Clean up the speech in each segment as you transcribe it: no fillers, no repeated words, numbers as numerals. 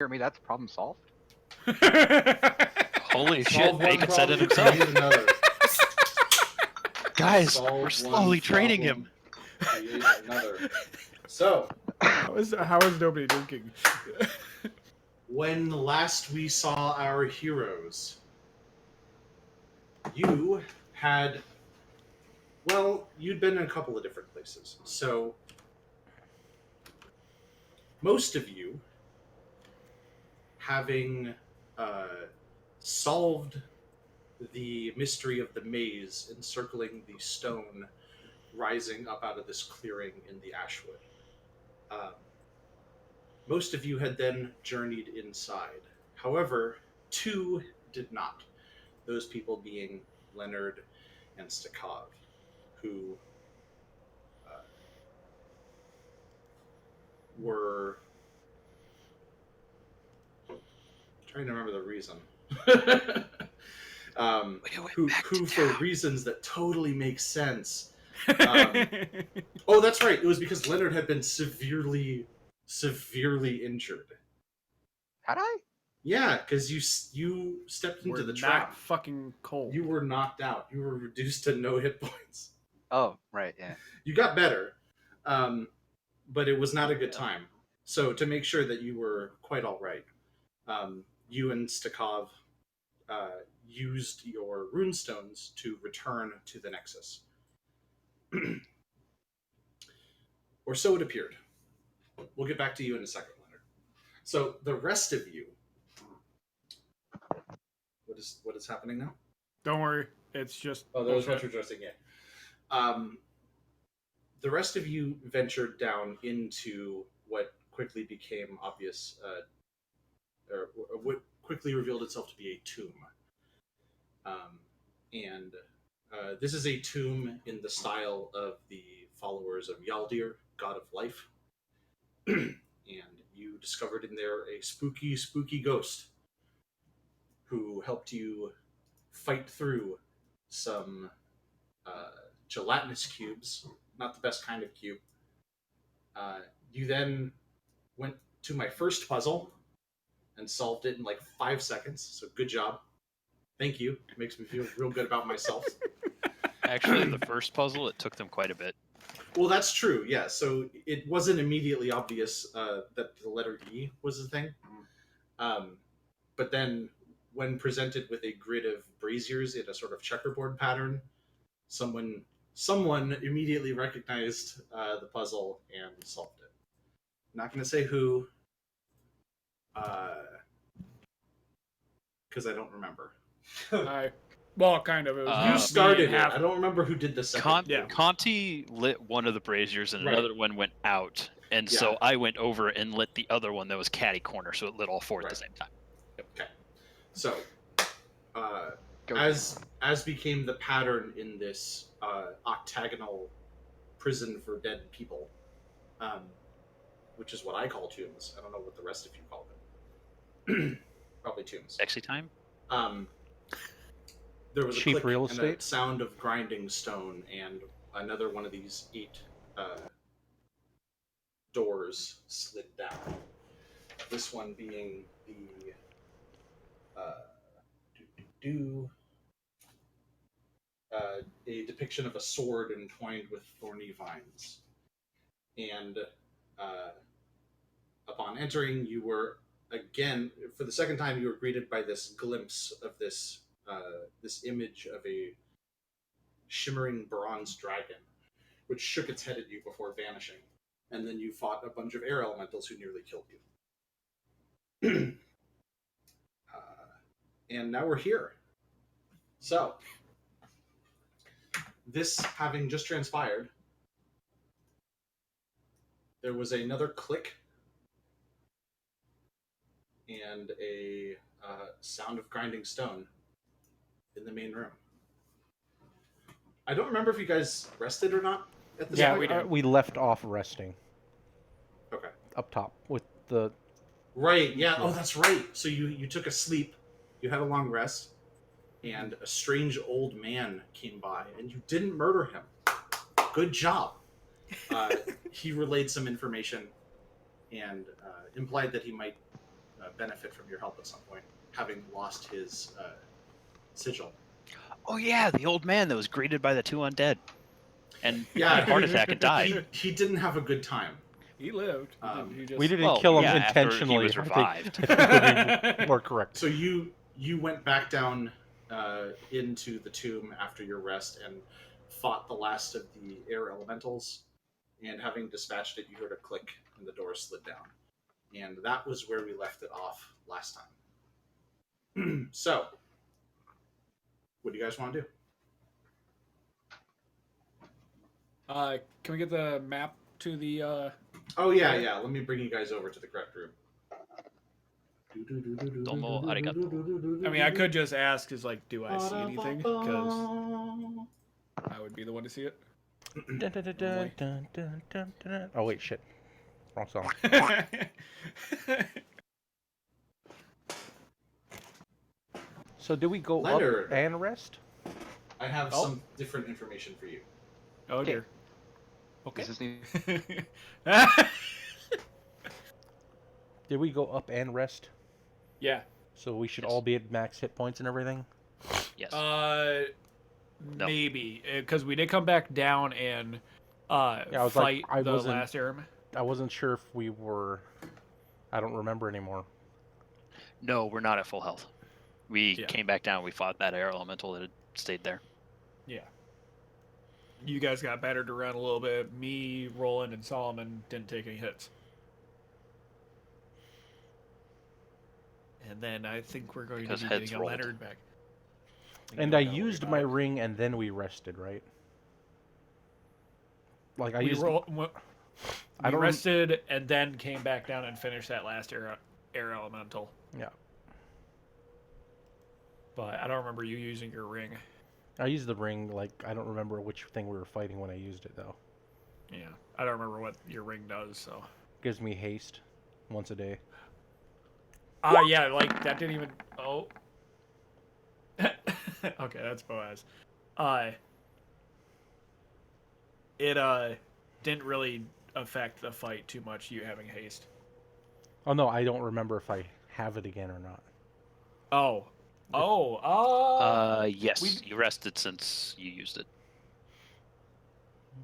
assure me that's problem solved? Holy shit, Solve one Bacon said it problem, himself. create another. Guys, Solve we're one slowly training him. problem, create another. So, How is nobody drinking? when last we saw our heroes, you had, well, you'd been in a couple of different places. So, most of you, having solved the mystery of the maze encircling the stone rising up out of this clearing in the Ashwood, most of you had then journeyed inside. However, two did not. Those people being Leonard and Stakov, who were trying to remember the reason. Who for reasons that totally make sense. Oh, that's right. It was because Leonard had been severely injured. Had I? Yeah, because you stepped into the trap. Fucking cold. You were knocked out. You were reduced to no hit points. Oh, right, yeah. You got better, but it was not a good time. So to make sure that you were quite all right, you and Stakov used your runestones to return to the Nexus. Or so it appeared. We'll get back to you in a second, Leonard. So the rest of you, what is happening now? Don't worry, it's just. Oh, that was retro dressing. Yeah. The rest of you ventured down into what quickly became obvious, or what quickly revealed itself to be a tomb. And this is a tomb in the style of the followers of Yaldir, god of life. And you discovered in there a spooky ghost who helped you fight through some gelatinous cubes, not the best kind of cube. You then went to my first puzzle and solved it in like 5 seconds, so good job. Thank you. It makes me feel real good about myself. Actually, the first puzzle, it took them quite a bit. Well, that's true, yeah. So it wasn't immediately obvious that the letter E was the thing. But then when presented with a grid of braziers in a sort of checkerboard pattern, someone immediately recognized the puzzle and solved it. I'm not going to say who, because I don't remember. Well, kind of. It was You started it. half. I don't remember who did the second. Conti lit one of the braziers and another one went out. And so I went over and lit the other one that was catty corner, so it lit all four at the same time. Okay. So, as became the pattern in this octagonal prison for dead people, which is what I call tombs. I don't know what the rest of you call them. Probably tombs. Sexy time? There was a cheap click real and estate a sound of grinding stone, and another one of these 8 doors slid down. This one being the a depiction of a sword entwined with thorny vines. And upon entering, you were again, for the second time, you were greeted by this glimpse of this image of a shimmering bronze dragon, which shook its head at you before vanishing. And then you fought a bunch of air elementals who nearly killed you. And now we're here. So, this having just transpired, there was another click and a sound of grinding stone in the main room. I don't remember if you guys rested or not at this point. We left off resting. Okay. Up top with the... Right, yeah. Oh, that's right. So you took a sleep, you had a long rest, and a strange old man came by, and you didn't murder him. Good job. He relayed some information and implied that he might benefit from your help at some point, having lost his sigil. Oh yeah, the old man that was greeted by the two undead, and Yeah, had a heart attack and died. He didn't have a good time. He lived. He just... We didn't Well, kill him yeah, after he intentionally. was revived. I think would be more correct. So you went back down into the tomb after your rest and fought the last of the air elementals. And having dispatched it, you heard a click and the door slid down. And that was where we left it off last time. So, what do you guys want to do? Can we get the map to the... Oh, yeah. Let me bring you guys over to the correct room. Domo arigato. I mean, I could just ask, is like, do I see anything? Because I would be the one to see it. Dun, dun, dun, dun, dun, dun, dun, dun. Oh wait, shit. Wrong song. So do we go Leonard. up and rest? I have Oh. some different information for you. Oh dear. Okay. Does this need... Did we go up and rest? Yeah. So we should Yes. all be at max hit points and everything? Yes. No. Maybe because we did come back down and I was like, fight I the wasn't- last airman. I wasn't sure if we were... I don't remember anymore. No, we're not at full health. We Yeah. came back down. We fought that air elemental that had stayed there. Yeah. You guys got battered around a little bit. Me, Roland, and Solomon didn't take any hits. And then I think we're going Because to be heads getting a rolled. Leonard back. And I used my ring and then we rested, right? Like I used... I We don't rested and then came back down and finished that last air elemental. Yeah. But I don't remember you using your ring. I used the ring, like, I don't remember which thing we were fighting when I used it, though. Yeah. I don't remember what your ring does, so. Gives me haste once a day. Yeah, like, that didn't even... Oh. Okay, that's Boaz. It, didn't really affect the fight too much, you having haste. Oh, no, I don't remember if I have it again or not. Yes, you rested since you used it.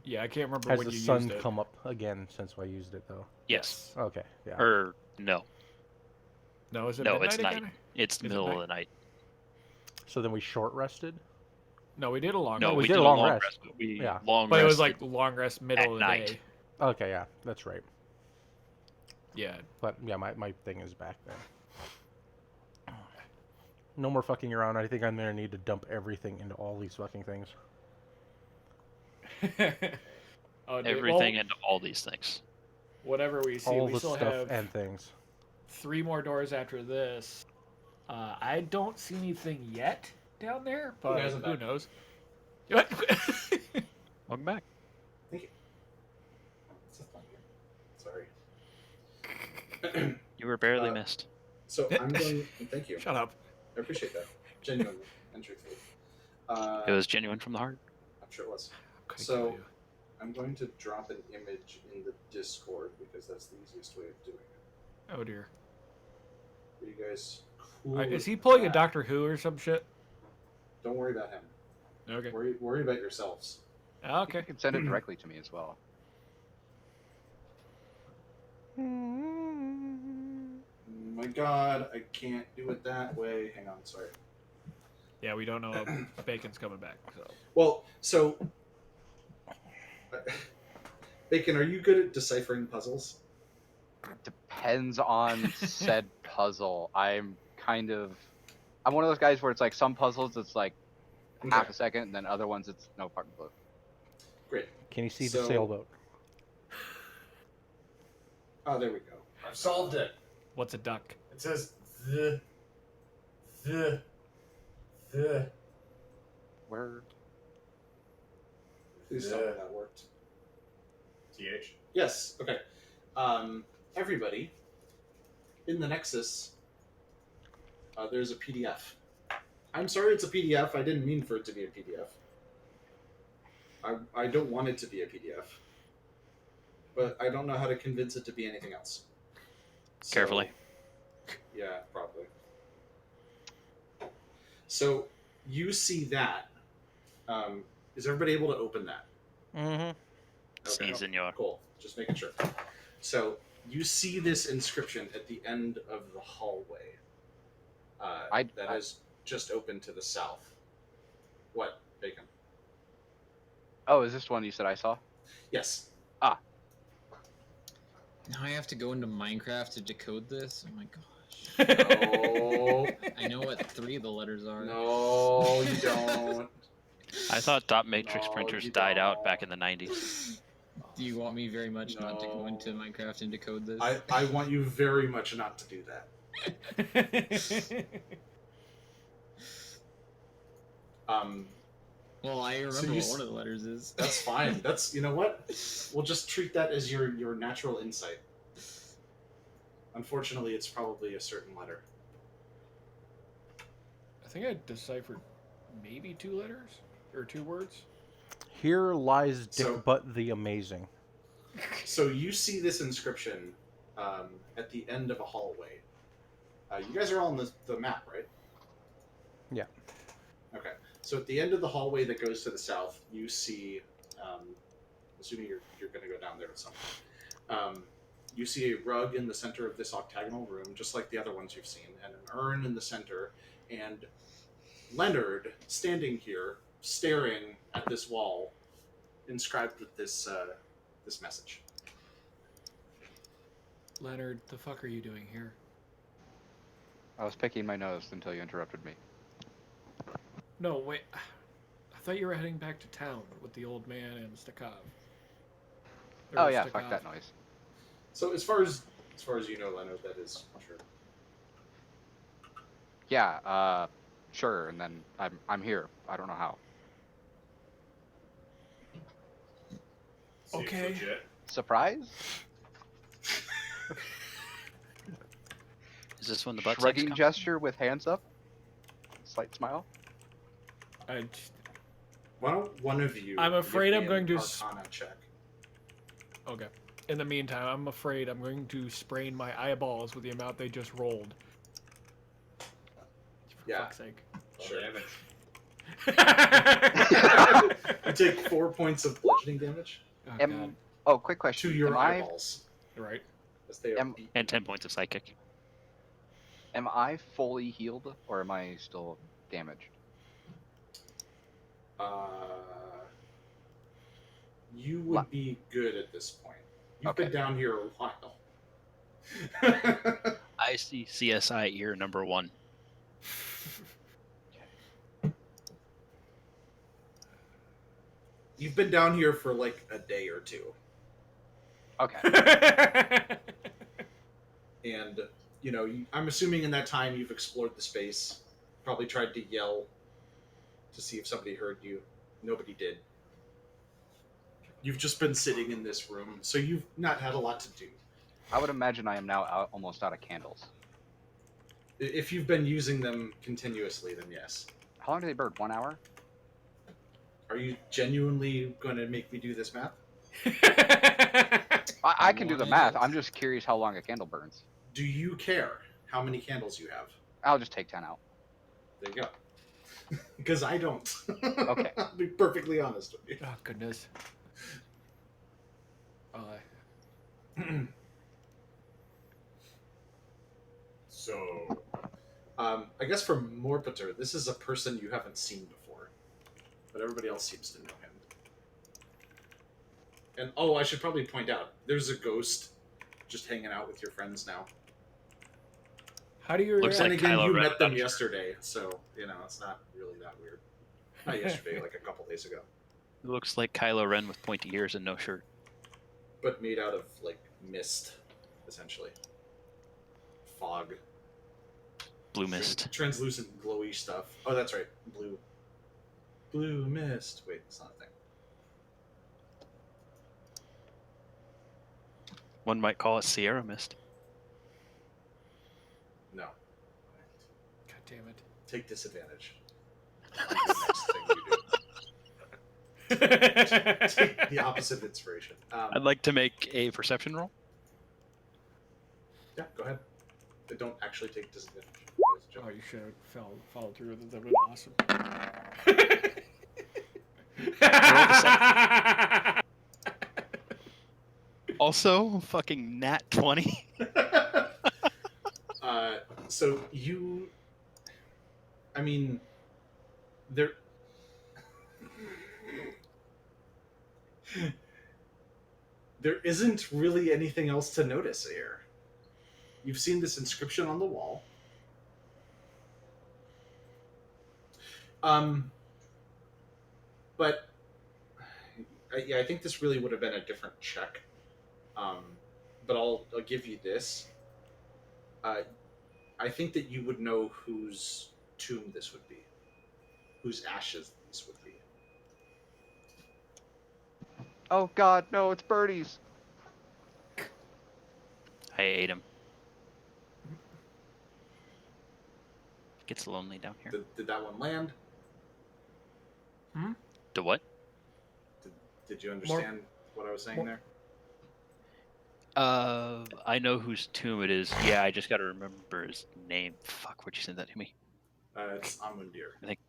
Yeah, I can't remember Has when the you sun used it. come up again since I used it, though? Yes. Okay, yeah. Or no. No, is it No, midnight it's night. again? It's Is it middle night? of the night. So then we short rested? No, we did a long No, rest. we we did did a a long long rest. rest. But we Yeah. long But it was rested. like long rest middle at of the night. day. Okay, yeah, that's right. Yeah. But, yeah, my thing is back then. No more fucking around. I think I'm going to need to dump everything into all these fucking things. Oh, dude, everything well, into all these things. whatever we see, All we the still stuff have and things. 3 more doors after this. I don't see anything yet down there, but guys are who back. knows? Welcome back. Thank you. Sorry. You were barely missed. So I'm going. Thank you. Shut up. I appreciate that. Genuinely and truthfully. It was genuine from the heart. I'm sure it was. Couldn't So- kill you. I'm going to drop an image in the Discord because that's the easiest way of doing it. Oh dear. Are you guys cool? Is with he pulling a that? Doctor Who or some shit? Don't worry about him. Okay. Worry about yourselves. Okay. You can send it directly to me as well. My God, I can't do it that way. Hang on, sorry. Yeah, we don't know if Bacon's coming back. So. Well, so Bacon, are you good at deciphering puzzles? Depends on said puzzle. I'm one of those guys where it's like some puzzles it's like half a second, and then other ones it's no fucking clue. Great. Can you see So- the sailboat? Oh, there we go. I've solved it. What's a duck? It says the. Where? Please tell me Yeah. that worked. TH. Yes. Okay. Everybody, in the Nexus, there's a PDF. I'm sorry it's a PDF. I didn't mean for it to be a PDF. I don't want it to be a PDF. But I don't know how to convince it to be anything else. So, Carefully. Yeah, probably. So you see that. Is everybody able to open that? Mm-hmm. Si, senor. Cool. Just making sure. So you see this inscription at the end of the hallway. That is just open to the south. What, Bacon? Oh, is this one you said I saw? Yes. Now I have to go into Minecraft to decode this? Oh my gosh. No. I know what 3 of the letters are. No, you don't. I thought dot matrix No, printers you died out don't. back in the 90s. Do you want me very much not to go into No. Minecraft and decode this? I want you very much not to do that. Well, I remember So you what s- one of the letters is. That's fine. That's, you know what? We'll just treat that as your natural insight. Unfortunately, it's probably a certain letter. I think I deciphered maybe 2 letters or 2 words. Here lies Dick So- Butt the Amazing. So you see this inscription at the end of a hallway. You guys are all on the map, right? Yeah. Okay. So at the end of the hallway that goes to the south, you see, assuming you're going to go down there at some point, you see a rug in the center of this octagonal room, just like the other ones you've seen, and an urn in the center, and Leonard standing here, staring at this wall, inscribed with this this message. Leonard, the fuck are you doing here? I was picking my nose until you interrupted me. No, wait. I thought you were heading back to town with the old man and Stakov. Oh yeah, fuck that noise. So as far as you know, Leonard, that is true. Yeah, sure. And then I'm here. I don't know how. See if Okay. legit. Surprise? Is this when the butt sex Shrugging comes? gesture with hands up. Slight smile. Why don't one of you? I'm afraid give I'm me going an to Arcana check. Okay. In the meantime, I'm afraid I'm going to sprain my eyeballs with the amount they just rolled. For Yeah. fuck's sake. Sure. Damage. You take 4 points of bludgeoning damage Oh, Am- Oh, quick question. to your am I eyeballs Right. as they are am- beaten. And 10 points of psychic. am I fully healed or am I still damaged? You would be good at this point. You've Okay. been down here a while. I see CSI ear number 1. You've been down here for like a day or two, Okay. and you know, I'm assuming in that time you've explored the space, probably tried to yell to see if somebody heard you. Nobody did. You've just been sitting in this room, so you've not had a lot to do. I would imagine I am now almost out of candles. If you've been using them continuously, then yes. How long do they burn? 1 hour? Are you genuinely going to make me do this math? I can do the math. What? I'm just curious how long a candle burns. Do you care how many candles you have? I'll just take 10 out. There you go. Because I don't. Okay. I'll be perfectly honest with you. Oh, goodness. So, I guess for Morpiter, this is a person you haven't seen before, but everybody else seems to know him. And oh, I should probably point out, there's a ghost just hanging out with your friends now. How do you Looks And like again, Kylo you Ren met them without a shirt. yesterday, so you know it's not really that weird. Not yesterday, like a couple days ago, It looks like Kylo Ren with pointy ears and no shirt. but made out of like mist, essentially. Fog. Blue mist. Translucent, glowy stuff. Oh, that's right. Blue. Blue mist. Wait, it's not a thing. One might call it Sierra mist. No. God damn it. Take disadvantage. On the next thing you do. Take the opposite of inspiration. I'd like to make a perception roll. Yeah, go ahead. They don't actually take disadvantage. Oh, you should have followed through with it. That would have been awesome. Also, fucking nat 20. So you, I mean, there. There isn't really anything else to notice here. You've seen this inscription on the wall. But yeah, I think this really would have been a different check. But I'll give you this. I think that you would know whose tomb this would be, whose ashes this would be. Oh God, no! It's birdies. I ate him. Gets lonely down here. Did that one land? The what? Did you understand what I was saying there? I know whose tomb it is. Yeah, I just gotta remember his name. Fuck, would you send that to me? It's Amundir. I think.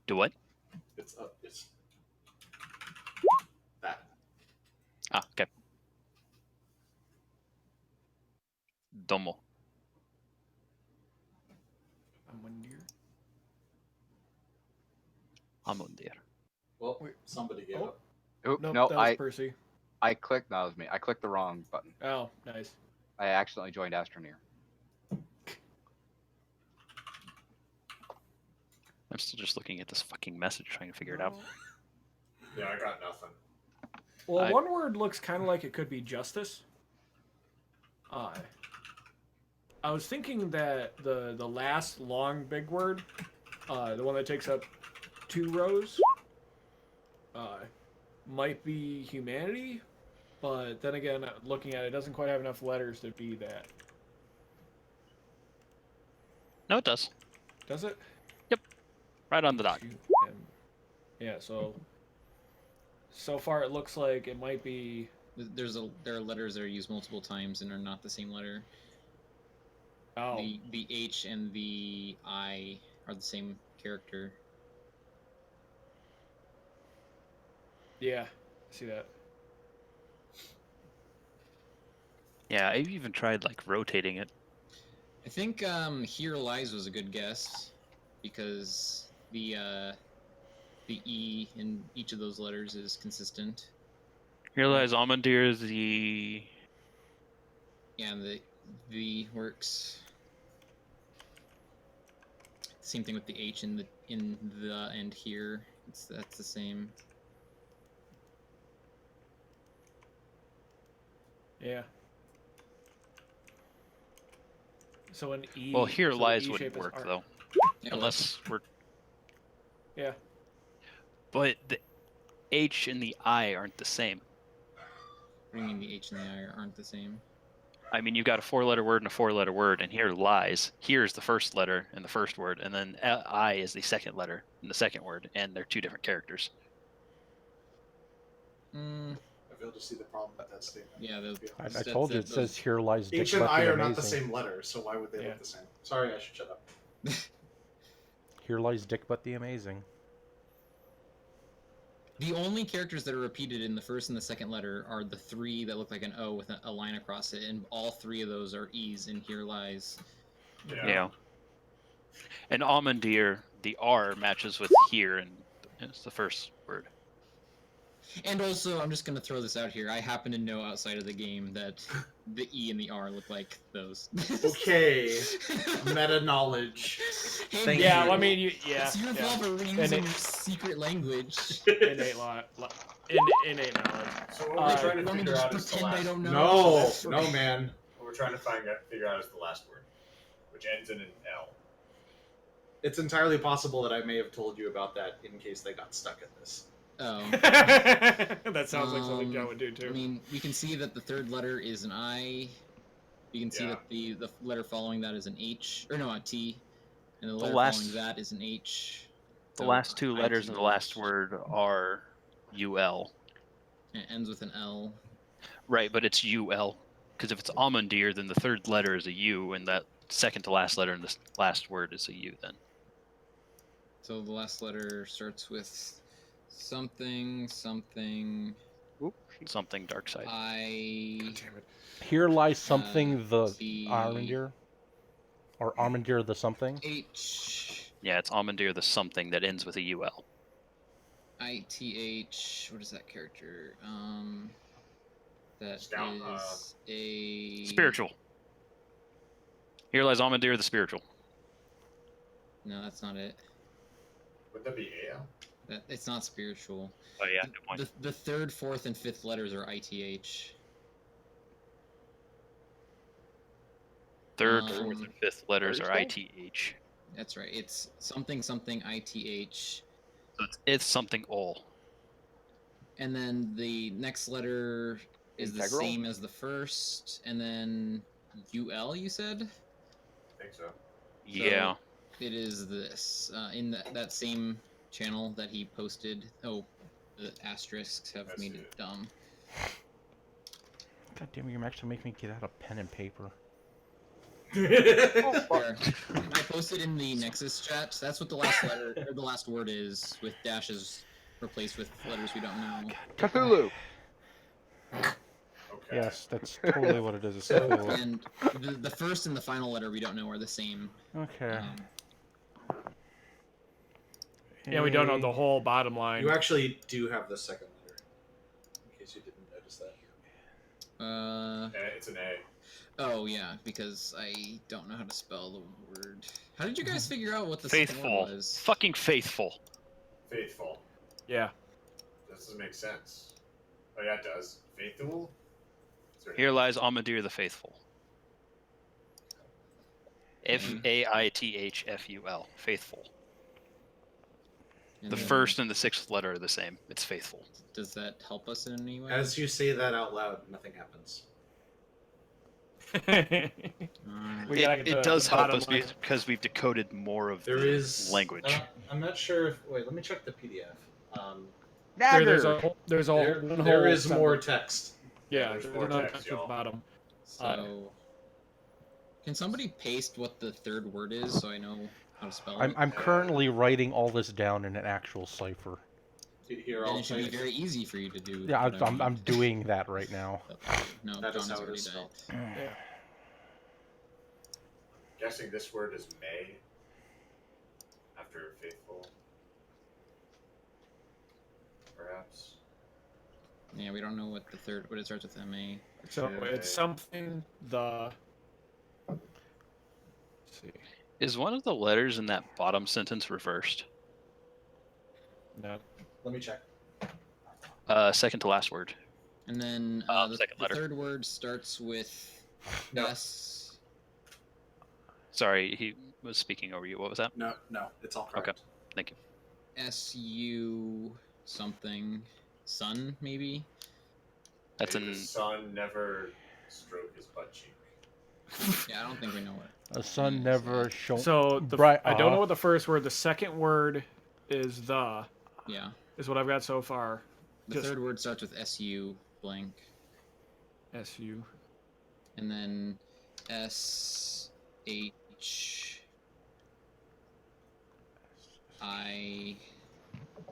The what? It's that. Ah, okay. Domo. Amundir. Well, Wait. somebody gave Oh. up. Oop, Nope, no, that was Percy. I clicked. That was me. I clicked the wrong button. Oh, nice. I accidentally joined Astroneer. I'm still just looking at this fucking message, trying to figure it out. Yeah, I got nothing. Well, one word looks kind of like it could be justice. I was thinking that the last long big word, the one that takes up 2 rows, might be humanity, but then again, looking at it, doesn't quite have enough letters to be that. No, it does. Does it? Right on the dot. Yeah, so far it looks like it might be. There are letters that are used multiple times and are not the same letter. Oh. The H and the I are the same character. Yeah, I see that. Yeah, I even tried like rotating it. I think Here Lies was a good guess because the E in each of those letters is consistent. Here lies Amundir is the. Yeah, and the V works. Same thing with the H in the and here. That's the same. Yeah. So an E. Well, here so lies E wouldn't shape is work R. though, Yeah, unless we're. Yeah. But the H and the I aren't the same. What do you mean the H and the I aren't the same? I mean, you've got a 4-letter word and a 4-letter word, and here lies. Here's the first letter in the first word, and then I is the second letter in the second word, and they're 2 different characters. I fail to see the problem with that statement. Yeah, I told you it says here lies Dick H and Butt I the are not the Amazing. same letter, so why would they Yeah. look the same? Sorry, I should shut up. Here lies Dick Butt the Amazing. The only characters that are repeated in the first and the second letter are the 3 that look like an O with a line across it, and all 3 of those are E's in Here Lies. Yeah. And Amundir, the R matches with here, and it's the first word. And also, I'm just going to throw this out here. I happen to know outside of the game that the E and the R look like those. Okay, meta knowledge. Hey, Thank Yeah, you. well, I mean, yeah. It's your fault for reading And some it- secret language. Innate innate knowledge. So what we're trying You to want me figure to out just is the pretend I last. don't know? No, man. What we're trying to figure out is the last word, which ends in an L. It's entirely possible that I may have told you about that in case they got stuck at this. Oh. That sounds like something John would do too. I mean, we can see that the third letter is an I. You can see Yeah. that the letter following that is an H, or no, a T, and the letter last- following that is an H. The So last 2 letters IT in the last is- word are UL. and it ends with an L. Right, but it's UL. Because if it's Amandir, then the third letter is a U, and that second to last letter in the last word is a U. Then So the last letter starts with something, something. Oop. something dark side. I. Damn it. Here lies something the T- Armandir, or Armandir the something. H. Yeah, it's Amandir the something that ends with a UL. ITH. What is that character? That Scout, is a Spiritual. Here lies Amandir the spiritual. No, that's not it. Would that be AL? It's not spiritual. Oh yeah, good point. The third, fourth, and fifth letters are ITH. Third, fourth, and fifth letters are Thursday? ITH. That's right. It's something something ITH, So it's something all. and then the next letter is the Integral? same as the first, and then UL. You said I think so. Yeah. it is this in that same channel that he posted. Oh, the asterisks have That's made it. it dumb. God damn it, you're actually making me get out a pen and paper. There. I posted in the Nexus chat. That's what the last letter or the last word is, with dashes replaced with letters we don't know. Cthulhu. Okay. Yes, that's totally what it is. It's So- cool. And the first and the final letter we don't know are the same. Okay. Yeah, we don't know the whole bottom line. You actually do have the second letter, in case you didn't notice that. It's an A. Oh yeah, because I don't know how to spell the word. How did you guys figure out what the second Faithful. word was? Fucking faithful. Faithful. Yeah. That doesn't make sense. Oh yeah, it does. Faithful? Is there an Here A? lies Amandir the faithful. Faithful. Faithful. And The then first and the sixth letter are the same. It's faithful. Does that help us in any way? As you say that out loud, nothing happens. We gotta get It the does help bottom us line. because we've decoded more of There the is language. I'm not sure if. Wait, let me check the PDF. There's Dagger. there's a There, one there whole is more sentence. text. Yeah, there's there's more another text, text at the y'all. bottom. So, can somebody paste what the third word is so I know how to spell it? I'm currently writing all this down in an actual cipher. Here, Then I'll it should be type. very easy for you to do. Yeah, what I I'm want. doing that right now. No, That John is has how it already is done spelled. it. Yeah. Guessing this word is May. After faithful. Perhaps. Yeah, we don't know what the third. What it starts with MA. So Yeah. it's something the. Let's see. Is one of the letters in that bottom sentence reversed? No. Let me check. Second to last word. And then the second letter. third word starts with No. S. Sorry, he was speaking over you. What was that? No, it's all correct. Okay. Thank you. SU something. Sun, maybe? That's May an. the sun never stroke his butt cheek. Yeah, I don't think we know what. A sun never shone. So I don't know what the first word. The second word is the. Yeah. Is what I've got so far. The Just third word starts with SU blank. SU. And then SH.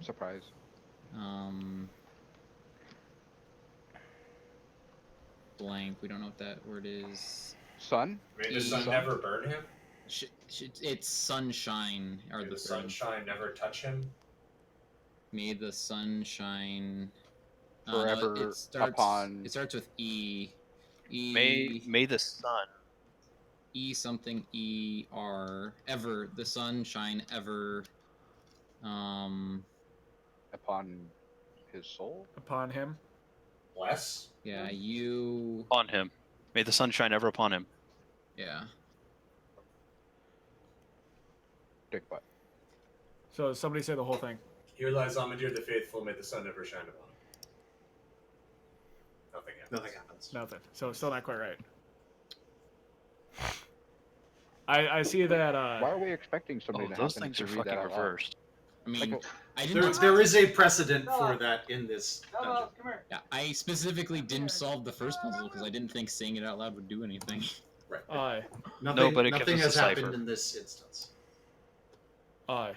Surprise. Blank. We don't know what that word is. Sun. May the sun Sun? never burn him. It's sunshine. Or May the the third. sunshine never touch him. May the sunshine. Forever upon- It starts with E. May the sun. E something ER. Ever. The sunshine ever. Upon his soul. Upon him. Bless. Yeah, you. On him. May the sun shine ever upon him. Yeah. Dick butt. So somebody say the whole thing. Here lies Amandir the faithful. May the sun never shine upon him. Nothing happens. Nothing happens. Nothing. So it's still not quite right. I see that. Why are we expecting somebody Oh, to those happen things to are read fucking that out loud? reversed. I mean, Like, I didn't. There is a precedent for that in this dungeon. Yeah, I specifically didn't solve the first puzzle because I didn't think saying it out loud would do anything. Right. Aye. Nothing, but it gives nothing us has a happened cipher. in this instance. Aye.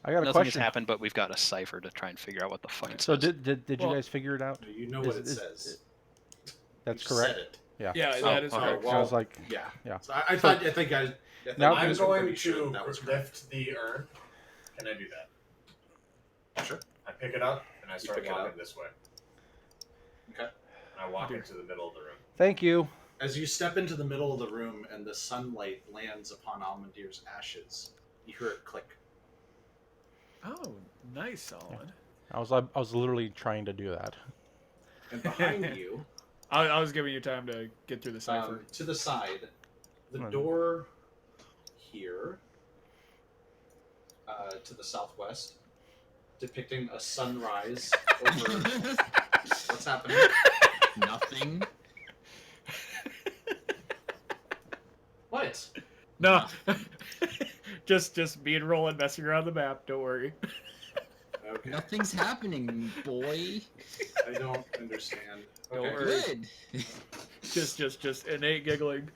I got a Nothing question. has happened, but we've got a cipher to try and figure out what the fuck it So says. did you Well- guys figure it out? You know what it Is- says. That's You correct. Said it. Yeah. Yeah, So- that is okay. correct. I was like, Yeah. Yeah. So I think I think Now- you I'm guys were going pretty sure to that was correct. lift the urn. Can I do that? Sure. I pick it up and I start pick it walking up. this way. Okay. And I walk into the middle of the room. thank you. As you step into the middle of the room and the sunlight lands upon Almandir's ashes, you hear it click. Oh, nice, Solomon. I was literally trying to do that. And behind you, I was giving you time to get through the cipher. to the side, the Hmm. door here, to the southwest, depicting a sunrise over. What's happening? Nothing. What? No. just being rolling, messing around the map. Don't worry. Okay. Nothing's happening, boy. I don't understand. Don't Okay. worry. Good. Just innate giggling.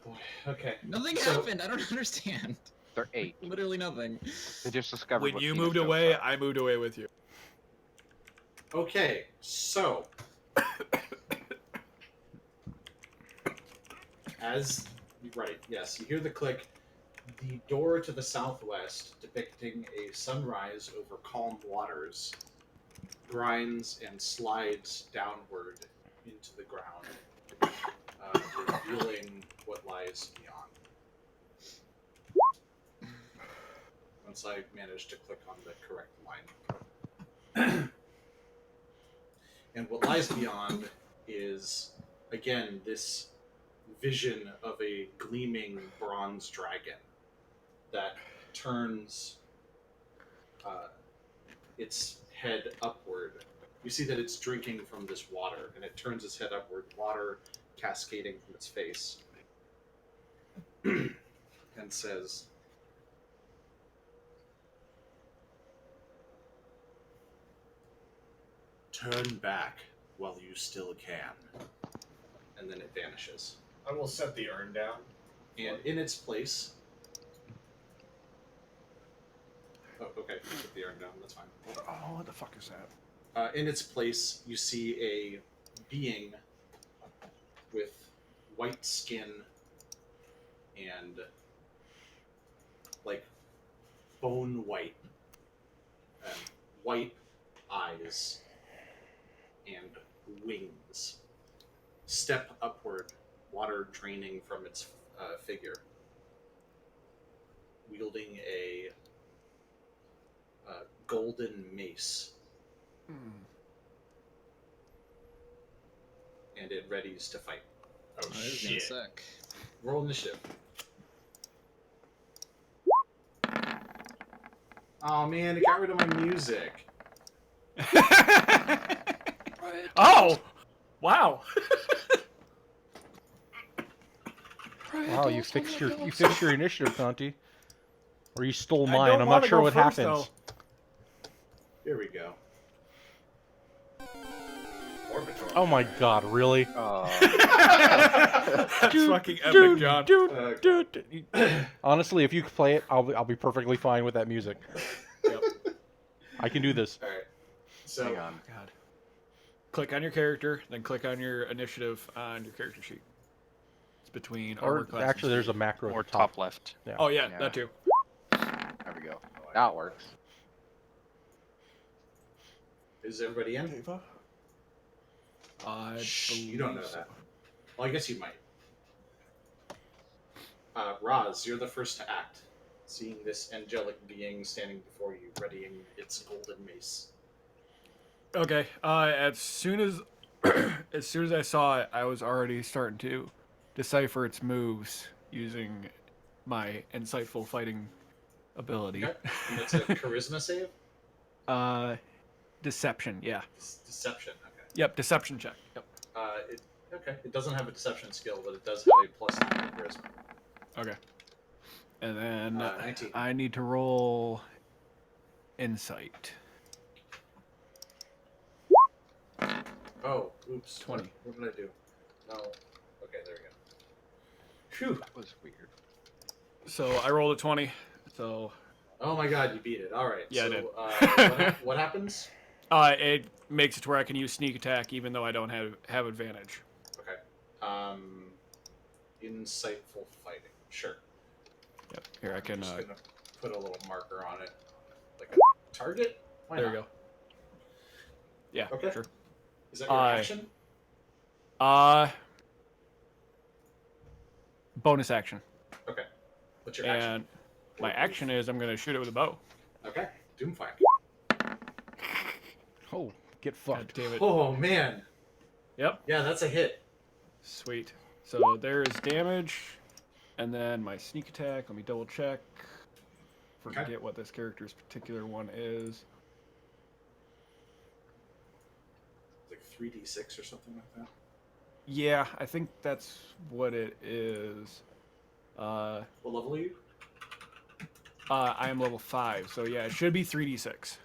Boy. Okay. Nothing So- happened. I don't understand. they're 8. Literally nothing. They just discovered. When what you Phoenix moved ghosts away, are. I moved away with you. Okay. So, as right, yes, you hear the click. The door to the southwest, depicting a sunrise over calm waters, grinds and slides downward into the ground, revealing what lies beyond. Once I manage to click on the correct line. And what lies beyond is, again, this vision of a gleaming bronze dragon that turns its head upward. You see that it's drinking from this water, and it turns its head upward, water cascading from its face, and says, "Turn back while you still can." And then it vanishes. I will set the urn down. And in its place. Oh, okay. Put the urn down. That's fine. Oh, what the fuck is that? In its place, you see a being with white skin and like bone white, and white eyes and wings. Step upward, water draining from its figure, wielding a golden mace, and it readies to fight. Oh, This is shit. gonna suck. Roll initiative. Oh man, it got rid of my music. Oh, wow. Wow, you fixed your initiative, Conti. Or you stole I mine. don't I'm wanna not sure go what first, happens. Here we go. Orbital. Oh my god, really? Oh. That's fucking epic, John. Honestly, if you play it, I'll be perfectly fine with that music. Yep. I can do this. All right. So Hang on. God. Click on your character, then click on your initiative on your character sheet. It's between armor Or class. actually, there's a macro Or at the top. top left. Oh yeah, Yeah. that too. There we go. Now it works. is everybody in? I You don't know believe so. that. Well, I guess you might. Roz, you're the first to act, seeing this angelic being standing before you, readying its golden mace. Okay. As soon as I saw it, I was already starting to decipher its moves using my insightful fighting ability. Okay. And it's a charisma save? Deception. Yeah. Deception, okay. Yep. Deception check. Yep. It doesn't have a deception skill, but it does have a +9 to charisma. Okay. And then 19. I need to roll insight. Oh, oops. 20. What did I do? No. Okay, there we go. Phew. That was weird. So I rolled a 20. So Oh my god, you beat it. All right. Yeah, I so, did. what happens? it makes it to where I can use sneak attack even though I don't have advantage. Okay. Insightful fighting. Sure. Yep. Here I I'm can. just gonna put a little marker on it, like a target. Why There not? we go. Yeah. Okay. Sure. Is that your action? Bonus action. Okay. What's your action? And my action is I'm gonna shoot it with a bow. Okay. Doomfire. Oh, get God fucked. damn it. Oh man. Yep. Yeah, that's a hit. Sweet. So there is damage, and then my sneak attack. Let me double check. Forget Okay. what this character's particular one is. Like 3d6 or something like that. Yeah, I think that's what it is. What level are you? I am level 5, so yeah, it should be 3d6.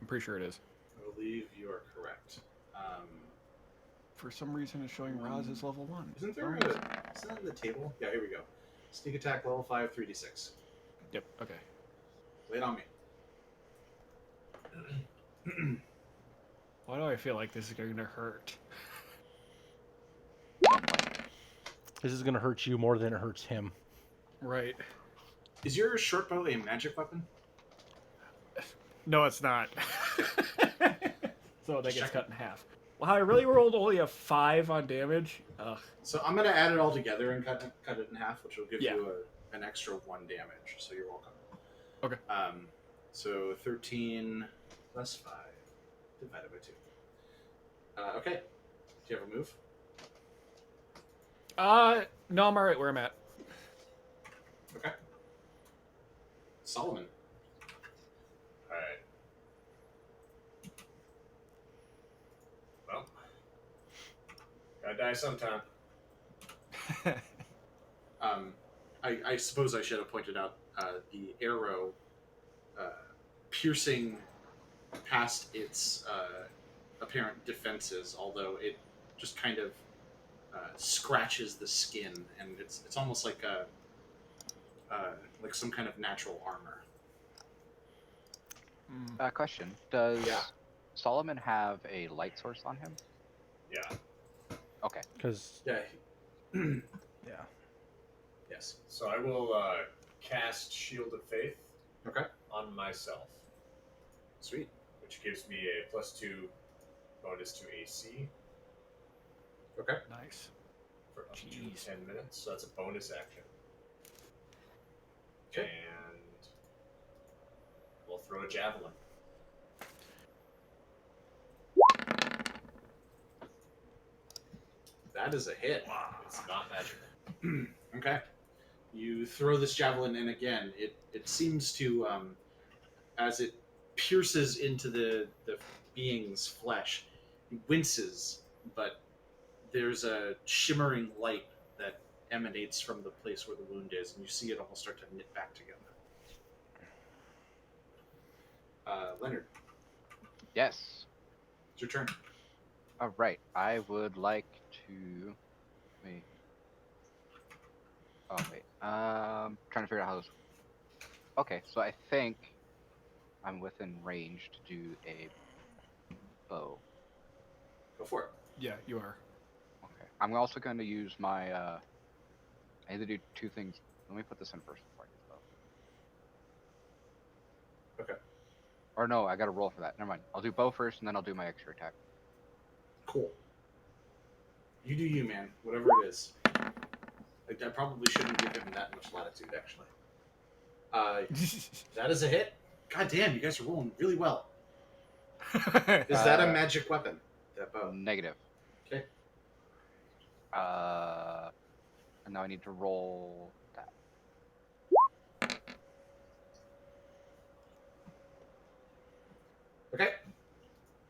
I'm pretty sure it is. I believe you are correct. For some reason, it's showing Roz as level 1. Isn't there Oh. isn't that in the table? Yeah, here we go. Sneak attack level 5, 3d6. Yep, okay. Lay it on me. Why do I feel like this is going to hurt? This is gonna hurt you more than it hurts him. Right. Is your short bow a magic weapon? No, it's not. So that gets Check cut in half. Well, I really rolled only a 5 on damage. Ugh. So I'm gonna add it all together and cut it in half, which will give Yeah. you an extra 1 damage. So you're welcome. Okay. So 13 plus 5 divided by 2. Okay. Do you have a move? No, I'm alright where I'm at. Okay. Solomon. Alright. Well, gotta die sometime. I suppose I should have pointed out the arrow piercing past its apparent defenses, although it just kind of scratches the skin, and it's almost like like some kind of natural armor. Question: Does Yeah. Solomon have a light source on him? Yeah. Okay. Because Yeah. yeah, Yes. So I will cast Shield of Faith Okay. on myself, Sweet. which gives me a +2 bonus to AC Okay. Nice. for up to Jeez. 10 minutes. So that's a bonus action. Okay. And we'll throw a javelin. That is a hit. It's not magical. Okay. You throw this javelin, and again, it seems to, as it pierces into the being's flesh, it winces, but there's a shimmering light that emanates from the place where the wound is, and you see it almost start to knit back together. Leonard, Yes. it's your turn. All right. I would like to. Wait. Oh wait. Trying to figure out how this. Okay, so I think I'm within range to do a bow. Go for it. Yeah, you are. Okay. I'm also going to use my. I need to do 2 things. Let me put this in first before I get the bow. Okay. Or no, I got to roll for that. Never mind. I'll do bow first, and then I'll do my extra attack. Cool. You do you, man. Whatever it is. Like, I probably shouldn't give him that much latitude, actually. That is a hit. God damn, you guys are rolling really well. Is that a magic weapon? That bow. Negative. Okay. And now I need to roll that. Okay.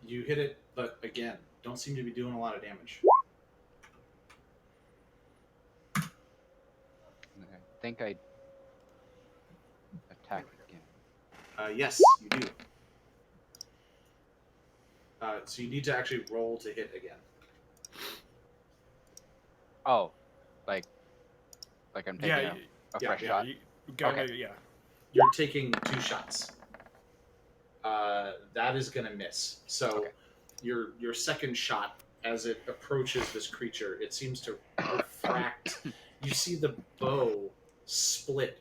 You hit it, but again, don't seem to be doing a lot of damage. And I think I attack again. Yes, you do. So you need to actually roll to hit again. Oh, like I'm taking Yeah, a yeah, fresh yeah, shot. you gotta, Okay. yeah. You're taking 2 shots. That is going to miss. So Okay. your second shot, as it approaches this creature, it seems to refract. You see the bow split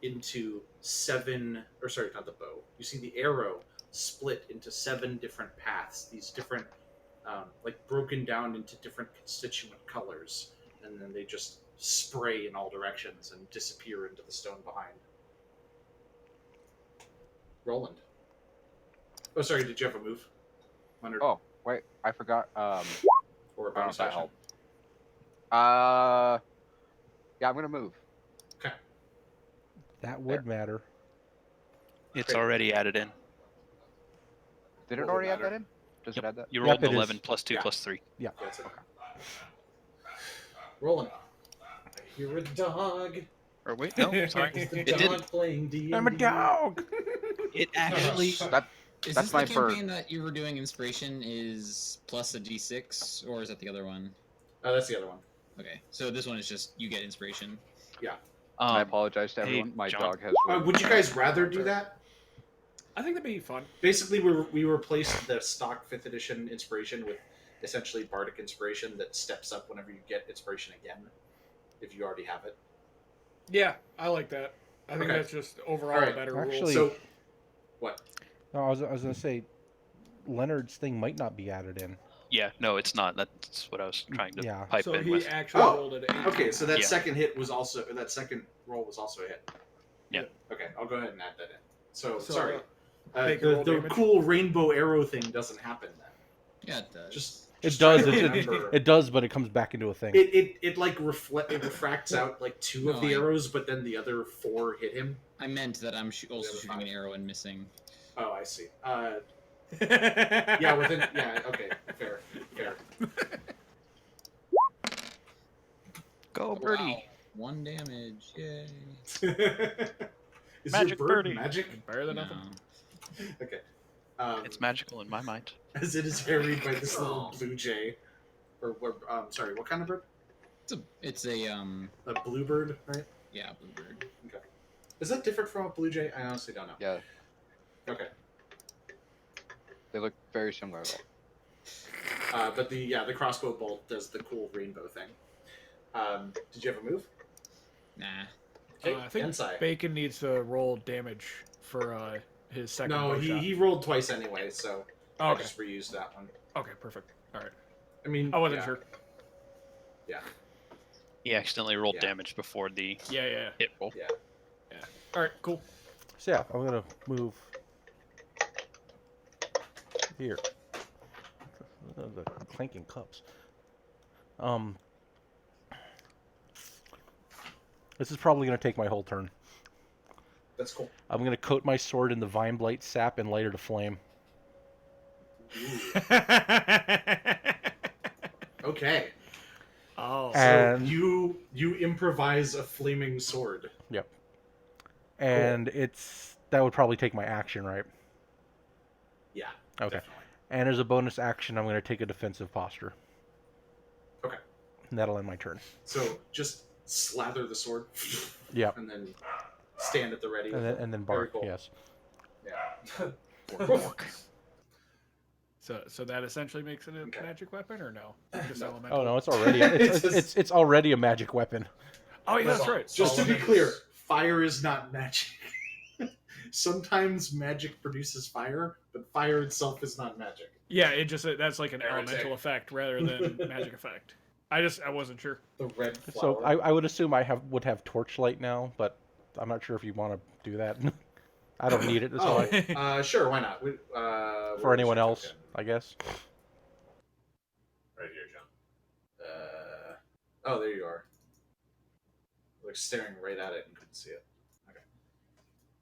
into 7, or sorry, not the bow. You see the arrow split into 7 different paths. These different, like broken down into different constituent colors, and then they just spray in all directions and disappear into the stone behind. Roland. Oh, sorry. Did you have a move, Leonard? Oh, wait, I forgot. Or a I don't know bonus if that action? helped. Yeah, I'm gonna move. Okay. That would matter. It's Great. already added in. Did What it would already add matter? that in? Does it add that? You Yep, rolled an it is. 11 plus 2 Yeah. plus 3. Yeah. That's it. Roland. I hear a dog. Or wait, no, sorry. Is the It dog didn't. playing D&D? I'm a dog. It actually. That Is That's this my the bird. campaign that you were doing inspiration is plus a d6, or is that the other one? Oh, that's the other one. Okay, so this one is just you get inspiration. I apologize to hey, everyone. My John. dog has. Would you guys rather do that? I think that'd be fun. Basically, we replaced the stock 5th edition inspiration with essentially bardic inspiration that steps up whenever you get inspiration again, if you already have it. Yeah, I like that. I think Okay. that's just overall Alright. a better Actually- rule. So, what? No, I was gonna say, Leonard's thing might not be added in. Yeah, no, it's not. That's what I was trying to Yeah. pipe So in he with. actually Oh, rolled it. 18. Okay, so that Yeah. second hit was also that second roll was also a hit. Yeah. Okay, I'll go ahead and add that in. So So, sorry, make it roll the damage? cool rainbow arrow thing doesn't happen then. Yeah, it does. Just It trying does. to It remember. does, but it comes back into a thing. It like refracts out like 2 of No, the I- arrows, but then the other 4 hit him. I meant that I'm also other shooting 5. an arrow and missing. Oh, I see. Yeah, within. Yeah, okay, fair. Go, Oh, birdie. wow. 1 damage. Yay. Is Magic your bird birdie. magic? Better than No. nothing. Okay. It's magical in my mind. As it is harried by this little Oh. blue jay, or sorry, what kind of bird? It's a A bluebird, right? yeah, bluebird. Is that different from a blue jay? I honestly don't know. Yeah, Okay. they look very similar though. But the crossbow bolt does the cool rainbow thing. Did you have a move? Nah. Okay, I think Gensai. Bacon needs to roll damage for his second No, bow shot. he rolled twice anyway, so Oh, I okay. just reused that one. Okay, perfect. All right. I mean, I wasn't yeah, sure. Yeah. He accidentally rolled Yeah. damage before the Yeah. hit roll. Yeah. All right, cool. So yeah, I'm gonna move here. The clanking cups. This is probably gonna take my whole turn. That's cool. I'm gonna coat my sword in the vine blight sap and light it aflame. Okay. Oh. So And- you improvise a flaming sword. Yep. And that would probably take my action, right? Yeah. Okay. Definitely. And as a bonus action, I'm gonna take a defensive posture. Okay. And that'll end my turn. So just slather the sword. Yep. And then stand at the ready. And then Very bark. cool. Yes. Yeah. So that essentially makes it a Okay. magic weapon, or no? Just No. elemental. Oh no, it's already it's already a magic weapon. Oh, yeah, that's right. Just to be Solomon clear, is- fire is not magic. Sometimes magic produces fire, but fire itself is not magic. Yeah, that's like an Heretic. elemental effect rather than magic effect. I wasn't sure. The red So flower. I would assume would have torchlight now, but I'm not sure if you want to do that. I don't need it this way. Sure, why not? For where's anyone your else, token? I guess. Right here, John. Oh, there you are. Like staring right at it and couldn't see it. Okay.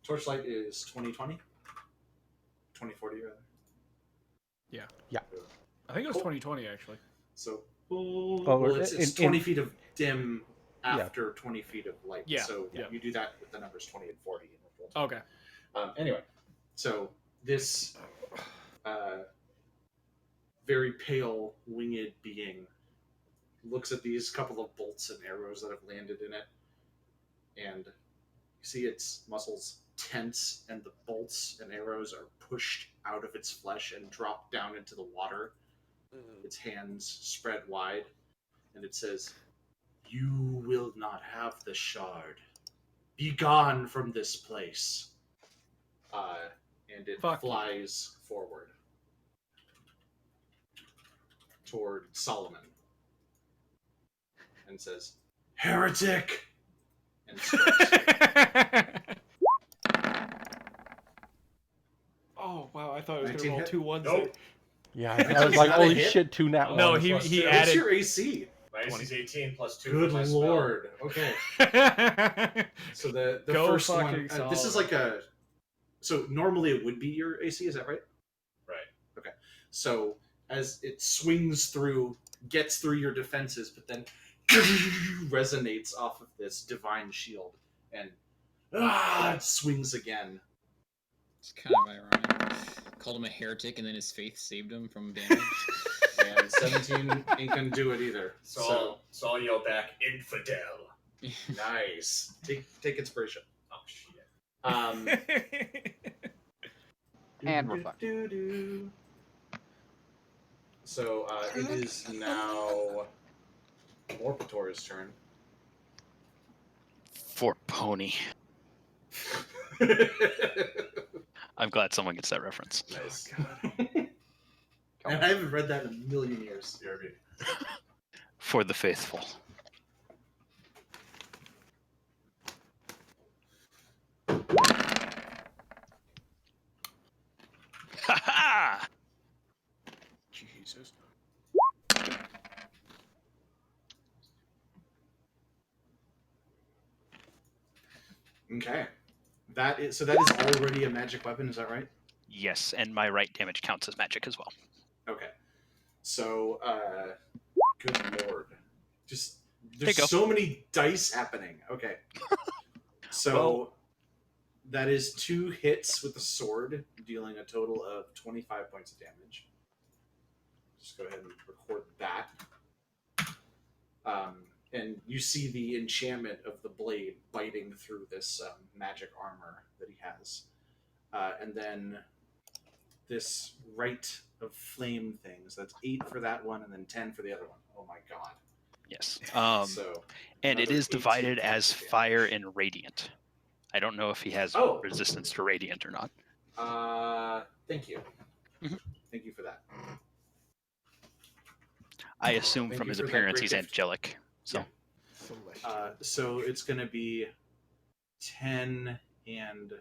Torchlight is 2020? 2040 rather. I think it was Cool. 2020 actually. So we're- it's in- 20 feet of dim Yeah. after 20 feet of light. Yeah, So yeah. you do that with the numbers 20 and 40. And we'll do Okay. Anyway, so this very pale winged being looks at these couple of bolts and arrows that have landed in it, and you see its muscles tense, and the bolts and arrows are pushed out of its flesh and drop down into the water. Its hands spread wide, and it says, "You will not have the shard. Be gone from this place." And it Fuck you. flies forward toward Solomon and says, "Heretic!" and strikes. Oh wow! I thought it was 19 gonna roll hit? 2 ones. Nope. Yeah, Actually, I was like, not a holy hit. shit, 2 nat No, ones. he Plus he two. What's added. your AC? My AC's 18 plus 2 Good for my spell. lord. Okay. So the Go first fucking one, this is Solomon. like a. So normally it would be your AC, is that right? Right. Okay. So as it swings through, gets through your defenses, but then resonates off of this divine shield and it swings again. It's kind of ironic. Called him a heretic, and then his faith saved him from damage. And 17 ain't gonna do it either. So I'll yell back, infidel. Nice. Take inspiration. Oh, shit. And we're fucked. So it is now Morpator's turn. For pony. I'm glad someone gets that reference. Nice. And I haven't read that in a million years. For the faithful. Ha ha! Jesus. Okay. That is already a magic weapon, is that right? Yes, and my right damage counts as magic as well. Okay. So good lord. Just There there's you go. so many dice happening. Okay. So Well- that is 2 hits with the sword, dealing a total of 25 points of damage. Just go ahead and record that. And you see the enchantment of the blade biting through this magic armor that he has. And then this rite of flame things. That's 8 for that one, and then 10 for the other one. Oh my god. Yes. So And it another is divided 18 as points of damage. fire and radiant. I don't know if he has Oh. resistance to radiant or not. Thank you. Mhm. Thank you for that. I assume Thank from you his for that appearance great he's gift. angelic. So Yeah. So it's going to be 10 and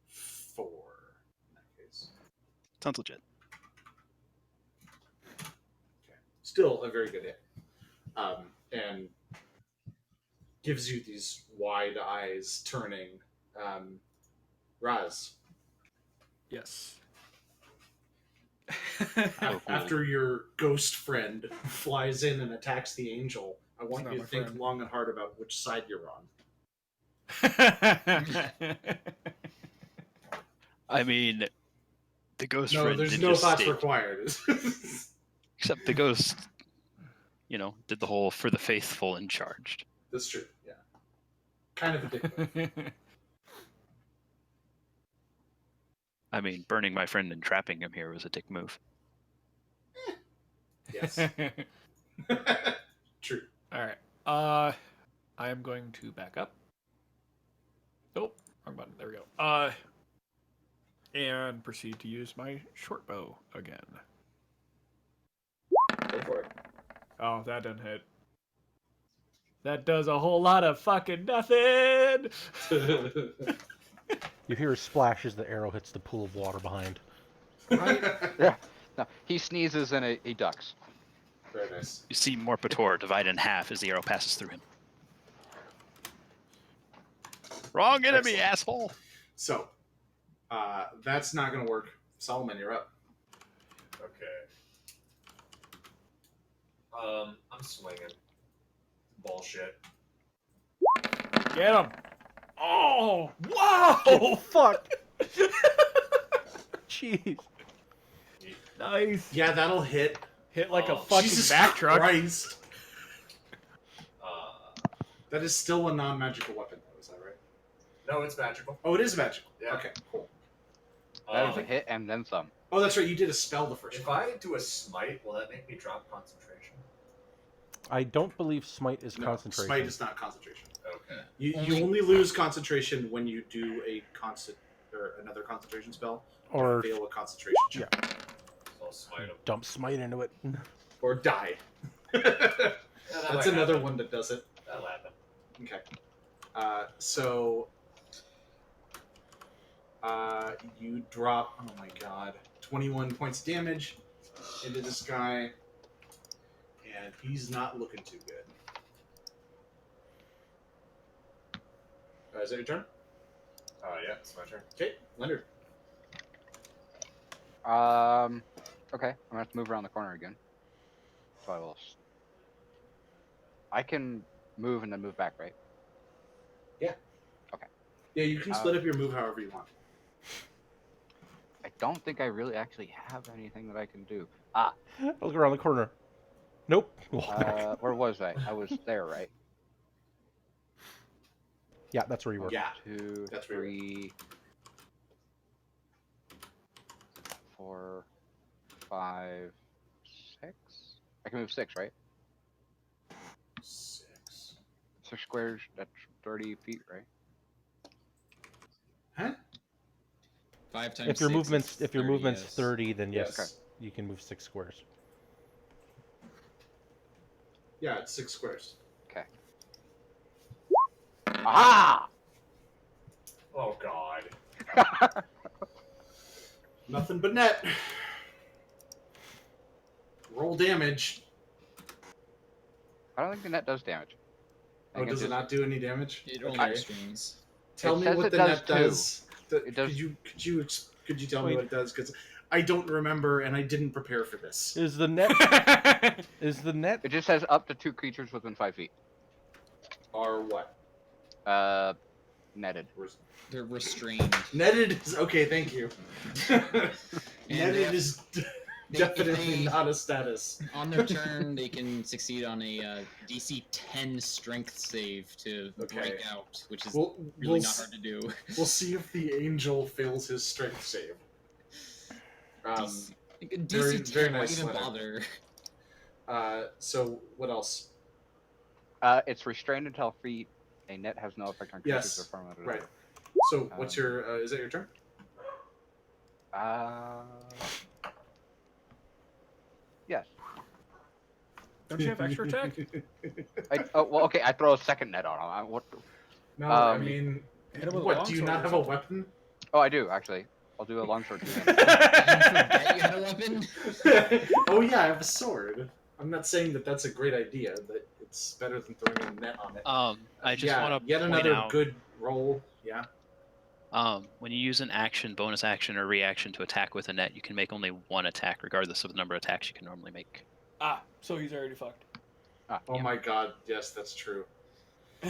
4 in that case. sounds legit. Okay. Still a very good hit. And gives you these wide eyes turning. Raz, Yes. Oh, cool. after your ghost friend flies in and attacks the angel, I want not you to my think friend. long and hard about which side you're on. I mean, the ghost No, friend there's did no just thoughts state, required. except the ghost, did the whole for the faithful and charged. That's true. Yeah. Kind of a dick move. I mean, burning my friend and trapping him here was a dick move. Yes. True. All right. I am going to back up. Nope, wrong button. There we go. And proceed to use my short bow again. Go for it. Oh, that doesn't hit. That does a whole lot of fucking nothing. You hear a splash as the arrow hits the pool of water behind. Yeah. No, he sneezes and he ducks. Very nice. You see Morpator divide in half as the arrow passes through him. Wrong enemy, Excellent. asshole! So, that's not going to work. Solomon, you're up. Okay. I'm swinging. Bullshit. Get him. Oh, whoa. Oh, fuck! Jeez. Nice. Yeah, that'll hit. Hit like a Oh, fucking Jesus back truck. Christ. Uh, That is still a non-magical weapon, though. Is that right? no, it's magical. Oh, it is magical. Yeah. Okay, cool. That is Um, a hit and then some. Oh, that's right. You did a spell the first if time. I do a smite, will that make me drop concentration? I don't believe smite is No, concentration. smite is not concentration. Okay. You only lose concentration when you do a another concentration spell Or fail a concentration check So I'll smite him. dump smite into it. or die. Yeah, that That's might another happen. one that does it. That'll happen. Okay. So you drop. Oh my god, 21 points of damage into this guy, and he's not looking too good. Is that your turn? Yeah, it's my turn. Okay, Leonard. Okay, I'm gonna have to move around the corner again. So I will. I can move and then move back, right? Yeah, you can split up your move however you want. I don't think I really actually have anything that I can do. Look around the corner. Nope. Walk back. Where was I? I was there, right? Yeah, that's where you were. Yeah. 2, That's where 3, 4, 5, 6. I can move 6, right? 6. 6 squares. That's 30 feet, right? Huh? 5 times If your 6 movement's is if your 30, movement's yes. 30, then yes, Okay. you can move 6 squares. Yeah, it's 6 squares. Okay. Aha! Oh god. Nothing but net. Roll damage. I don't think the net does damage. I Oh, think does it just- not do any damage? It only Okay. restrains. Tell It me says what it the does net too. does. It does- Could you tell me what it does? Because I don't remember and I didn't prepare for this. Is the net is the net It just says up to 2 creatures within 5 feet. Or what? Netted. They're restrained. Netted is okay. Thank you. they Netted have- is if definitely they- not a status. On their turn, they can succeed on a DC 10 strength save to Okay. break out, which is We'll, really not hard to do. we'll see if the angel fails his strength save. DC, DC very- 10, very why nice, even Leonard. bother? So what else? It's restrained until free. A net has no effect on creatures Yes, or farm. right. So what's your? Is that your turn? Yes. Don't you have extra attack? Well, okay. I throw a second net on him. What? No, I Um, mean, Hit him with a what? Do you longsword not or have a something. weapon? Oh, I do actually. I'll do a longsword. to him. You forget you had a weapon? Oh yeah, I have a sword. I'm not saying that that's a great idea, but it's better than throwing a net on it. I just yeah, want to yet point another out, good roll. Yeah. when you use an action, bonus action, or reaction to attack with a net, you can make only one attack, regardless of the number of attacks you can normally make. So he's already fucked. Oh Yeah. my god, yes, that's true.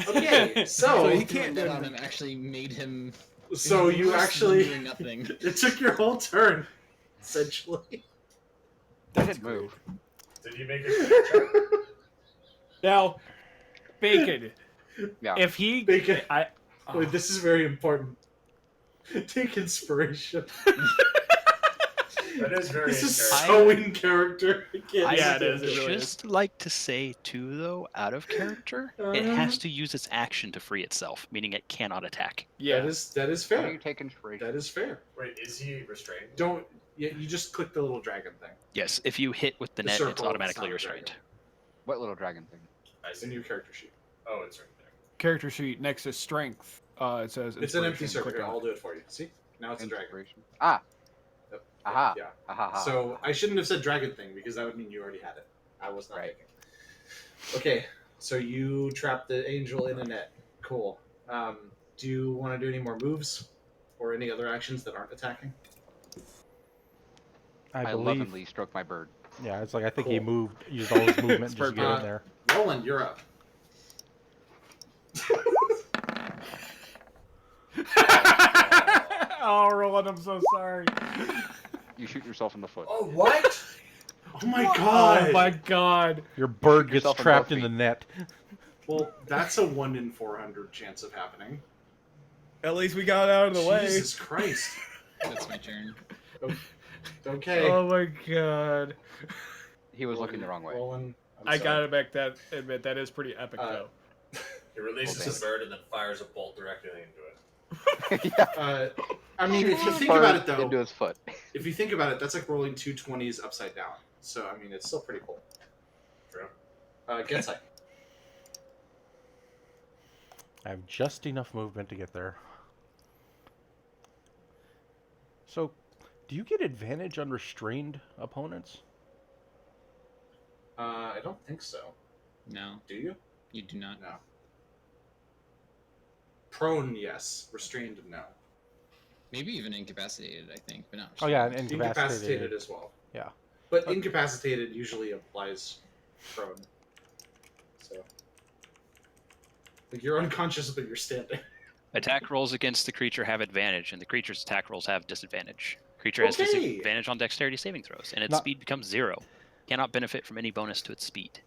Okay, so he Throwing can't that do on anything. him actually made him. so you worse than actually doing nothing. it took your whole turn, essentially. I did move. Did you make a check? Now, Bacon. Yeah. If he, Bacon. I. Wait, this is very important. Take inspiration. That is very This is interesting. so in character. I can't Yeah, stand it is, it really Just like to say too, though, out of character, it has to use its action to free itself, meaning it cannot attack. Yeah. That is How do fair. you take inspiration? That is fair. Wait, is he restrained? Don't. Yeah, you just click the little dragon thing. Yes, if you hit with the The net, circle, it's it's automatically not a restrained. dragon. What little dragon thing? I It's a see. new character sheet. Oh, it's right there. Character sheet next to strength. It says. It's an empty inspiration. circle. Click Here, on I'll it. do it for you. See? Now it's a dragon. Inspiration. Yep. Aha. Yeah. Aha. So I shouldn't have said dragon thing because that would mean you already had it. I was not Right. thinking. Okay, so you trap the angel in a net. Cool. Do you want to do any more moves or any other actions that aren't attacking? I I believe. lovingly stroke my bird. Yeah, it's like I think he Cool. moved, used all his movement just to get Uh, in there. Roland, you're up. Oh, Roland, I'm so sorry. You shoot yourself in the foot. Oh, what? Oh my god! Oh my god. Your bird gets yourself in trapped both in the feet. net. Well, that's a 1 in 400 chance of happening. At least we got out of the way. Jesus Christ. That's my turn. Okay. Oh my god. He was looking the wrong way. Rolling. I gotta admit that is pretty epic though. He releases Okay. his bird and then fires a bolt directly into it. Yeah. I mean, if you Shoots think bird about it, though, into his foot. if you think about it, that's like rolling 2 20s upside down. So, I mean, it's still pretty cool. True. Gensai. I have just enough movement to get there. So, do you get advantage on restrained opponents? I don't think so. No, Do you? you do not. No. Prone, yes. Restrained, no. Maybe even incapacitated, I think, but not. Oh yeah, restrained. and Incapacitated as well. Yeah. But incapacitated usually applies prone. So. Like, you're unconscious, but you're standing. Attack rolls against the creature have advantage, and the creature's attack rolls have disadvantage. Creature has Okay. disadvantage on dexterity saving throws, and its Not- speed becomes 0. Cannot benefit from any bonus to its speed.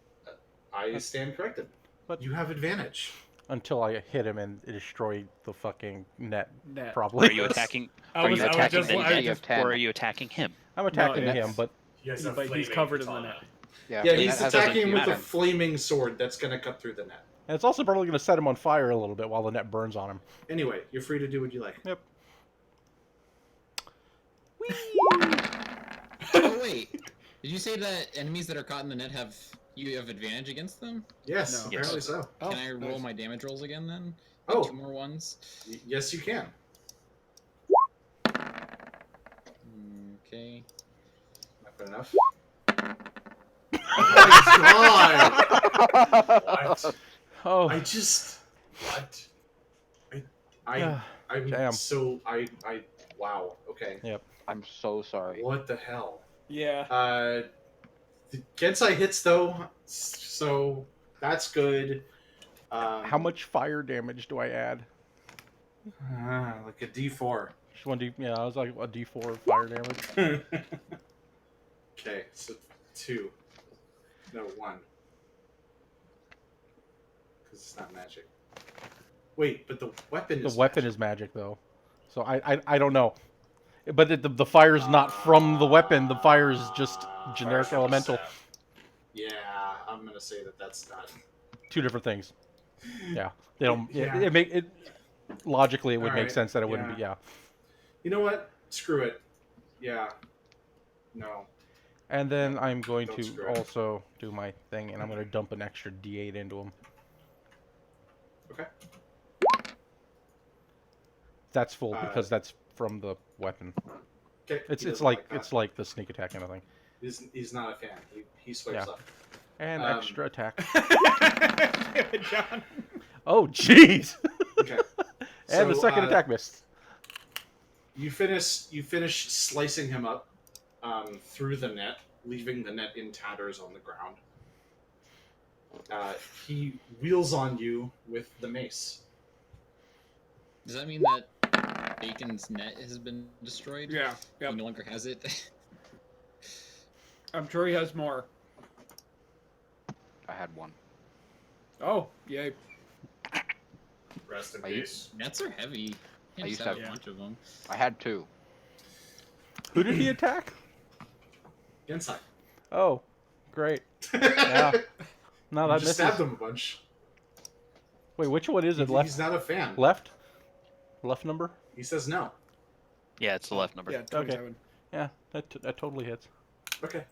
I stand corrected. But- You have advantage. Until I hit him and destroy the fucking net, Net. probably. Are you attacking? I Are was, you I was attacking just, the I net, you have just 10. or are you attacking him? I'm attacking No, him, that's- but He has a But he's flaming covered in the katana. net. Yeah, but he's that doesn't attacking him with a matter. flaming sword that's going to cut through the net. and it's also probably going to set him on fire a little bit while the net burns on him. Anyway, you're free to do what you like. Yep. Oh wait, did you say that enemies that are caught in the net you have advantage against them? Yes, No. apparently so. Oh, Can I roll nice. my damage rolls again then? Oh. 2 more ones. Yes, you can. Okay. Not good enough. Oh my god! What? Oh, I just... What? I'm Damn. so... Wow. Okay. I'm so sorry. What the hell? Yeah. The Gensai hits, though, so that's good. how much fire damage do I add? Like a D4. Just 1d. Yeah, I was like a d4 fire damage. Okay, so 2. No, 1. Because it's not magic. Wait, but the weapon The is weapon magic. is magic though, so I don't know. But the fire's not from the weapon. The fire is just generic Fire from the elemental. staff. Yeah, I'm gonna say that that's not. Two different things. Yeah, they don't. Yeah. It make it logically it would make Alright, sense that it wouldn't be. yeah. Yeah. You know what? Screw it. Yeah. No. And then I'm going Don't to screw it. also do my thing, and I'm going to dump an extra D8 into him. Okay. That's full because that's from the weapon. Okay. It's he doesn't like that. it's like the sneak attack kind of thing. He's not a fan. He swipes Yeah. up. And extra attack. Damn it, John. Oh jeez! Okay. And the So, second attack missed. You finish slicing him up through the net, leaving the net in tatters on the ground. He wheels on you with the mace. Does that mean that Bacon's net has been destroyed? Yeah. He Yep. no longer has it. I'm sure he has more. I had one. Oh, yay. Rest in Are you- peace. Nets are heavy. I You used just to have a have- bunch of them. I had 2. Who did he attack? Gensai. Oh, great. Yeah. No, You that just misses. stabbed him a bunch. Wait, which one is it? Left? He's not a fan. Left? Left number? He says no. Yeah, it's the left number. Yeah, 27. Yeah, that totally hits. Okay.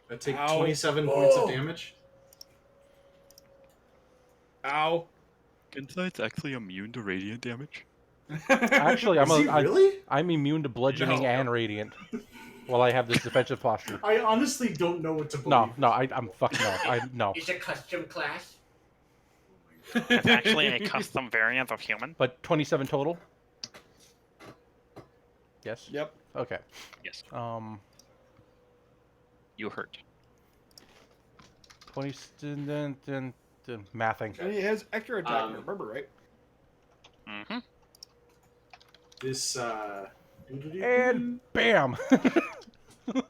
I take Ow. 27 points of Oh. damage. Ow. Insight's actually immune to radiant damage. Actually, Is he really? I'm immune to bludgeoning No. and radiant. While I have this defensive posture. I honestly don't know what to believe. No, I'm fucking no. No. It's a custom class. It's actually a custom variant of human. But 27 total. Yes. Yep. Okay. Yes, You hurt. 20. Mathing. And he has extra attack, Um, remember, right? Mm-hmm. This And bam! 1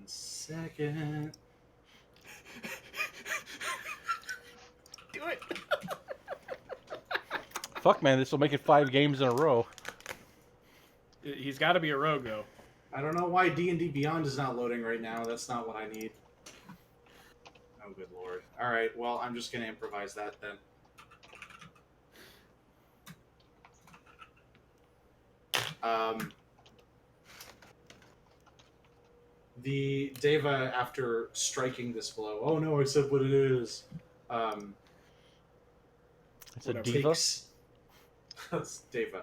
second. Do it. Fuck, man, this will make it 5 games in a row. He's got to be a rogue, though. I don't know why D&D Beyond is not loading right now. That's not what I need. Oh, good lord. Alright, well, I'm just going to improvise that then. The Deva, after striking this blow, oh no, I said what it is. It's a Whatever. diva. Takes... That's Deva.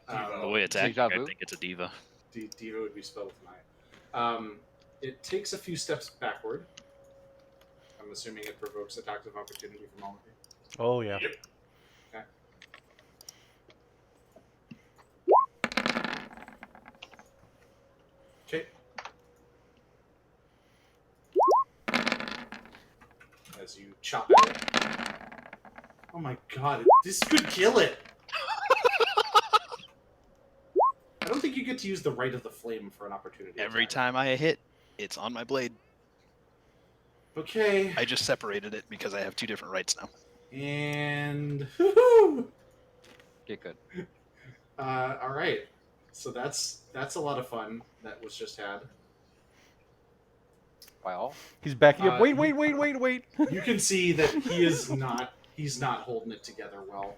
The way it's Deja acting, I vu? think it's a diva. Diva would be spelled tonight. It takes a few steps backward. I'm assuming it provokes attacks of opportunity from all of you. Oh, yeah. Yep. Okay. As you chop at it. Oh my god, this could kill it! I don't think you get to use the right of the flame for an opportunity Every attack. time I hit, it's on my blade. Okay. I just separated it because I have 2 different rights now. And... Woo-hoo! Get good. Alright. So that's a lot of fun that was just had. Well, He's backing up. Uh, Wait. You can see that he's not holding it together well.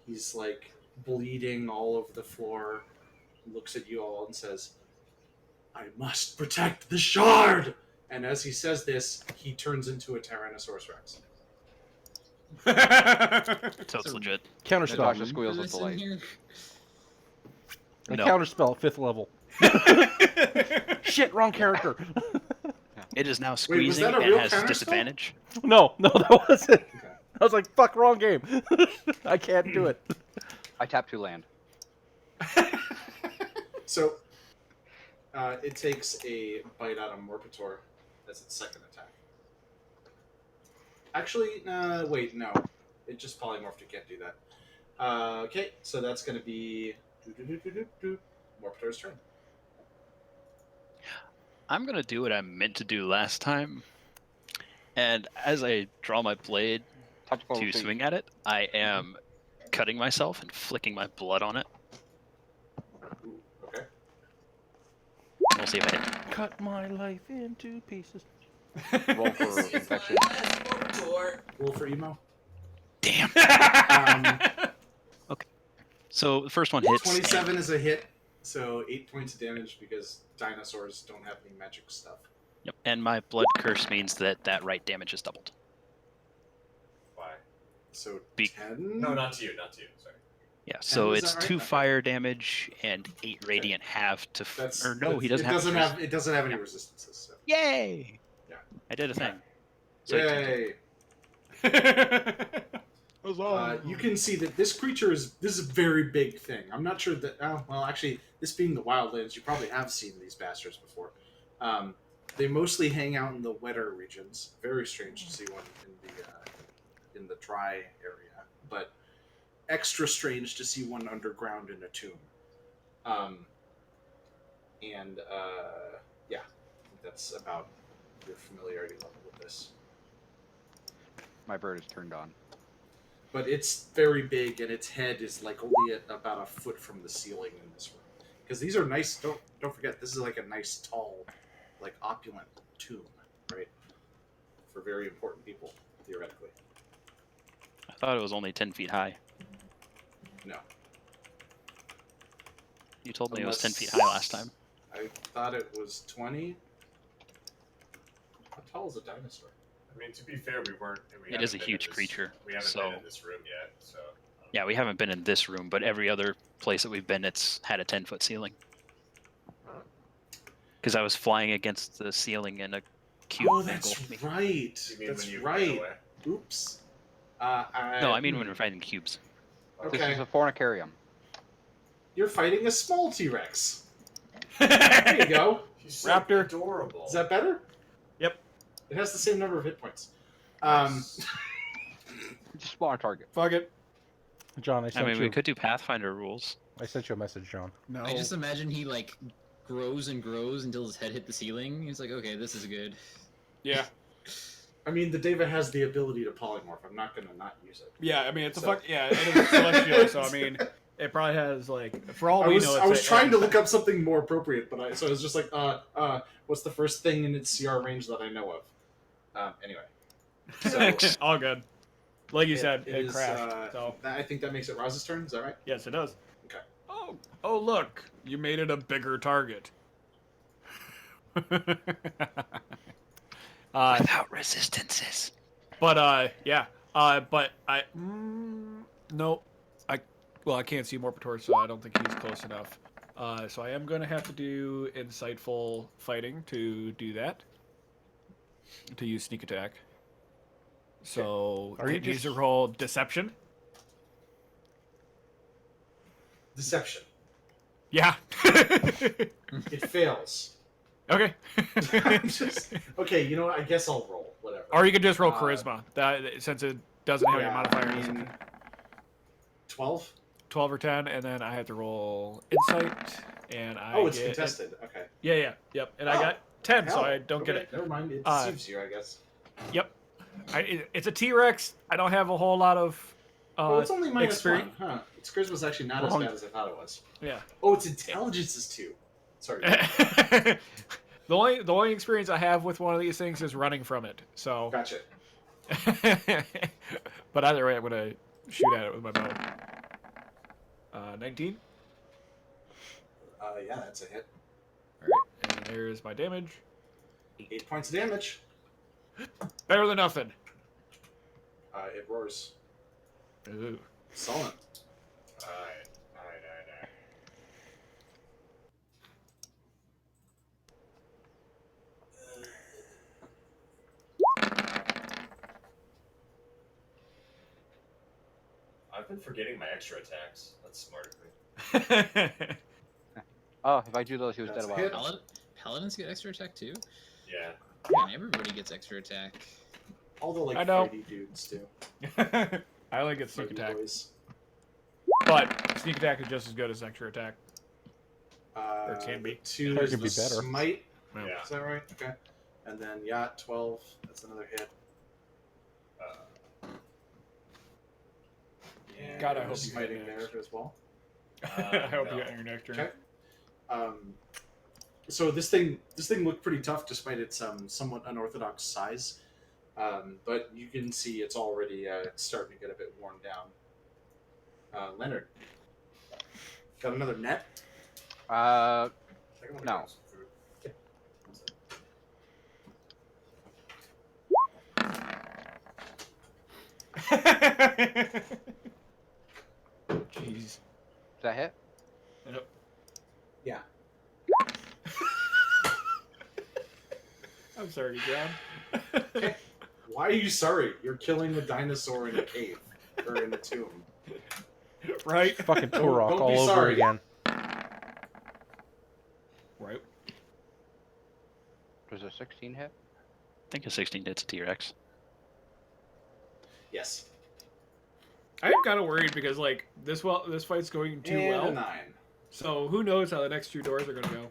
He's like bleeding all over the floor, looks at you all and says, I must protect the shard! And as he says this, he turns into a Tyrannosaurus Rex. So it's legit. Counterspell. Natasha squeals with Listen delight. here. A No. counterspell at 5th level. Shit, wrong character. It is now was squeezing that a and real has counterspell? disadvantage. No, that wasn't. Okay. I was like, fuck, wrong game. I can't do it. I tap to land. So, it takes a bite out of Morpitor as its second attack. Actually, wait, no. It just polymorphed, it can't do that. Okay, so that's going to be Morpitor's turn. I'm going to do what I meant to do last time. And as I draw my blade Tactical to retreat. swing at it, I am cutting myself and flicking my blood on it. Ooh, okay. We'll see if I hit. Cut my life into pieces. Roll for infection. Roll for emo. Damn. Um, So the first one hits. 27 is a hit, so 8 points of damage because dinosaurs don't have any magic stuff. Yep. And my blood curse means that right damage is doubled. Why? So Be- 10? No, not to you. Not to you. Sorry. Yeah. So is it's that right? 2 Okay. fire damage and 8 radiant half to. Or no, he doesn't have. It doesn't have any resistances. So. Yay! Yeah. I did a thing. So Yay! You can see that this creature is a very big thing. I'm not sure that. Oh, well, actually, this being the Wildlands, you probably have seen these bastards before. They mostly hang out in the wetter regions. Very strange to see one in the dry area, but extra strange to see one underground in a tomb. Yeah, I think that's about your familiarity level with this. My bird is turned on. But it's very big, and its head is like only at about a foot from the ceiling in this room. Because these are nice. Don't forget, this is like a nice, tall, like opulent tomb, right? For very important people, theoretically. I thought it was only 10 feet high. No, You told me it was 10 Unless- feet high last time. I thought it was 20. How tall is a dinosaur? I mean, to be fair, we weren't. We It is haven't a been in huge this- creature, We haven't so- been in this room yet, so. Yeah, we haven't been in this room, but every other place that we've been, it's had a 10-foot ceiling. Because I was flying against the ceiling and a cube Oh, that's engulfed me. right. You mean That's when you ran right. away? Oops. No, I mean when we're fighting cubes. Okay. This is a fornicarium. You're fighting a small T-Rex. There you go. He's so Raptor. adorable. Is that better? Yep. It has the same number of hit points. Nice. Just smaller target. Fuck it. John, I I sent mean, you. we could do Pathfinder rules. I sent you a message, John. No. I just imagine he like grows and grows until his head hit the ceiling. He's like, okay, this is good. Yeah. I mean, the Deva has the ability to polymorph. I'm not gonna not use it. Yeah, I mean, it's So- a fuck. Yeah, it is celestial, so I mean, it probably has, like, for all I we was know, I was trying to look up something more appropriate, but I was just like, what's the first thing in its CR range that I know of? Anyway, so all good. Like you it- said, it it is, crashed. So, I think that makes it Raz's turn. Is that right? yes, it does. Okay. Oh, look. You made it a bigger target. Without resistances. But, yeah. But I... no. I can't see Morptor, so I don't think he's close enough. So I am going to have to do insightful fighting to do that. To use sneak attack. So Are you it needs to just- roll deception. Deception. Yeah. It fails. Okay. I'm just okay. You know what? I guess I'll roll whatever. Or you can just roll Uh, charisma. That since it doesn't have your yeah, modifier. I mean, 12. 12 or 10, and then I have to roll insight, and I Oh, it's get contested. Okay. Yeah, yep. And I Oh, got 10, so Hell, I don't get okay, it. Never mind. It Uh, deceives you, I guess. Yep. It's a T-Rex. I don't have a whole lot of Oh, it's only minus experience. 1, huh? Its charisma's actually not Wrong. as bad as I thought it was. Yeah. Oh, its intelligence is 2. Sorry. the only experience I have with one of these things is running from it. So. Gotcha. But either way, I'm gonna shoot at it with my bow. 19. Yeah, that's a hit. All right, and there's my damage. 8 points of damage. Better than nothing. It roars. Ooh. Sullen. Alright. I've been forgetting my extra attacks. That's smart of me. Oh, if I do those, he was That's dead a a while hit. ago. Paladins get extra attack too? Yeah. Man, everybody gets extra attack. All the like I know. fighty dudes do. I only get sneak Fighty attack, boys. but sneak attack is just as good as extra attack. Or can be. 2 Or it is can the be better. smite. Yeah. Yeah. Is that right? Okay. And then yacht 12. That's another hit. And God, I you're hope you smiting hit there next. as well. I hope no. you got your next turn. Okay. So this thing looked pretty tough despite its somewhat unorthodox size, but you can see it's already starting to get a bit worn down. Leonard, got another net? Uh, I can No. grab some food. Jeez. does that hit? Yep. Yeah. I'm sorry, John. Okay. Why are you sorry? You're killing a dinosaur in a cave or in a tomb. Right? Fucking Don't- Turok don't be all over sorry. again. Right. Does a 16 hit? I think a 16 hits a T-Rex. Yes. I'm kind of worried because like this fight's going too and well. a 9. So who knows how the next 2 doors are gonna go?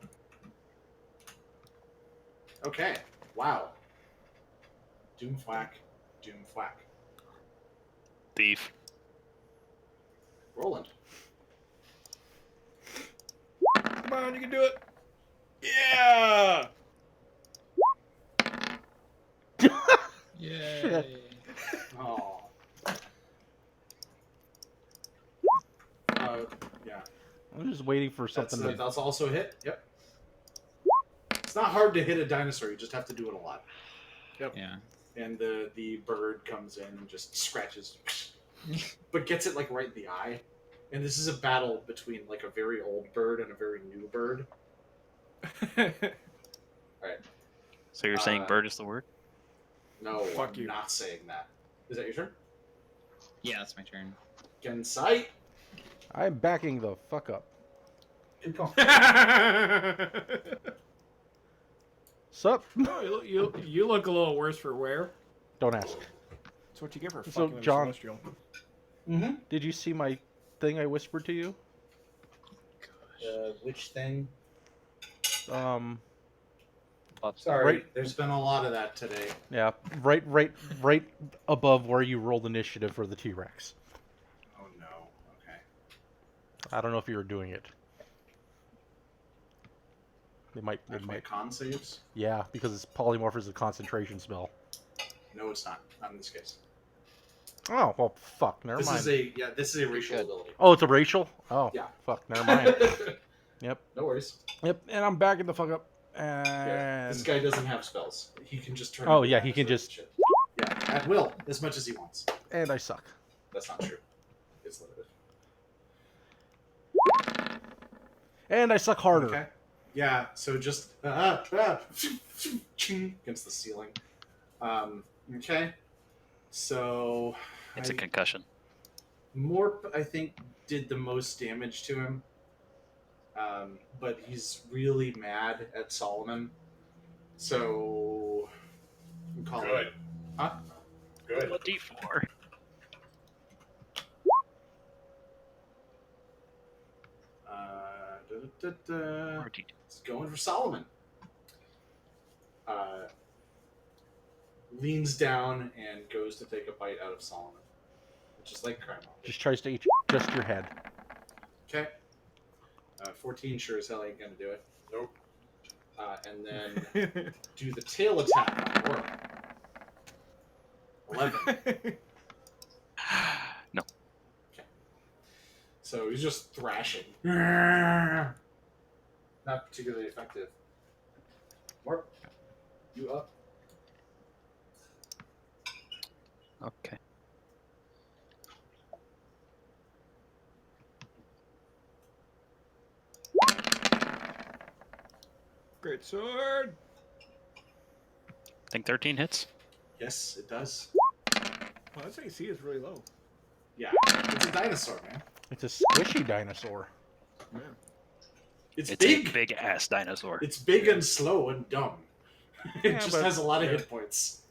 Okay. Wow. Doom thwack. Doom thwack. Thief. Roland. Come on, you can do it. Yeah. Yay! Oh. Yeah. I'm just waiting for something to. That's also a hit. Yep. It's not hard to hit a dinosaur. You just have to do it a lot. Yeah. And the bird comes in and just scratches, but gets it like right in the eye. And this is a battle between like a very old bird and a very new bird. So you're saying bird is the word? No, Fuck I'm you. not saying that. Is that your turn? Yeah, that's my turn. Gensai. I'm backing the fuck up. Good call. Sup? No, you look a little worse for wear. Don't ask. That's what you get for So, fucking with a John- celestial. Mm-hmm. Did you see my thing I whispered to you? Which thing? Sorry. Sorry, Right. there's been a lot of that today. Yeah, right above where you rolled initiative for the T-Rex. Oh no. Okay. I don't know if you were doing it. They might. My con saves? Yeah, because it's polymorph is a concentration spell. No, it's not. Not in this case. Oh well, fuck. Never mind. This is a racial Good. ability. Oh, it's a racial. Oh Yeah. fuck. Never mind. Yep. No worries. Yep. And I'm backing the fuck up. Yeah, And this guy doesn't have spells. He can just turn. Oh, into yeah, he can dinosaurs just- and shit. Yeah, at will, as much as he wants. and I suck. That's not true. It's limited. And I suck harder. Okay. Yeah. So just ching against the ceiling. Okay. So It's a concussion. Morp, I think, did the most damage to him. But he's really mad at Solomon. So I'm calling Good. it. Huh? Good. Roll a d4. Or d2. It's going for Solomon. Leans down and goes to take a bite out of Solomon, which is like crime. Just tries to eat just your head. Okay. 14 sure as hell ain't gonna do it. Nope. And then do the tail attack on Orm. 11. No. Okay. So he's just thrashing. Not particularly effective. Mark, you up? Okay. Great sword. I think 13 hits. Yes, it does. Well, this AC is really low. Yeah, it's a dinosaur, man. It's a squishy dinosaur. Yeah. It's It's big. a big ass dinosaur. It's big and slow and dumb. It Yeah, just but- has a lot of hit points.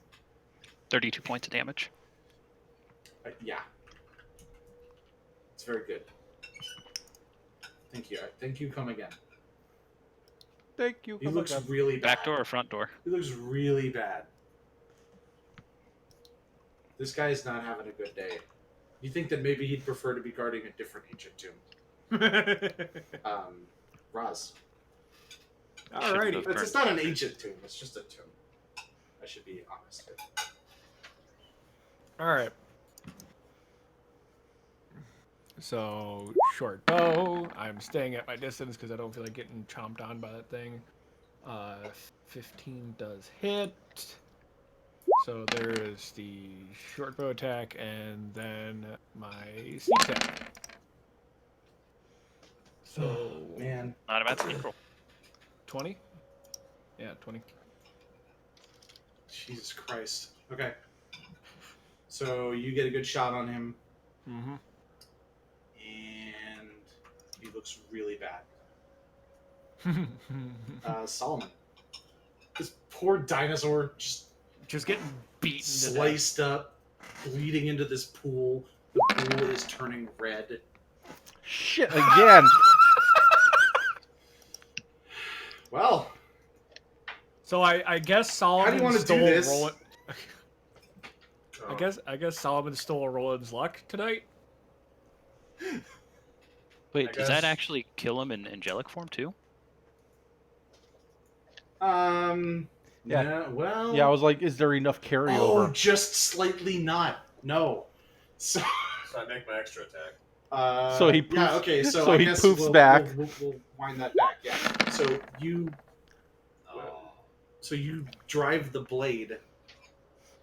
32 points of damage. Yeah. It's very good. Thank you. Thank you. Come again. Thank you. He come looks again. really bad. Back door or front door? He looks really bad. This guy's not having a good day. You think that maybe he'd prefer to be guarding a different ancient tomb? Raz. Alrighty. It's not an ancient tomb. It's just a tomb. I should be honest here. All right. So short bow. I'm staying at my distance because I don't feel like getting chomped on by that thing. 15 does hit. So there is the short bow attack and then my sneak attack. So Man. Not a bad sneak roll. 20. Yeah, 20. Jesus Christ. Okay. So you get a good shot on him, Mm-hmm. and he looks really bad. Solomon. This poor dinosaur Just getting beaten to death. sliced up, bleeding into this pool. The pool is turning red. Shit again. Well, So I guess Solomon wanna do stole this? Roland. I guess Solomon stole Roland's luck tonight. Wait, I does that guess- actually kill him in angelic form too? Yeah. yeah, well, Yeah, I was like, is there enough oh, carryover? just slightly not. No. So, So I make my extra attack. So he yeah, poofs- okay, so, so I he guess poofs we'll, back. We'll wind that back, yeah. So you drive the blade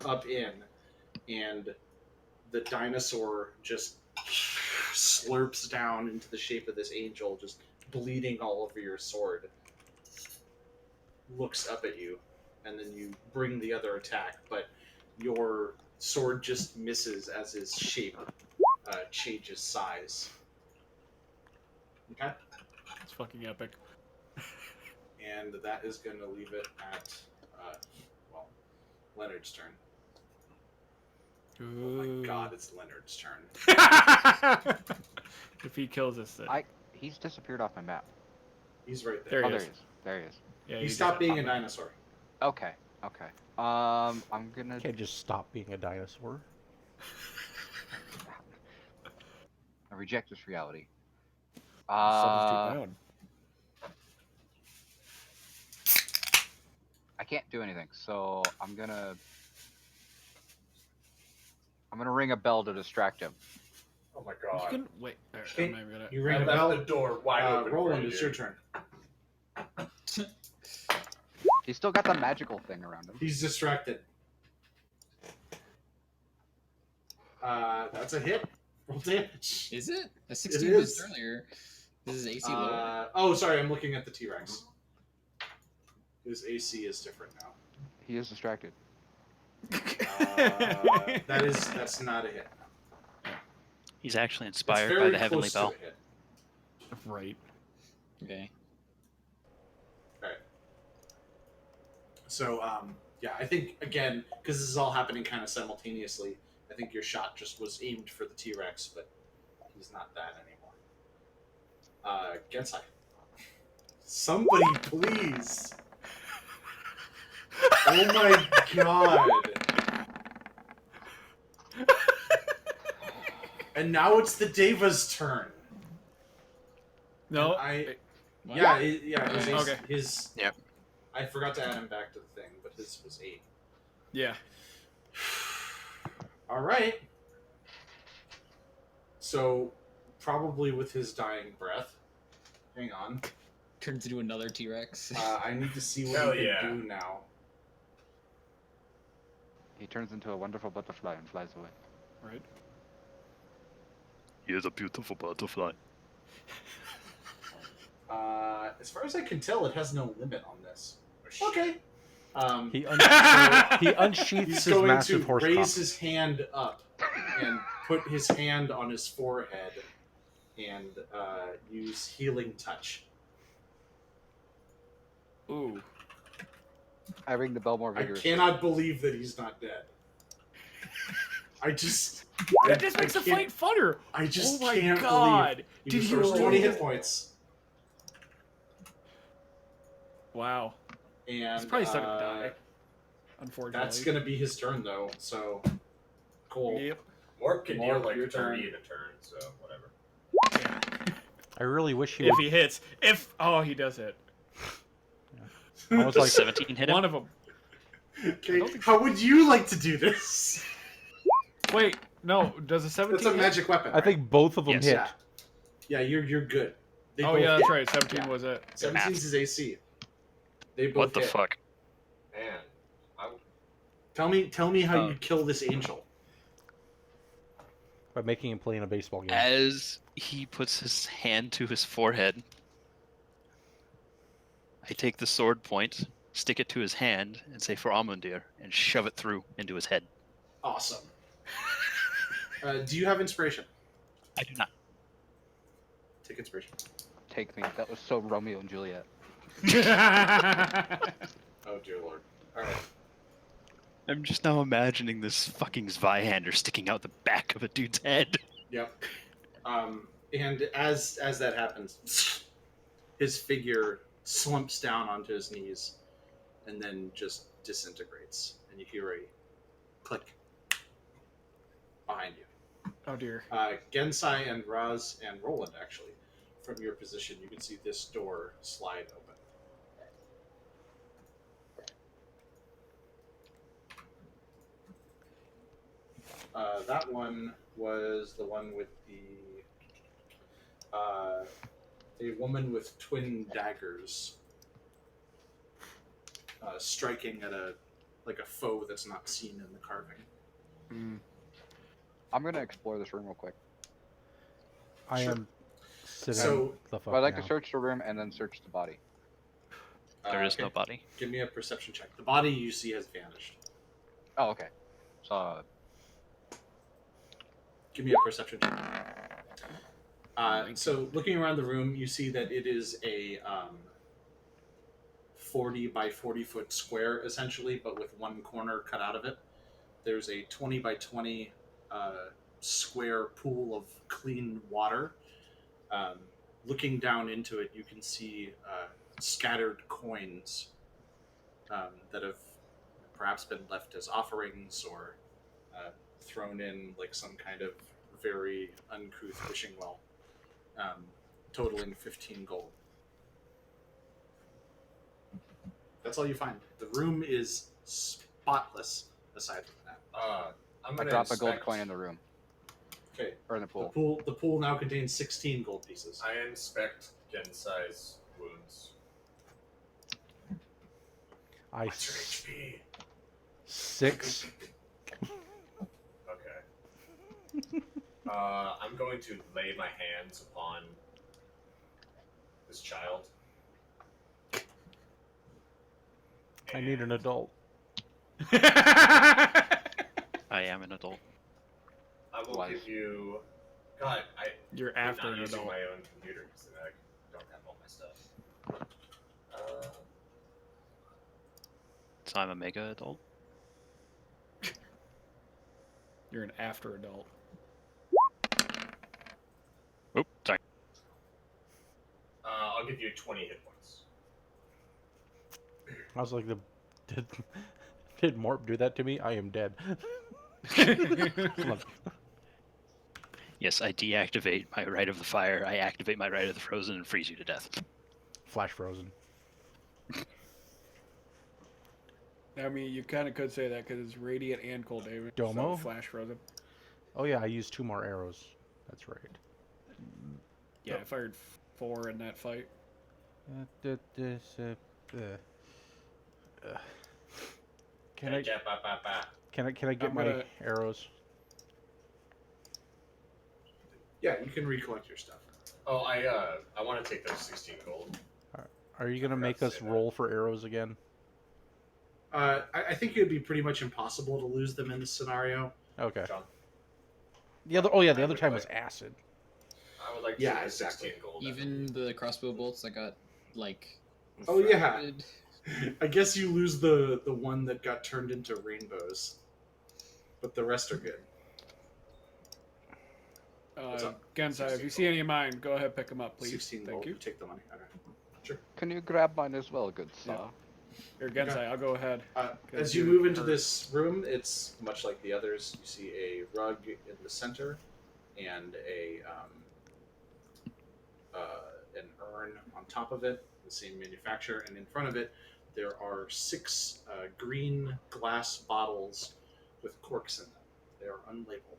up in, and the dinosaur just slurps down into the shape of this angel, just bleeding all over your sword. Looks up at you, and then you bring the other attack, but your sword just misses as his shape changes size. Okay? It's fucking epic. And that is going to leave it at, Leonard's turn. Oh my god, it's Leonard's turn. If he kills us, then. He's disappeared off my map. He's right there. There Oh, he there is. he is. There he is. Yeah, He you stopped just- being a dinosaur. Okay. I'm gonna. Can't just stop being a dinosaur. I reject this reality. Substitute my own. I can't do anything, so I'm gonna ring a bell to distract him. Oh my You god. can wait. Alright, Okay, I'm not gonna. You I ring a left bell. the door wide open. Roland, for it's you. your turn. He's still got the magical thing around him. He's distracted. That's a hit. Roll damage. Is it? A 16 is. missed earlier. This is AC lower. Oh, sorry, I'm looking at the T-Rex. His AC is different now. He is distracted. That's not a hit. He's actually It's inspired by very the heavenly close to bell. a hit. Right. Okay. So, yeah, I think, again, because this is all happening kind of simultaneously, I think your shot just was aimed for the T-Rex, but he's not that anymore. Gensai. Somebody, please! Oh my god! And now it's the Deva's turn. No. And What? his, Okay. his. Yep. I forgot to add him back to the thing, but his was 8. Yeah. All right. So, probably with his dying breath. Hang on. Turns into another T-Rex. I need to see what Hell he yeah. can do now. He turns into a wonderful butterfly and flies away. Right. He is a beautiful butterfly. As far as I can tell, it has no limit on this. Okay. He unsheaths He's his going massive to horse raise cock. his hand up and put his hand on his forehead and use healing touch. Ooh. I ring the bell more I vigorously. cannot believe that he's not dead. I just... That just makes the can't- fight funner. I just Oh my can't god. believe he Did he restores 20 roll? hit points. Wow. And He's probably still gonna die. Unfortunately. that's going to be his turn, though, so... Cool. Yep. Mork can deal Mork, like your 30 turn. in a turn, so whatever. I really wish he If would. he hits. Oh, he does hit. I was like, 17 hit him. One of them. Okay, how would you like to do this? Wait, no. Does a 17 That's a hit? magic weapon. I think both of them Yes. hit. Yeah, you're good. They Oh both yeah, hit. that's right. 17 Yeah. was it. 17 is his AC. They both What the hit. fuck? Man, Tell me how Oh. you kill this angel. By making him play in a baseball game. As he puts his hand to his forehead, I take the sword point, stick it to his hand, and say for Amundir, and shove it through into his head. Awesome. Do you have inspiration? I do not. Take inspiration. Take me. That was so Romeo and Juliet. Oh dear lord. All right. I'm just now imagining this fucking Zweihander sticking out the back of a dude's head. Yep. And as that happens, his figure slumps down onto his knees, and then just disintegrates, and you hear a click behind you. Oh dear. Gensai and Raz and Roland, actually, from your position, you can see this door slide open. That one was the one with a woman with twin daggers striking at a foe that's not seen in the carving. I'm gonna explore this room real quick. I Sure. am sitting So- the fuck I'd like down. to search the room and then search the body. There is Okay. no body. Give me a perception check. The body you see has vanished. Oh, okay. So Give me a perception check. So looking around the room, you see that it is a 40 by 40 foot square, essentially, but with one corner cut out of it. there's a 20 by 20 square pool of clean water. Looking down into it, you can see scattered coins that have perhaps been left as offerings or thrown in like some kind of very uncouth wishing well, totaling 15 gold. That's all you find. The room is spotless aside from that. I'm I gonna drop a gold inspect- coin in the room Okay. or in the The pool. pool now contains 16 gold pieces. I inspect Gensai's wounds. I What's your HP? 6. Okay. I'm going to lay my hands upon this child. I need an adult. I am an adult. I will Was. give you. God, You're I'm after not an using adult. my own computer because then I don't have all my stuff. So I'm a mega adult. You're an after adult. Oop, sorry. I'll give you 20 hit points. I was like, did Morp do that to me? I am dead. Look, Yes, I deactivate my Rite of the Fire. I activate my Rite of the Frozen and freeze you to death. Flash frozen. I mean, you kind of could say that because it's radiant and cold damage. Domo? So flash frozen. Oh yeah, I used 2 more arrows. That's right. Yeah, I fired 4 in that fight. Can I can I get I'm my gonna- arrows? Yeah, you can recollect your stuff. Oh, I want to take those 16 gold. Are you gonna forgot make to us say that. roll for arrows again? I think it would be pretty much impossible to lose them in this scenario. Okay. John, The other I would time was like- acid. I would like to Yeah, take the exactly. 16 gold. Even the crossbow bolts that got like. Oh yeah, fragmented. I guess you lose the one that got turned into rainbows, but the rest are good. What's up? Gensai, if 16 you see any of mine, go ahead pick them up, please. 16 Thank gold. you. Take the money. Okay. Sure. Can you grab mine as well, good sir? Yeah. Here, Gensai, I'll go ahead. As you move into this room, it's much like the others. You see a rug in the center and an urn on top of it, the same manufacturer, and in front of it there are 6 green glass bottles with corks in them. They are unlabeled.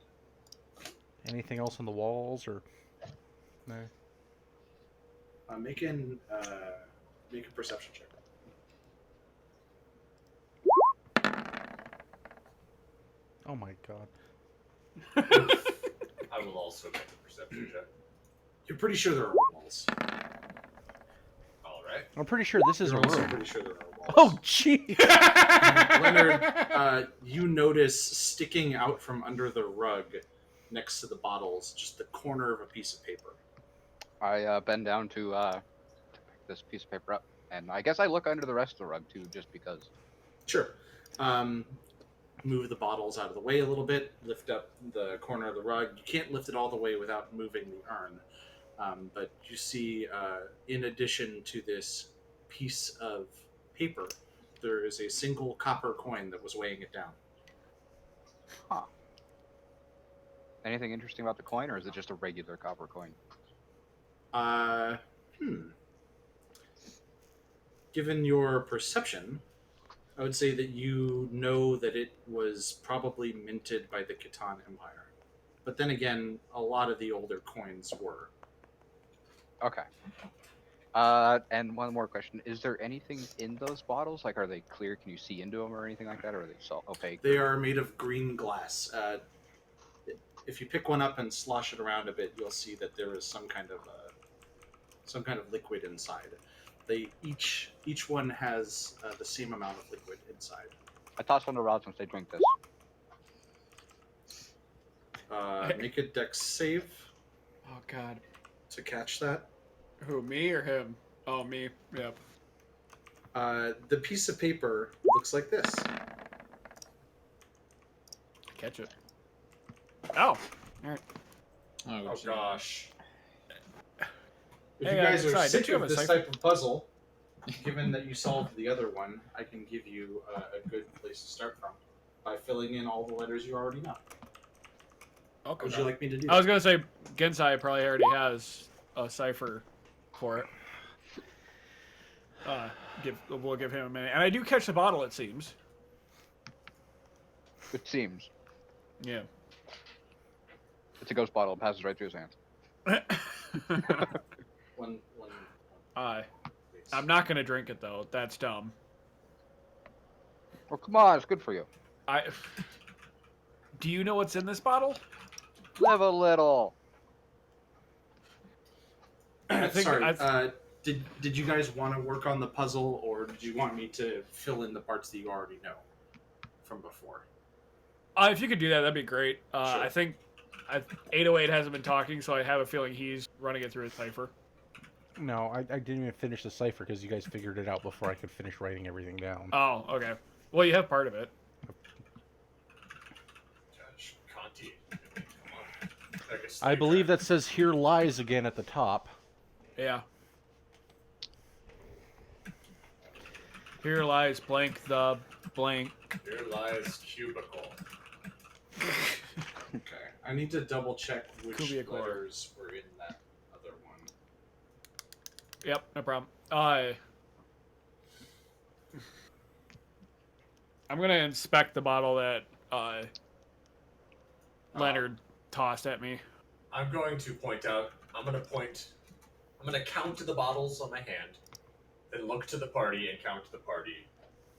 Anything else on the walls or no? Make a perception check. Oh my god. I will also make a perception check. You're pretty sure there are walls. All right. I'm pretty sure this is You're a also room. pretty sure there are walls. Oh gee. Leonard, you notice sticking out from under the rug next to the bottles, just the corner of a piece of paper. I bend down to pick this piece of paper up, and I guess I look under the rest of the rug too, just because. Sure. Move the bottles out of the way a little bit, lift up the corner of the rug. You can't lift it all the way without moving the urn. But you see, in addition to this piece of paper, there is a single copper coin that was weighing it down. Huh. Anything interesting about the coin, or is it just a regular copper coin? Given your perception, I would say that you know that it was probably minted by the Khitan Empire. But then again, a lot of the older coins were. Okay. And one more question: is there anything in those bottles? Like, are they clear? Can you see into them or anything like that, or are they so opaque? They are made of green glass. If you pick one up and slosh it around a bit, you'll see that there is some kind of liquid inside. They each one has the same amount of liquid inside. I toss one to rods once they drink this. Make a dex save Oh god. to catch that. Who, me or him? Oh, me. Yep. The piece of paper looks like this. catch it. Oh. Oh shit. gosh. If Hey, you guys are sorry, did sick you have of a this cipher? type of puzzle, given that you solved the other one, I can give you a good place to start from by filling in all the letters you already know. Okay. Would you like me to do I was that? gonna say Gensai probably already has a cipher for it. We'll give him a minute, and I do catch the bottle. It seems. It seems. Yeah. It's a ghost bottle. It passes right through his hands. One, please. I'm not gonna drink it though. That's dumb. Well, come on. It's good for you. Do you know what's in this bottle? Live a little. Sorry. Did you guys want to work on the puzzle, or did you want me to fill in the parts that you already know from before? If you could do that, that'd be great. Sure. I think 808 hasn't been talking, so I have a feeling he's running it through his cipher. No, I didn't even finish the cipher because you guys figured it out before I could finish writing everything down. Oh, okay. Well, you have part of it. Gosh, Conti. Come on. I believe that says "Here lies" again at the top. Yeah. Here lies blank the blank. Here lies cubicle. Okay. I need to double check which Could be a core. letters were in that other one. Yep, no problem. I'm gonna inspect the bottle that Leonard tossed at me. I'm going to point out. I'm going to count to the bottles on my hand, then look to the party and count to the party,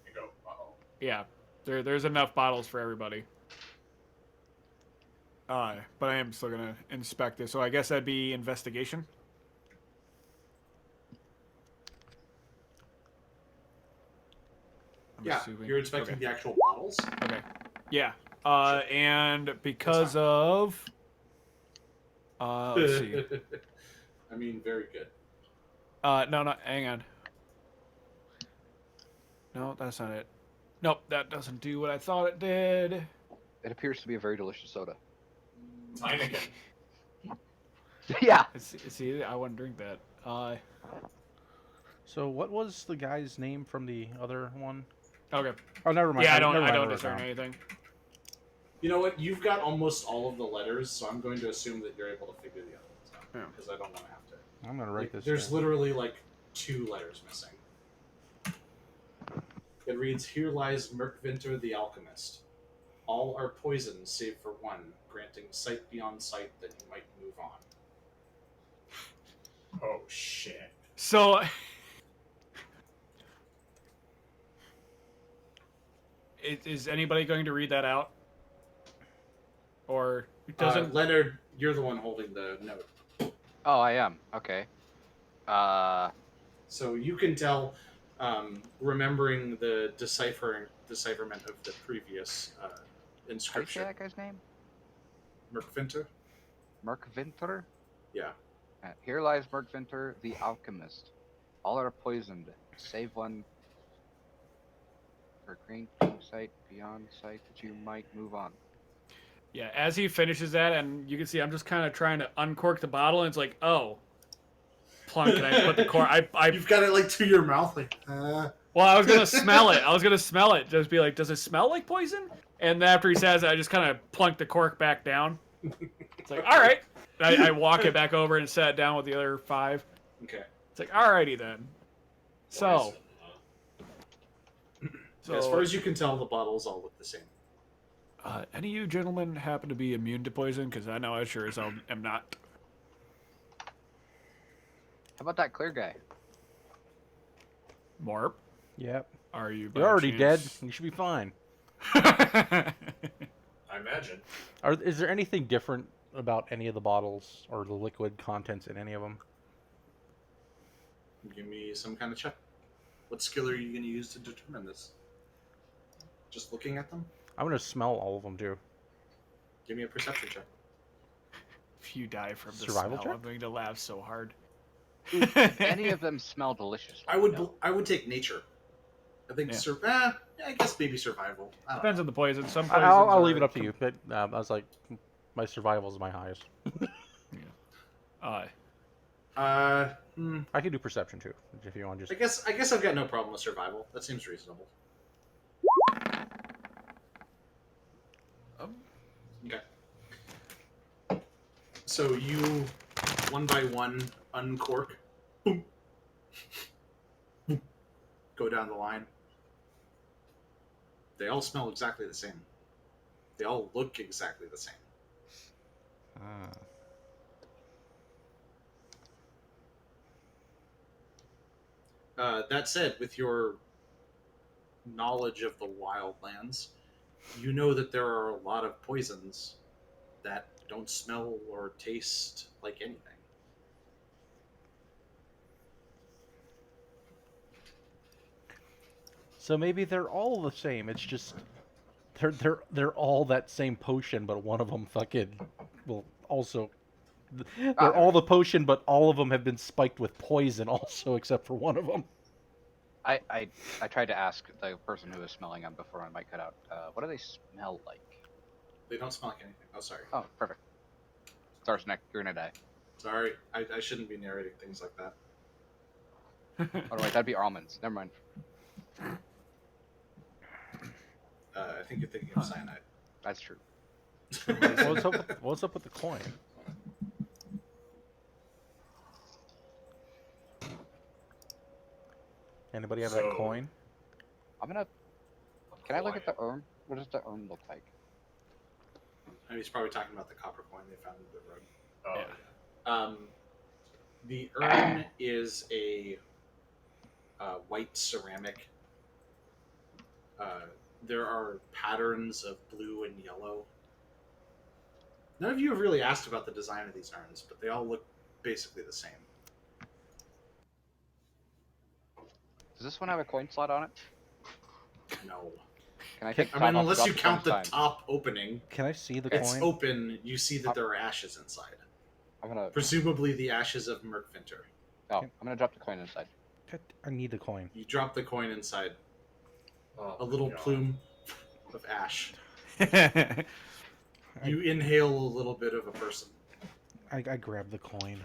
and go, uh-oh. Yeah, there's enough bottles for everybody. But I am still gonna inspect it, so I guess that'd be investigation. I'm Yeah, assuming. you're inspecting Okay. the actual bottles. Okay. Yeah. And because of let's see. I mean, very good. No, hang on. No, that's not it. Nope, that doesn't do what I thought it did. It appears to be a very delicious soda. It's Heineken. Yeah. See, I wouldn't drink that. So what was the guy's name from the other one? Okay. Oh, never mind. Yeah, I never mind, don't wrote it discern down. anything. You know what? You've got almost all of the letters, so I'm going to assume that you're able to figure the other ones out. Yeah. Because I don't want to have to. I'm gonna write this. There's down. literally like 2 letters missing. It reads, "Here lies Merkvinter the Alchemist. All are poisoned save for one, granting sight beyond sight that you might move on." Oh, shit. So is anybody going to read that out? Or doesn't Leonard, you're the one holding the note. Oh, I am. Okay. So you can tell, remembering the decipherment of the previous How do you say inscription. that guy's name? Merkvinter? Merkvinter? Yeah. Here lies Merkvinter, the alchemist. All are poisoned, save one for granting sight beyond sight that you might move on. Yeah, as he finishes that, and you can see I'm just kind of trying to uncork the bottle, and it's like, oh, plunk, and I put the cork. You've got it like to your mouth, like. Well, I was gonna smell it. Just be like, does it smell like poison? And after he says it, I just kind of plunk the cork back down. It's like, all right. I walk it back over and set it down with the other 5. Okay. It's like, alrighty then. So As far as you can tell, the bottles all look the same. any of you gentlemen happen to be immune to poison? Because I know I sure as hell am not. How about that clear guy? Morp, Yep. are you? by You're already dead. chance- You should be fine. I imagine. Is there anything different about any of the bottles or the liquid contents in any of them? Give me some kind of check. What skill are you going to use to determine this? Just looking at them? I'm gonna smell all of them too. Give me a perception check. If you die from the Survival smell, check? I'm going to laugh so hard. Any of them smell delicious. I would take nature I think Yeah. I guess maybe survival. I don't Depends know. on the poison. Some poisons I'll leave are it up to you. But I was like, my survival is my highest. Uh, I could do perception too, if you want. Just I guess I've got no problem with survival. That seems reasonable. Okay. So you, one by one, uncork. Boom. Boom. Go down the line. They all smell exactly the same. They all look exactly the same. That said, with your knowledge of the wildlands, you know that there are a lot of poisons that don't smell or taste like anything. so maybe they're all the same. It's just they're all that same potion, but one of them fucking will also. They're all the potion, but all of them have been spiked with poison, also, except for one of them. I tried to ask the person who was smelling them before my mic cut out. What do they smell like? They don't smell like anything. Oh, sorry. Oh, perfect. Star's neck, you're gonna die. Sorry. I shouldn't be narrating things like that. Oh, wait, that'd be almonds. Never mind. I think you're thinking of cyanide. That's true. What's up with the coin? Anybody have that So- coin? I'm gonna. Can I look at the urn? What does the urn look like? I mean, he's probably talking about the copper coin they found in the road. Oh, Yeah. The urn is a white ceramic. There are patterns of blue and yellow. None of you have really asked about the design of these urns, but they all look basically the same. Does this one have a coin slot on it? No. Can I take? I mean, top off, unless drop you the count the coin sign? top opening, Can I see the it's coin? open, you see that there are ashes inside. I'm gonna. Presumably the ashes of Merkvinter. Oh, I'm gonna drop the coin inside. I need the coin. You drop the coin inside. oh A little God. plume of ash. You inhale a little bit of a person. I grab the coin.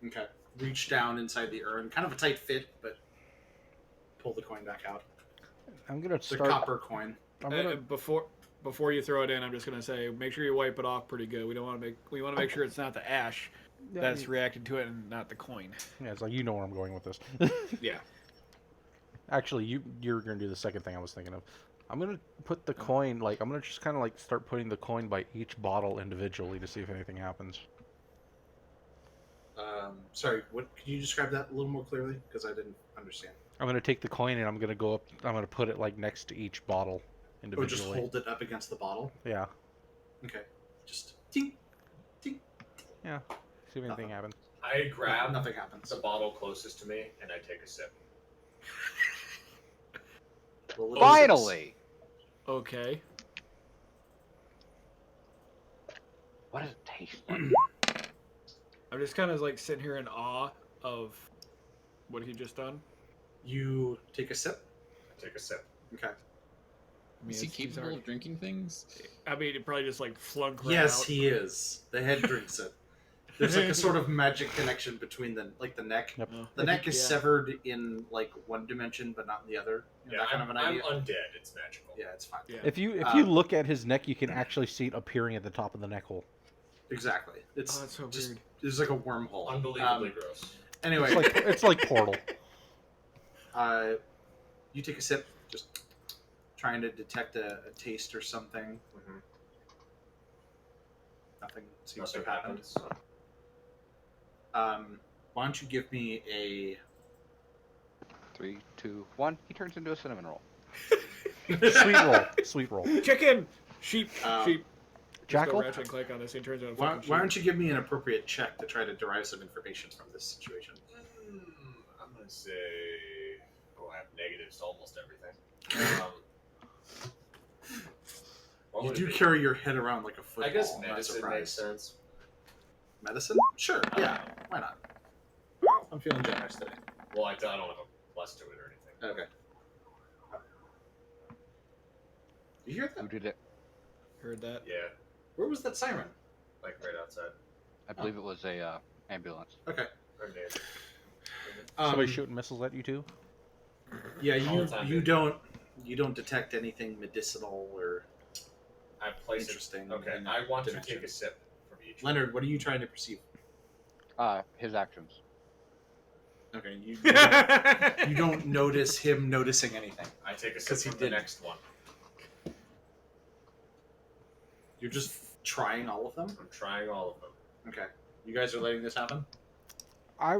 Okay. Reach down inside the urn. Kind of a tight fit, but pull the coin back out. I'm gonna It's a start. copper coin. I'm gonna. Before you throw it in, I'm just gonna say make sure you wipe it off pretty good. We want to make sure it's not the ash that's reacting to it and not the coin. Yeah, it's like you know where I'm going with this. Yeah. Actually, you're gonna do the second thing I was thinking of. I'm gonna put the coin I'm gonna just kind of start putting the coin by each bottle individually to see if anything happens. Sorry, what? Could you describe that a little more clearly? Because I didn't understand. I'm gonna take the coin and I'm gonna go up. I'm gonna put it next to each bottle Or individually. just hold it up against the bottle? Yeah, Okay. Just ting, ting. yeah. See if anything happens. I grab Nothing happens. the bottle closest to me and I take a sip. The little Finally! Okay. What does it taste like? I'm just kind of sitting here in awe of what he just done. You take a sip. I take a sip. Okay. I mean, Is he it's capable already- of drinking things? I mean, it probably just flunk right Yes, out. he is. The head drinks it. There's a sort of magic connection between the neck. Yep. Oh. The neck is Yeah. severed in one dimension, but not in the other. Yeah, that kind of an I'm idea. undead. It's magical. Yeah, it's fine. Yeah. If you Um, look at his neck, you can actually see it appearing at the top of the neck hole. Exactly. It's Oh, that's so just weird. there's like a wormhole. Unbelievably gross. Anyway, It's like Portal. you take a sip, just trying to detect a taste or something. Mhm. Nothing seems Nothing to happen. happens. Why don't you give me a 3, 2, 1. He turns into a cinnamon roll. Sweet roll. Sweet roll. Chicken! Sheep! Um, Sheep. Just go Jackal? right and click on this. He turns into a why fucking don't sheep. you give me an appropriate check to try to derive some information from this situation? I'm gonna say. Oh, I have negatives to almost everything. What You would do it be? carry your head around like a football. I guess I'm not medicine surprised. makes sense. Medicine? Sure. Yeah. Why not? I'm feeling generous today. Well, I don't have a plus to it or anything. Okay. You hear Who that? did it? Heard that? Yeah, Where was that siren? like right outside. I believe it was a ambulance. Okay. Or neighbor. Somebody Um, shooting missiles at you too? Yeah, All the time, you dude. don't detect anything medicinal or I place interesting. it. Okay, in I want dimension. to take a sip from each. Leonard, what are you trying to perceive? His actions. Okay, you don't notice him noticing anything. I take a 'Cause sip he from the didn't. next one. You're just trying all of them. I'm trying all of them. Okay, you guys are letting this happen. I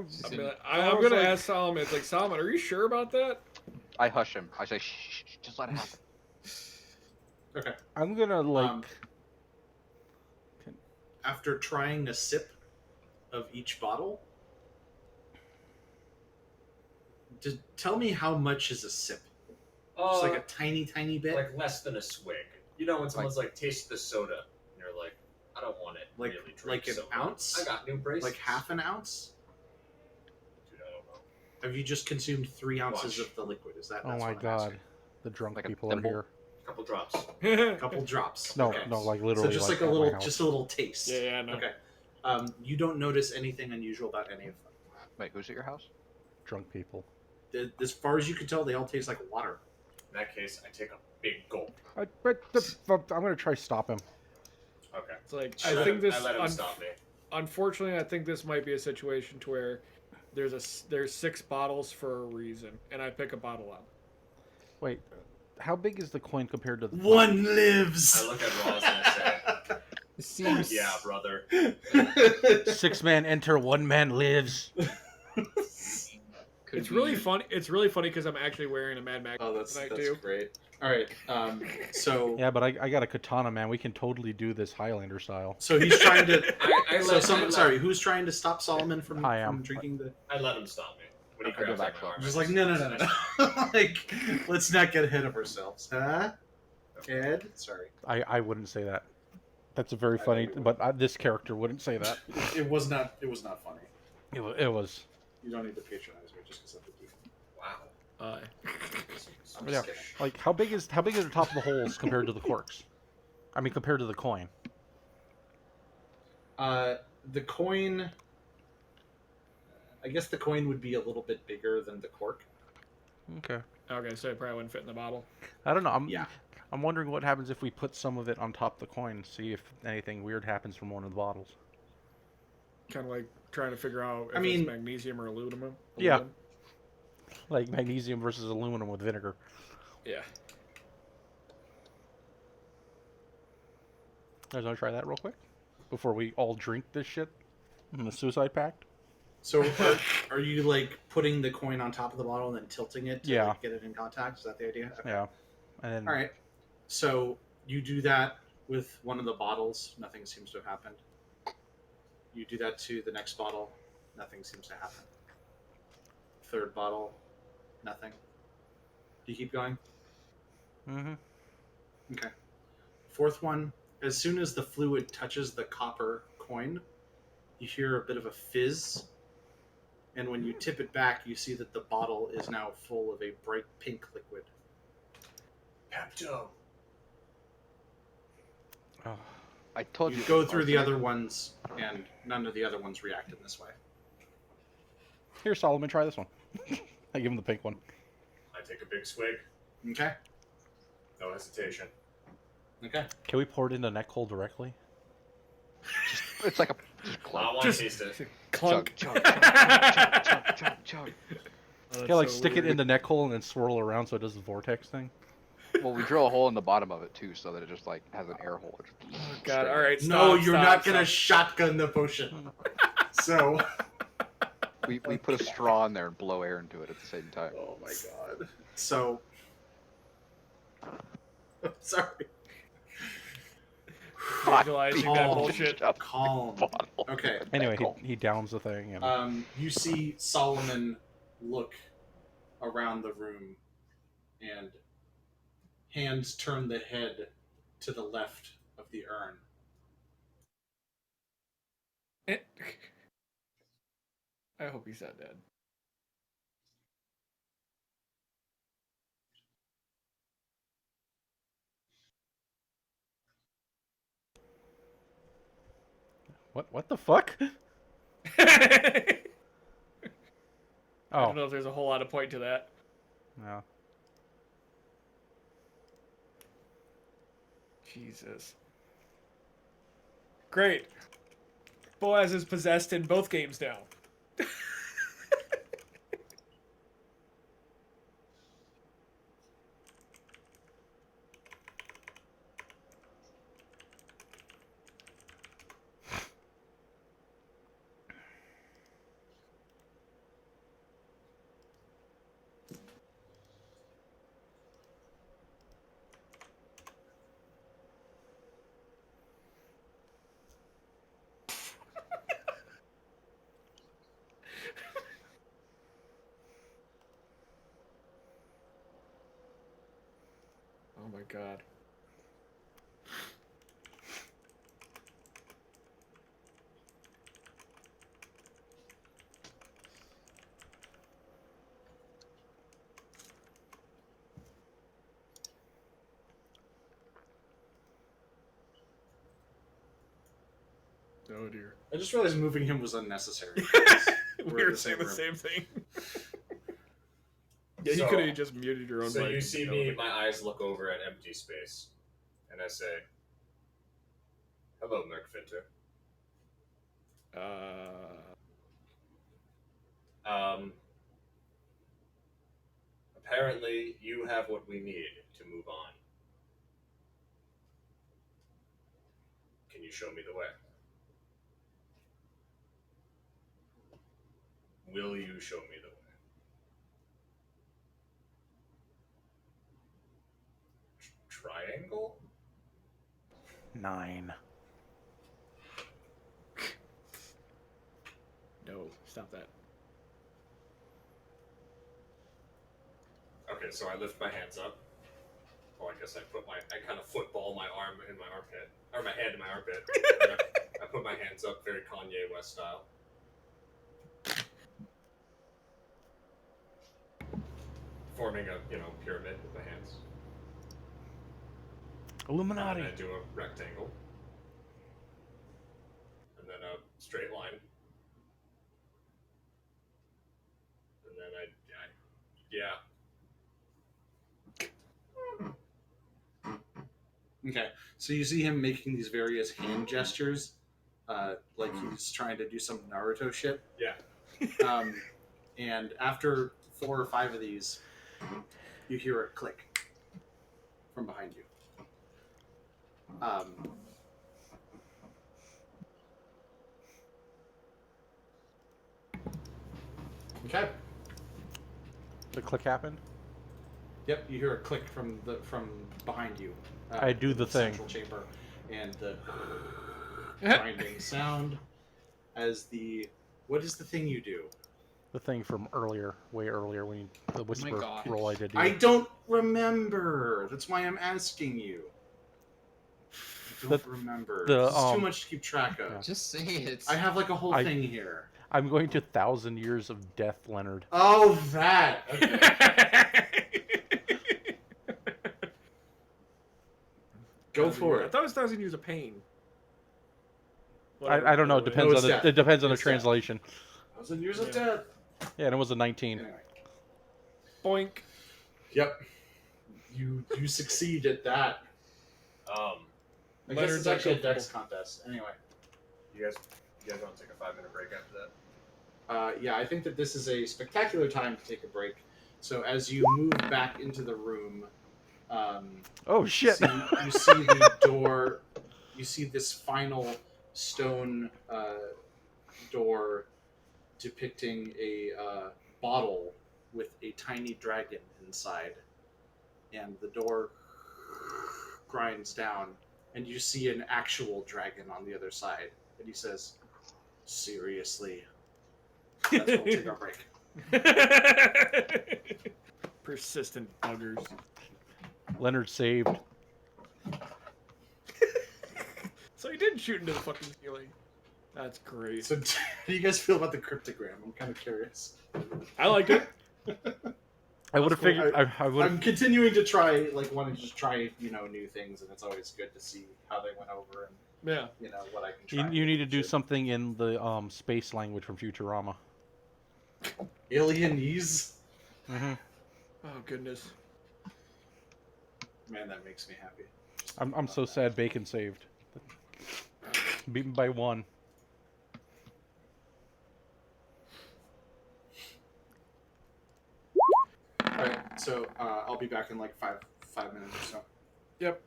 I'm gonna ask Solomon. It's like, Solomon, are you sure about that? I hush him. I say, shh, just let it happen. Okay. I'm gonna like. Um, After trying a sip of each bottle, tell me how much is a sip? Just like a tiny, tiny bit. like less than a swig. You know when someone's like, taste the soda, and you're like, I don't want it. Like- really drink like an soda. ounce? I got new braces. Like half an ounce. Dude, I don't know. Have you just consumed 3 ounces Watch. of the liquid? Is that? Oh that's my what I'm god, asking. the drunk Like a people are thimble? here. A couple drops. A couple drops. No, Okay. no, like So literally. just like at a my little, house. just a little taste. Yeah, no. Okay. You don't notice anything unusual about any of them. Wait, who's at your house? Drunk people. As far as you can tell, they all taste like water. In that case, I take a big gulp. I'm gonna try stop him. Okay. It's like, I I think this. I let him stop me. Unfortunately, I think this might be a situation to where there's 6 bottles for a reason, and I pick a bottle out. Wait, how big is the coin compared to the? One lives. I look at Ross and I say, It seems. yeah, brother. 6 man enter, 1 man lives. Could It's be- really funny. It's really funny because I'm actually wearing a Mad Max Oh, that's tonight that's too. great. All right. So Yeah, but I got a katana, man. We can totally do this Highlander style. so he's trying to. I So let, someone, I let, sorry, who's trying to stop Solomon from, I am. from drinking the? I let him stop me. When he I go grabs back my for arm, him. I Just like just- no. Like, let's not get ahead of ourselves, huh? Ed, sorry, I wouldn't say that. That's a very I funny, know you but this character wouldn't say that. it was not. It was not funny. It was. You don't need to patronize me just because I'm the demon. Wow. I'm Yeah. just kidding. Like how big are the top of the holes compared to the corks? I mean, compared to the coin. The coin. I guess the coin would be a little bit bigger than the cork. Okay. Okay, so it probably wouldn't fit in the bottle. I don't know. Yeah. I'm wondering what happens if we put some of it on top of the coin. See if anything weird happens from one of the bottles. Kind of like trying to figure out if I mean- it's magnesium or aluminum. Yeah. Aluminum. Like magnesium versus aluminum with vinegar. Yeah. You guys want to try that real quick before we all drink this shit in the suicide pact? So are you like putting the coin on top of the bottle and then tilting it to Yeah. like, get it in contact? Is that the idea? Okay. Yeah. And then All right. So you do that with one of the bottles. Nothing seems to have happened. You do that to the next bottle. Nothing seems to happen. Third bottle. Nothing. Do you keep going? Mm-hmm. Okay. Fourth one. As soon as the fluid touches the copper coin, you hear a bit of a fizz. And when you tip it back, you see that the bottle is now full of a bright pink liquid. Pepto. Oh. I told You you. go through the other ones, and none of the other ones react in this way. Here, Solomon, try this one. I give him the pink one. I take a big swig. Okay? No hesitation. Okay. Can we pour it into neck hole directly? It's like a just I clunk. want to Just- taste it. Clunk. Chug, chug, chug, chug, chug, chug. Oh, that's Yeah, like so stick weird. it in the neck hole and then swirl around so it does the vortex thing. Well, we drill a hole in the bottom of it too, so that it just like has an air hole. Oh, God, all right. No, stop, you're stop, not gonna stop. shotgun the potion. So. We put a straw in there and blow air into it at the same time. Oh my god. So. Sorry. Visualizing that Calm. bullshit. Calm. Okay. Anyway, he downs the thing. And You see Solomon look around the room, and hands turn the head to the left of the urn. I hope he's not dead. What the fuck? I Oh, don't know if there's a whole lot of point to that. no. Jesus. Great. Boaz is possessed in both games now. Oh my god. Oh dear. I just realized moving him was unnecessary. We in were the saying same the room. same thing. Yeah, you So- could have just muted your own So mic. you and see tell me, it. my eyes look over at empty space, and I say, "Hello, Merc Finter. Apparently you have what we need to move on. Can you show me the way? Will you show me the way? Triangle? 9. No, stop that. Okay, so I lift my hands up. Oh, I guess I kind of football my arm in my armpit, or my hand in my armpit. I put my hands up, very Kanye West style. Forming a, pyramid with my hands. Illuminati. And I do a rectangle. And then a straight line. And then yeah. Okay, so you see him making these various hand gestures, like he's trying to do some Naruto shit. Yeah. And after 4 or 5 of these, you hear a click from behind you. Okay. The click happened. Yep, you hear a click from behind you. I do the thing. Central chamber, and the grinding sound as the. What is the thing you do? The thing from earlier, way earlier, when the whisper God. roll I did. I don't remember. That's why I'm asking you. I don't remember. the, This is too um, much to keep track of. yeah. Just say it. I have like a whole I- thing here. I'm going to 1,000 Years of Death, Leonard. Oh, that. Okay. Go for I it. thought it was 1,000 Years of Pain. I don't know. It depends it's on the death. it depends on the It's death. translation. 1,000 years of Yeah. death. Yeah, and it was a 19. Anyway. Boink. Yep. You succeed at that. I guess Leonard's it's actually a uncomfortable. dex contest. Anyway. You guys want to take a 5-minute break after that? Yeah, I think that this is a spectacular time to take a break. So as you move back into the room, Oh shit! you see the door. You see this final stone door depicting a bottle with a tiny dragon inside, and the door grinds down, and you see an actual dragon on the other side, and he says, "Seriously." That's when we'll take our break. Persistent buggers. Leonard saved. So he did shoot into the fucking ceiling. That's great. So, how do you guys feel about the cryptogram? I'm kind of curious. I liked it. I would have cool. figured. I would. I'm continuing to try, want to just try, new things, and it's always good to see how they went over. And Yeah. you know what I can try. You and need to do shit. something in the space language from Futurama. Alienese. Hmm Oh goodness. Man, that makes me happy. Just I'm thinking so about that. sad Bacon saved. Beaten by 1. All right, so I'll be back in like five minutes or so. Yep.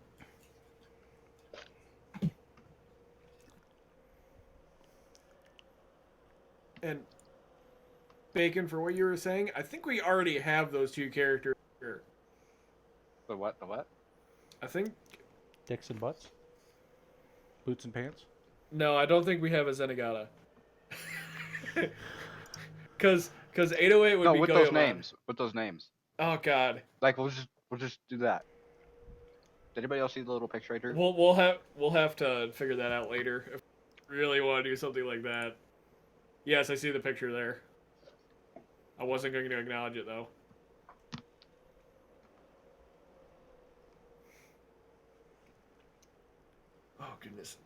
And Bacon, for what you were saying, I think we already have those two characters here. The what? The what? I think Dicks and butts. Boots and pants. no, I don't think we have a Zenigata. Cause 808 would No, be with those Goemon. names. With those names. Oh god. Like we'll just do that. Did anybody else see the little picture right here? We'll have to figure that out later if we really want to do something like that. Yes, I see the picture there. I wasn't going to acknowledge it though. Oh goodness.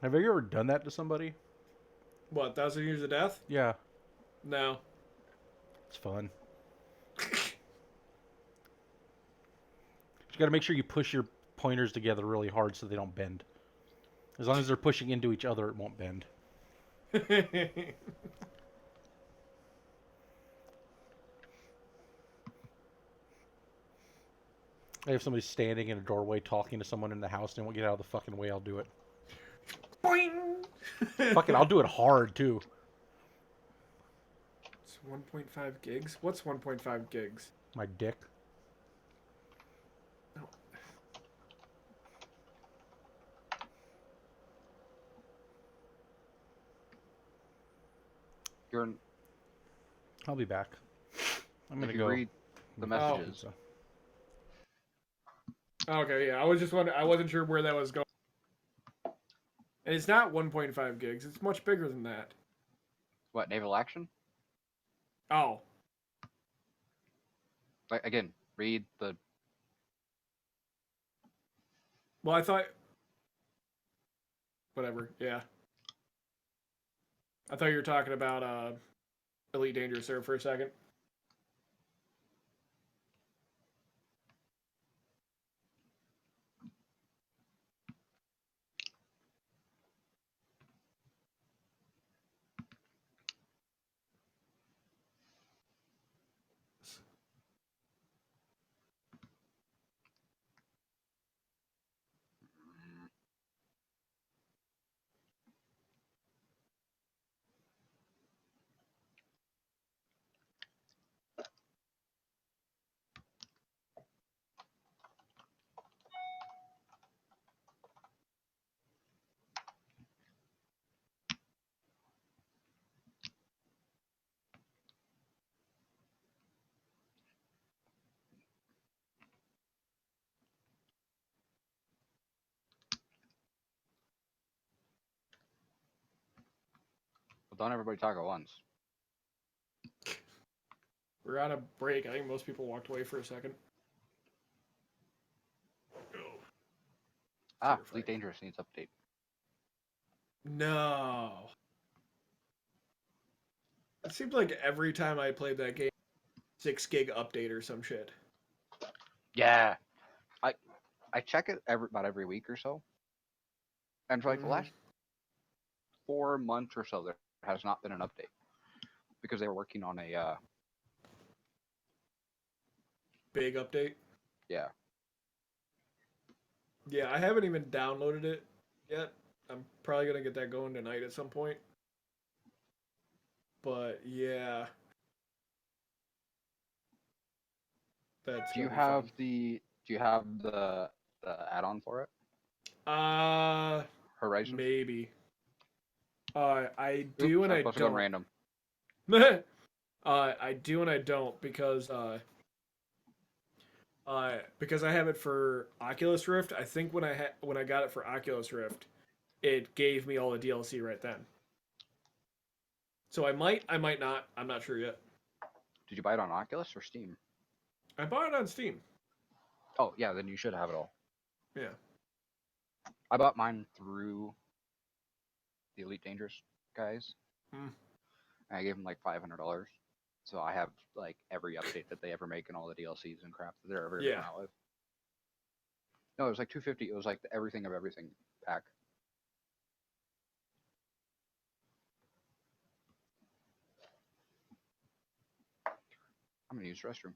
Have you ever done that to somebody? What, 1,000 Years of Death? Yeah, No. it's fun. You got to make sure you push your pointers together really hard so they don't bend. As long as they're pushing into each other, it won't bend. If somebody's standing in a doorway talking to someone in the house and they won't get out of the fucking way, I'll do it. Boing! Fuck it, I'll do it hard too. It's 1.5 gigs? What's 1.5 gigs? My dick. Oh. You're in, I'll be back. I'm if gonna you go read the Oh. messages. So. Okay, yeah, I was just wondering, I wasn't sure where that was going. And it's not 1.5 gigs, it's much bigger than that. What, naval action? Oh. Like again, read the Well, I thought... Whatever, yeah. I thought you were talking about Elite Dangerous there for a second. well, don't everybody talk at once. We're on a break. I think most people walked away for a second. Ah, Fair Elite fight. Dangerous needs update. No. It seems like every time I played that game, 6 gig update or some shit. Yeah. I check it about every week or so. And for like the last 4 months or so there has not been an update. Because they were working on a Big update. yeah. Yeah, I haven't even downloaded it yet. I'm probably gonna get that going tonight at some point. But yeah. That's Do you gonna be have fun. the add-on for it? Horizon? Maybe. I Oops, do and I'm I supposed to go don't. random. I do and I don't because I have it for Oculus Rift. I think when I got it for Oculus Rift, it gave me all the DLC right then. So I might not. I'm not sure yet. Did you buy it on Oculus or Steam? I bought it on Steam. Oh yeah, then you should have it all. Yeah. I bought mine through the Elite Dangerous guys. Hmm. And I gave them like $500. So I have like every update that they ever make and all the DLCs and crap that they're ever gonna Yeah. come out with. No, it was like 250. It was like the everything of everything pack. I'm gonna use the restroom.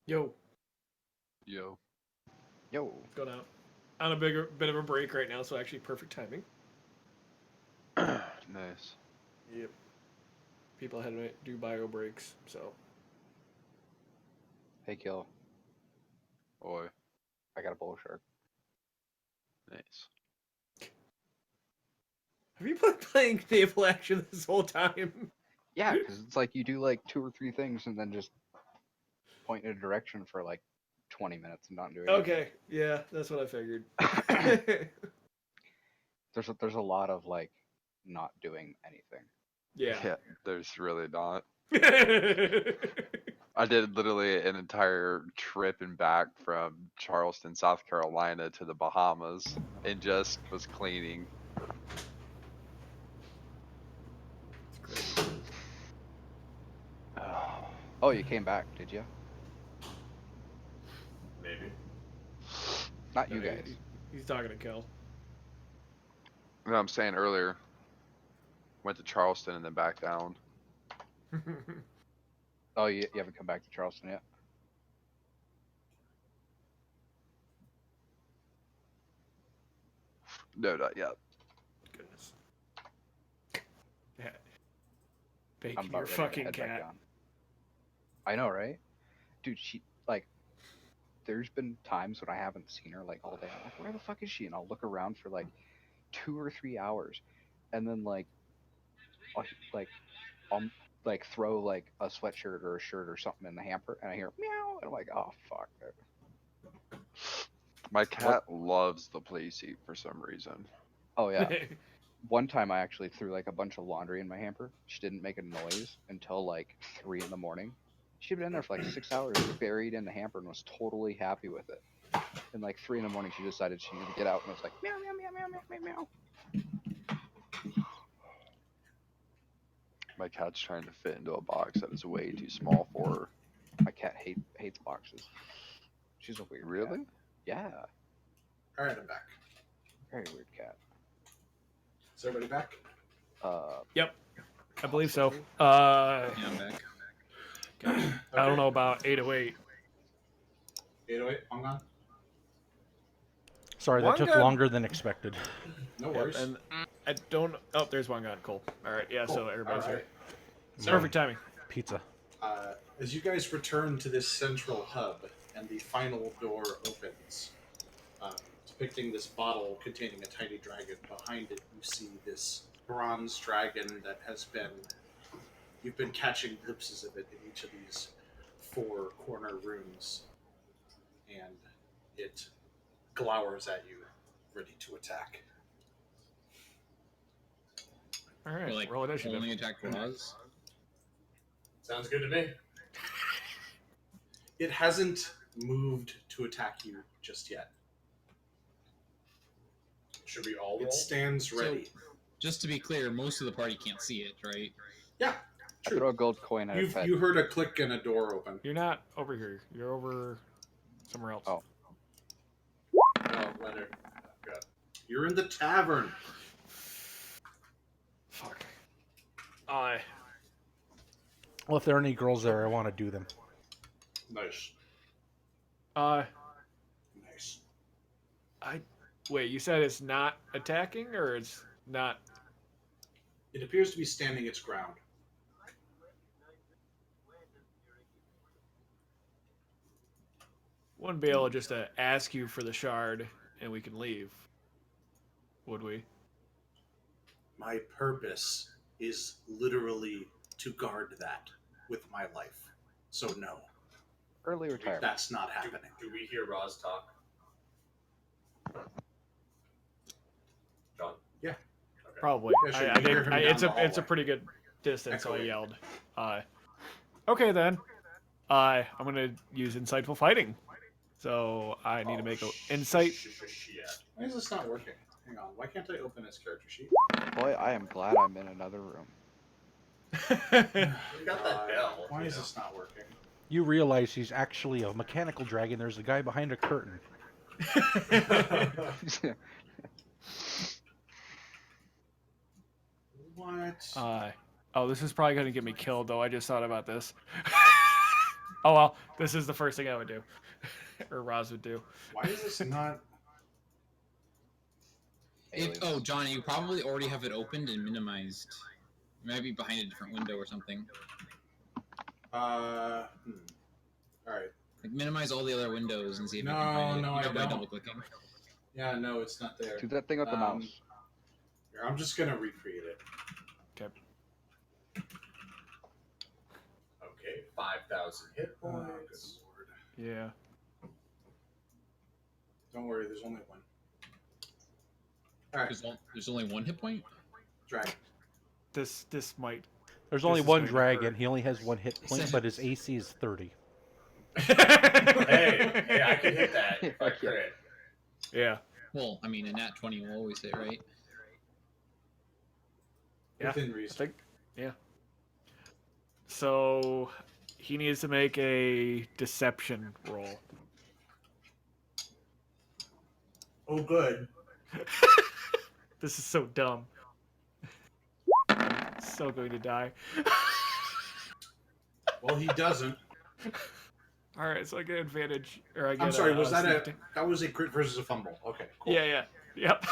Yo, Yo. Yo. going out. On a bit of a break right now, so actually perfect timing. Nice. Yep. People had to do bio breaks, so. Hey, Kill. Oi. I got a bull shark. Nice. Have you been playing naval action this whole time? Yeah, because it's like you do like 2 or 3 things and then just point in a direction for like 20 minutes and not do anything. Okay, yeah, that's what I figured. There's a lot of like not doing anything. Yeah. There's really not. Yeah. I did literally an entire trip and back from Charleston, South Carolina to the Bahamas and just was cleaning. Oh, you came back, did you? Maybe. Not you No, guys. He's talking to Kel. No, I'm saying earlier, went to Charleston and then back down. Oh, you haven't come back to Charleston yet? No, not yet. Goodness. Yeah. I'm Bacon about your ready to fucking head back cat. down. I know, right? Dude, she like. There's been times when I haven't seen her like all day. I'm like, where the fuck is she? And I'll look around for like 2 or 3 hours, and then like, I'll like throw like a sweatshirt or a shirt or something in the hamper, and I hear meow, and I'm like, oh fuck. My cat loves the play seat for some reason. Oh yeah. One time I actually threw like a bunch of laundry in my hamper. She didn't make a noise until like 3 in the morning. She'd been in there for like 6 hours, buried in the hamper, and was totally happy with it. And like 3 in the morning, she decided she needed to get out, and was like meow meow meow meow meow meow meow. My cat's trying to fit into a box that is way too small for her. My cat hates boxes. She's a weird cat. Really? Yeah, All right, I'm back. very weird cat. Is everybody back? Yep, I believe so. Yeah, I'm back. I don't know about 808. 808, I'm gone. Sorry, that One took gun- longer than expected. No Yep, worries. and I don't. Oh, there's one gun. Cool. All right. Yeah. So everybody's All here. right. So, Perfect timing. Pizza. As you guys return to this central hub and the final door opens, depicting this bottle containing a tiny dragon, behind it you see this bronze dragon that has been... You've been catching glimpses of it in each of these 4 corner rooms, and it glowers at you, ready to attack. All right. Or, like, roll initiative. only attack Roz. Sounds good to me. It hasn't moved to attack you just yet. Should we all roll? It stands ready. Just to be clear, most of the party can't see it, right? Yeah, I true. throw a gold coin at its head. You heard a click and a door open. You're not over here. You're over somewhere else. Oh. Oh, Leonard. God. You're in the tavern. Fuck. Well, if there are any girls there, I want to do them. Nice. Nice. Wait. You said it's not attacking, or it's not? It appears to be standing its ground. Wouldn't be able just to ask you for the shard, and we can leave. Would we? My purpose is literally to guard that with my life. So no, Early retirement. that's not happening. Do we hear Roz talk? John? Yeah. Okay. Probably. Yeah, sure, I you hear think him down it's the a hallway. pretty good distance, so I Echoing. yelled. Okay then. I'm gonna use insightful fighting. So I need to make an insight. Shit. Why is this not working? Hang on. Why can't I open its character sheet? Boy, I am glad I'm in another room. We got that bell. Why you is know. this not working? You realize he's actually a mechanical dragon. There's a guy behind a curtain. What? Oh, this is probably gonna get me killed though. I just thought about this. Oh well, this is the first thing I would do, or Roz would do. Why is this not? Oh, Johnny, you probably already have it opened and minimized. It might be behind a different window or something. All right. Like minimize all the other windows and see if you No, can find it. no, You I know, by don't. double clicking. Yeah, no, it's not there. Do that thing with the mouse. Here, I'm just gonna recreate it. Okay. Okay, 5,000 hit Oh, good points. lord. Yeah. Don't worry, there's only one. All right, There's only one hit point? drag. This might. There's This only is one going to dragon. hurt. He only has 1 hit point, but his AC is 30. Hey, I could hit that if I Fuck yeah. crit. Yeah. Well, I mean, a nat 20 will always hit, right? Yeah, Within I reason. think. Yeah. So he needs to make a deception roll. Oh, good. This is so dumb. I'm so going to die. Well, he doesn't. All right, so I get advantage, or I get. I'm sorry. Was that sneak that was a crit versus a fumble? Okay, cool. Yeah. Yep.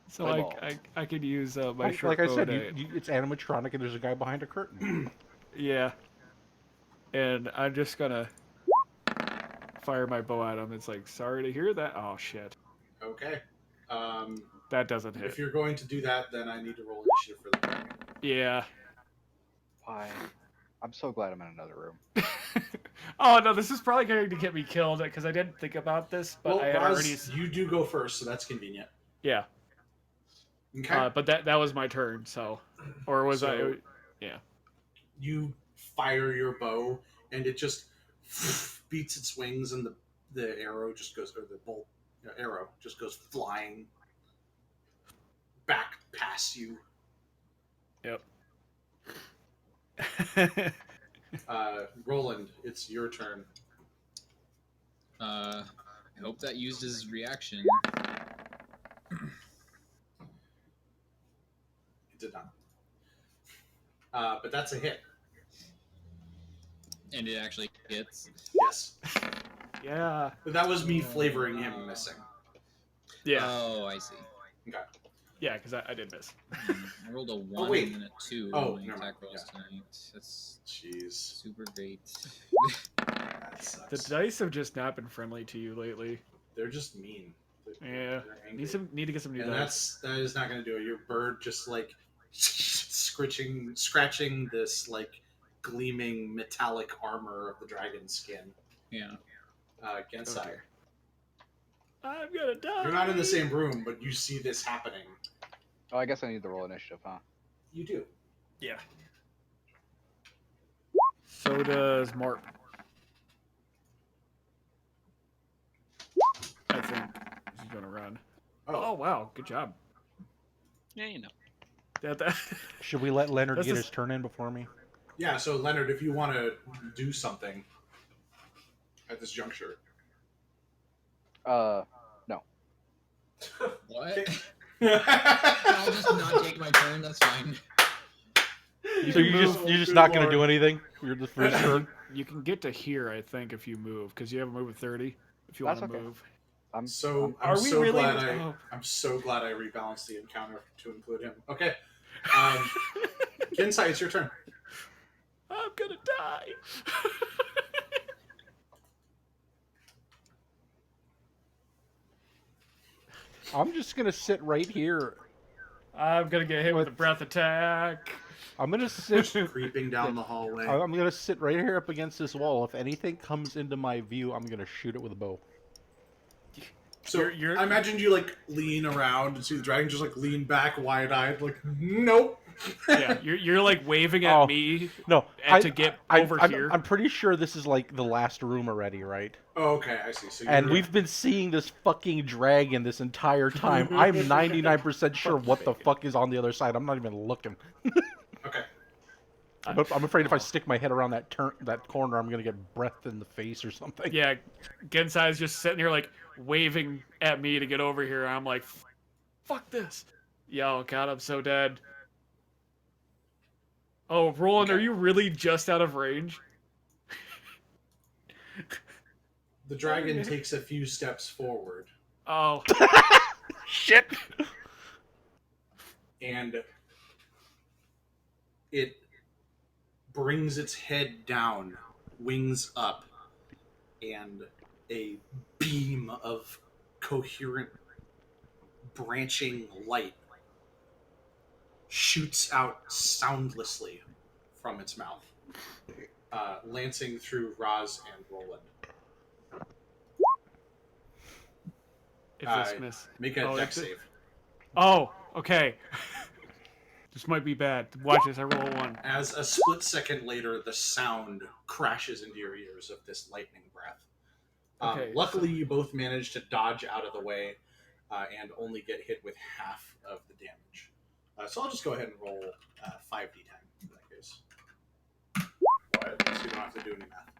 So Play ball. I could use my Like short I bow said, to- it's animatronic, and there's a guy behind a curtain. Yeah. And I'm just gonna fire my bow at him. It's like, sorry to hear that. Oh shit. Okay. That doesn't hit. If you're going to do that, then I need to roll initiative for the dragon. Yeah. Why? I'm so glad I'm in another room. Oh no, this is probably going to get me killed because I didn't think about this, but Well, I had Roz, already. you do go first, so that's convenient. Yeah. Okay. But that was my turn, so. Or was So- Yeah. You fire your bow, and it just beats its wings, and the arrow just goes, or the bolt arrow just goes flying back past you. Yep. Roland, it's your turn. I hope that used his reaction. It did not. But that's a hit. And it actually hits. Yes. Yeah. But that was me flavoring him missing. Yeah. Oh, I see. Okay. Yeah, because I did miss. I rolled a 1 wait. and a 2 Oh, on my never mind. attack rolls Yeah. tonight. That's Jeez. super great. That The sucks. dice have just not been friendly to you lately. They're just mean. Yeah. They're angry. Need to get some new And dice. that is not going to do it. Your bird just like scratching this like gleaming metallic armor of the dragon skin. Yeah. Oh, Gensai, dear. I'm gonna die. you're not in the same room, but you see this happening. Oh, I guess I need to roll initiative, huh? You do. Yeah. So does Mark. I think he's gonna run. Oh wow, good job. Yeah, you know. That Should we let Leonard This get is- his turn in before me? Yeah. So Leonard, if you want to do something at this juncture, No. What? Okay. I'll just not take my turn. That's fine. So you're just not gonna do anything? You're the first turn. you can get to here, I think, if you move, because you have a move of 30. If you want That's to okay. move. I'm Are so we really? glad Oh. I'm so glad I rebalanced the encounter to include him. Okay. Gensai, it's your turn. I'm gonna die. I'm just gonna sit right here. I'm gonna get hit with a breath attack. I'm gonna sit. Creeping down the hallway. I'm gonna sit right here up against this wall. If anything comes into my view, I'm gonna shoot it with a bow. So You're- I imagined you like lean around and see the dragon just like lean back wide-eyed, like nope. Yeah, you're like waving at Oh, me No, to get over here. I'm pretty sure this is like the last room already, right? Oh, okay, I see. So And you're- we've been seeing this fucking dragon this entire time. I'm 99% sure what the fuck is on the other side. I'm not even looking. okay. But I'm afraid if I stick my head around that corner, I'm gonna get breath in the face or something. Yeah, Gensai's just sitting here like waving at me to get over here. I'm like, fuck this. Yo, God, I'm so dead. Oh, Roland, Okay. are you really just out of range? The dragon takes a few steps forward, Oh, Shit! and it brings its head down, wings up, and a beam of coherent branching light shoots out soundlessly from its mouth, lancing through Raz and Roland. if this miss. Make a Oh, dex it's- save. Oh, okay. This might be bad. Watch this. I roll a 1. As a split second later, the sound crashes into your ears of this lightning breath. Okay, Luckily, you both managed to dodge out of the way and only get hit with half of the damage. So I'll just go ahead and roll 5d10 in that case. What? So you don't have to do any math.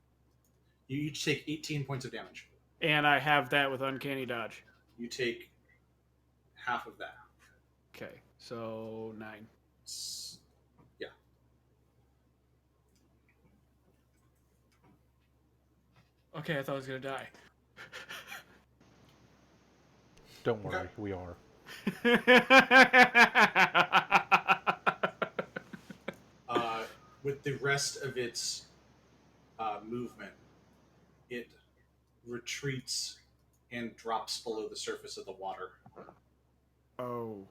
You each take 18 points of damage. And I have that with Uncanny Dodge. You take half of that. Okay, so 9. Yeah. Okay, I thought I was gonna die. Don't worry, Okay. we are. With the rest of its movement, it retreats and drops below the surface of the water. Oh.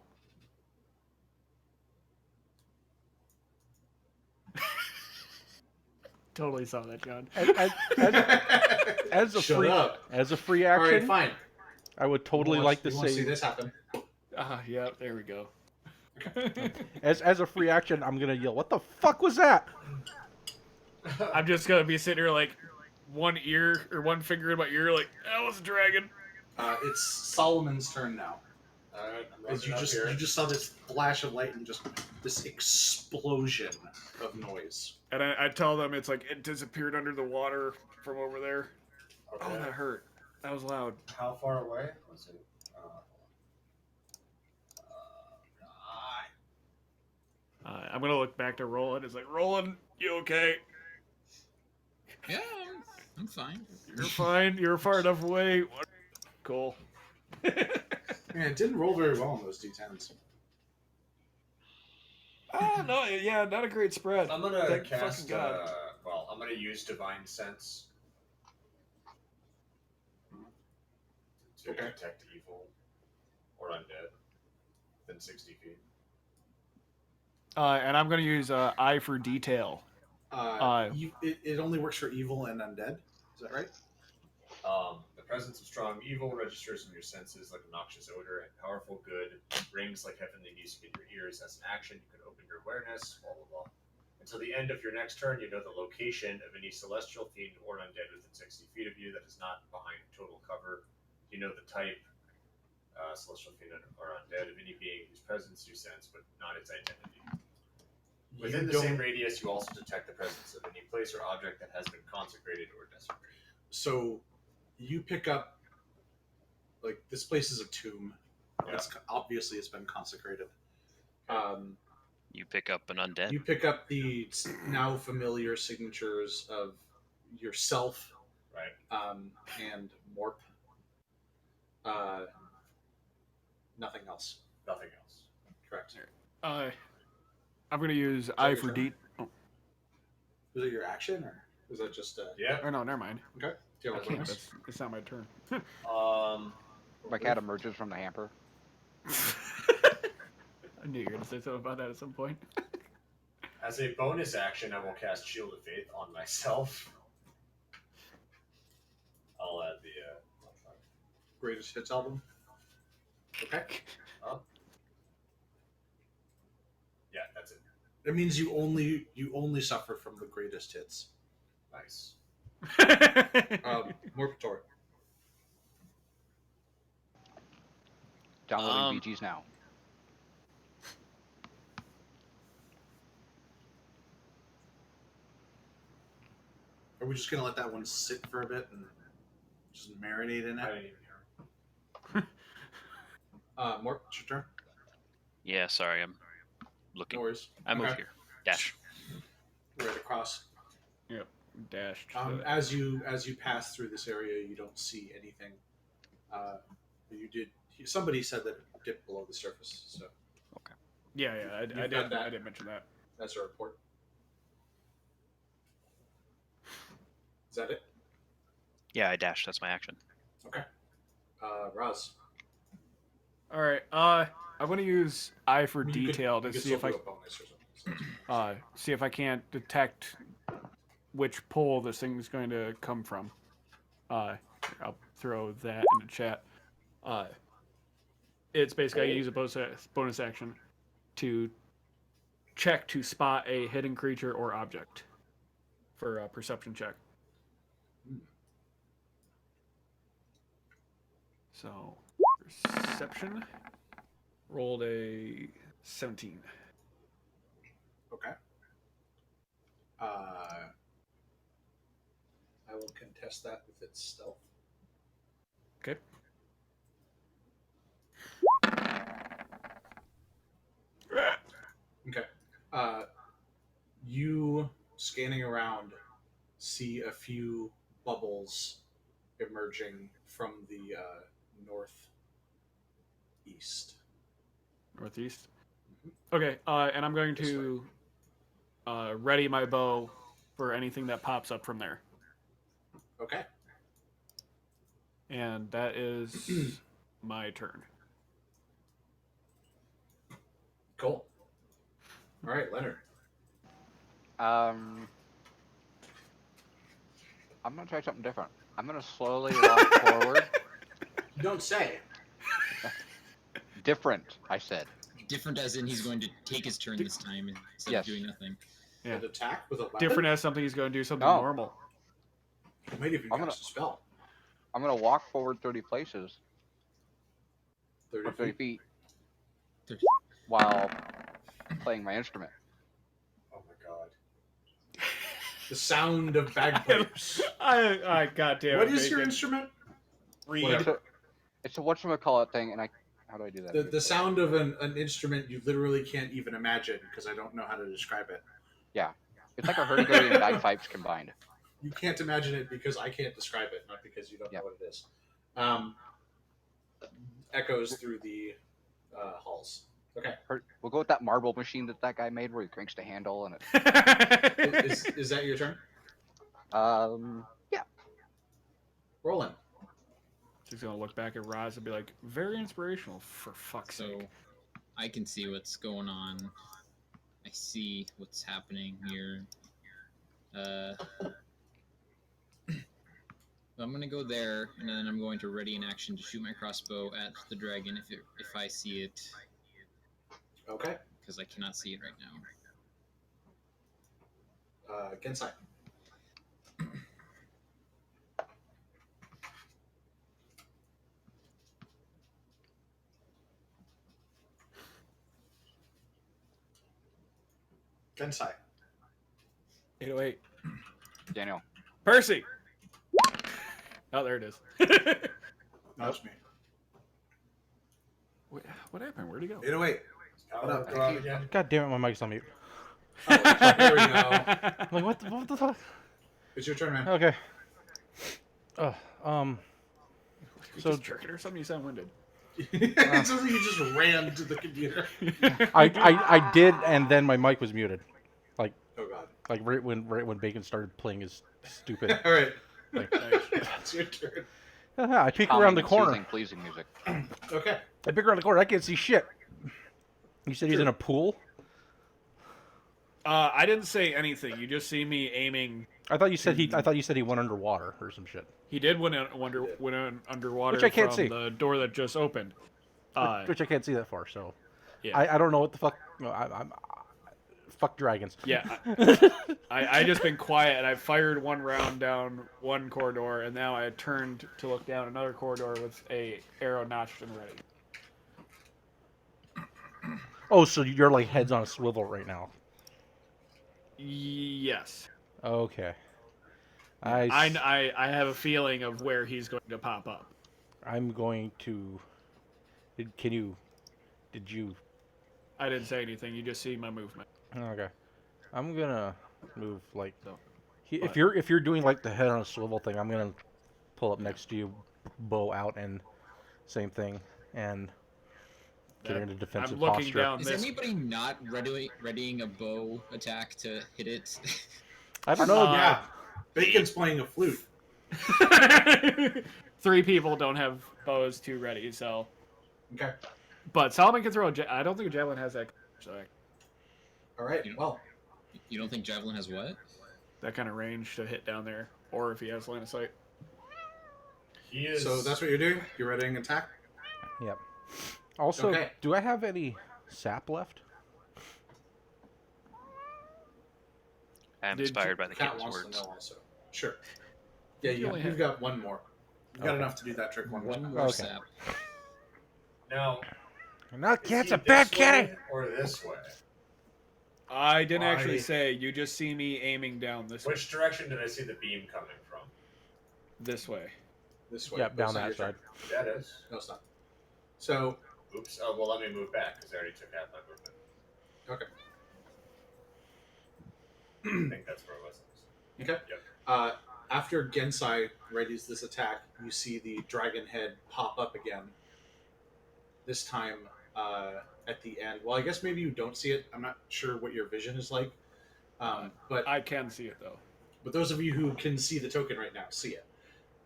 Totally saw that, John. As a Shut free up. as a free All right, action, fine. I would totally like to You want to see say this happen? Yeah, there we go. As a free action, I'm gonna yell, "What the fuck was that?" I'm just gonna be sitting here like one ear or one finger in my ear, like that was a dragon. It's Solomon's turn now. Alright, I'm As running up here. you just saw this flash of light and just this explosion of noise. And I tell them it's like it disappeared under the water from over there. Okay. Oh, that hurt. That was loud. How far away was it? I'm gonna look back to Roland. It's like, Roland, you okay? Yeah, I'm fine. You're fine. You're far enough away. Cool. Man, it didn't roll very well on those d10s. Oh no, yeah, not a great spread. I'm gonna Thank cast. fucking God. I'm gonna use Divine Sense to Okay. detect evil or undead within 60 feet. And I'm gonna use Eye for Detail. It only works for evil and undead. Is that right? The presence of strong evil registers in your senses like a noxious odor, and powerful good rings like heavenly music in your ears. As an action, you can open your awareness, blah, blah, blah. Until the end of your next turn, you know the location of any celestial fiend or undead within 60 feet of you that is not behind total cover. You know the type, celestial fiend or undead, of any being whose presence you sense, but not its identity. Within the same radius, you also detect the presence of any place or object that has been consecrated or desecrated. So you pick up, like, this place is a tomb. Yeah. Obviously it's been consecrated. You pick up an undead. You pick up the now familiar signatures of yourself, Right. and Morp. Nothing else. Nothing else. Correct. I'm gonna use that Eye your for turn? Detail. Was it your action, or was that just Yeah. Oh no, never mind. okay? Do you I have a can't. bonus? It's not my turn. My cat emerges from the hamper. I knew you were gonna say something about that at some point. As a bonus action, I will cast Shield of Faith on myself. I'll add the. Greatest hits album. Okay. Yeah, that's it. It means you only suffer from the greatest hits. Nice. Morpator. Downloading BGs now. Are we just gonna let that one sit for a bit and just marinate in I it? didn't even hear. Morp, it's your turn. Yeah, sorry, I'm No looking. worries. I move Okay. here. Dash. Right across. Yep. Dashed. As you pass through this area, you don't see anything. Somebody said that it dipped below the surface, so Yeah, I You've got did. that. I did mention that. that's a report. Is that it? Yeah, I dash. That's my action. Okay. Roz. All right. I'm gonna use Eye for You could- Detail you to could see if still I do a bonus or something. see if I can't detect which pole this thing's going to come from. I'll throw that in the chat. It's basically I use a bonus action to check to spot a hidden creature or object for a perception check. So perception rolled a 17. Okay. I will contest that with its stealth. Okay. Okay. You scanning around see a few bubbles emerging from the northeast. Northeast. Okay, and I'm going This to ready my bow for anything that pops up from there. Okay. And that is my turn. Cool. All right, Leonard. I'm gonna try something different. I'm gonna slowly walk forward, You don't say. Different, I said. Different as in he's going to take his turn this time instead Yes. of doing nothing. Yeah. An attack with a weapon? Different as something he's going to do something No. normal. It might even I'm cast a spell. I'm gonna walk forward 30 places, 30 or 30 feet. feet, while playing my instrument. Oh my god. The sound of bagpipes. I goddamn. What is your Bacon. instrument? Reed. It's a whatchamacallit thing, and how do I do that? The sound of an instrument you literally can't even imagine because I don't know how to describe it. Yeah, it's like a hurdy-gurdy and bagpipes combined. You can't imagine it because I can't describe it, not because you don't know what it is. Echoes through the halls. Okay. We'll go with that marble machine that guy made, where he cranks the handle and it. Is that your turn? Yeah. Roll in. She's gonna look back at Roz and be like, "Very inspirational, for fuck's So sake." I can see what's going on. I see what's happening here. I'm gonna go there, and then I'm going to ready an action to shoot my crossbow at the dragon if I see it, Okay. because I cannot see it right now. Gensai. Gensai. 808. Daniel. Percy. Oh, there it is. That's me. Wait, what happened? Where'd he go? 808. What up? Go out again. God damn it, my mic's on mute. Oh, there we go. I'm like, what the fuck? It's your turn, man. Okay. You So- just jerking or something? You sound winded. It sounds like you just ran to the computer. I did, and then my mic was muted. Oh god. Like right when Bacon started playing his stupid. All right. Like, It's your turn. I peek around the corner. Soothing, pleasing music. Okay. I peek around the corner. I can't see shit. You said he's in a pool. I didn't say anything. You just see me aiming. I thought you said he went underwater or some shit. He did went underwater Which I can't from see. the door that just opened. Which I can't see that far. So Yeah. I don't know what the fuck. No, I'm fuck dragons. Yeah, I just been quiet, and I fired one round down one corridor, and now I turned to look down another corridor with a arrow notched and ready. Oh, so you're like heads on a swivel right now. Yes, Okay. I have a feeling of where he's going to pop up. I'm going to. Did you? I didn't say anything. You just see my movement. Okay. I'm gonna move like. So, If you're doing like the head on a swivel thing, I'm gonna pull up next to you, bow out, and same thing, and get into defensive I'm looking posture. down Is this. anybody not readying a bow attack to hit it? I don't know. Yeah. Bacon's playing a flute. 3 people don't have bows too ready, so. Okay. But Solomon can throw I don't think a javelin has that. So All right. Well, You don't think javelin has what? that kind of range to hit down there, or if he has line of sight. He is. so that's what you're doing? You're readying attack? Yep. Also, Okay. do I have any sap left? I'm Did inspired by the Cat king's wants words. to know also. Sure. Yeah, You only you've have- got one more. You've got Okay. enough to do that trick one more One time. more Okay. sap. Now, Not is cat's he a bad this kitty. way or this way? I didn't Why? actually say. You just see me aiming down this Which direction did I see the beam coming from? way. This way. Yep, down That's not that your side. turn. That is. No, it's not. So, Oops. Oh, well, let me move back because I already took half my movement. okay. I think that's where it was. Okay. Yep. After Gensai readies this attack, you see the dragon head pop up again. This time at the end. Well, I guess maybe you don't see it. I'm not sure what your vision is like. But I can see it though. those of you who can see the token right now, see it.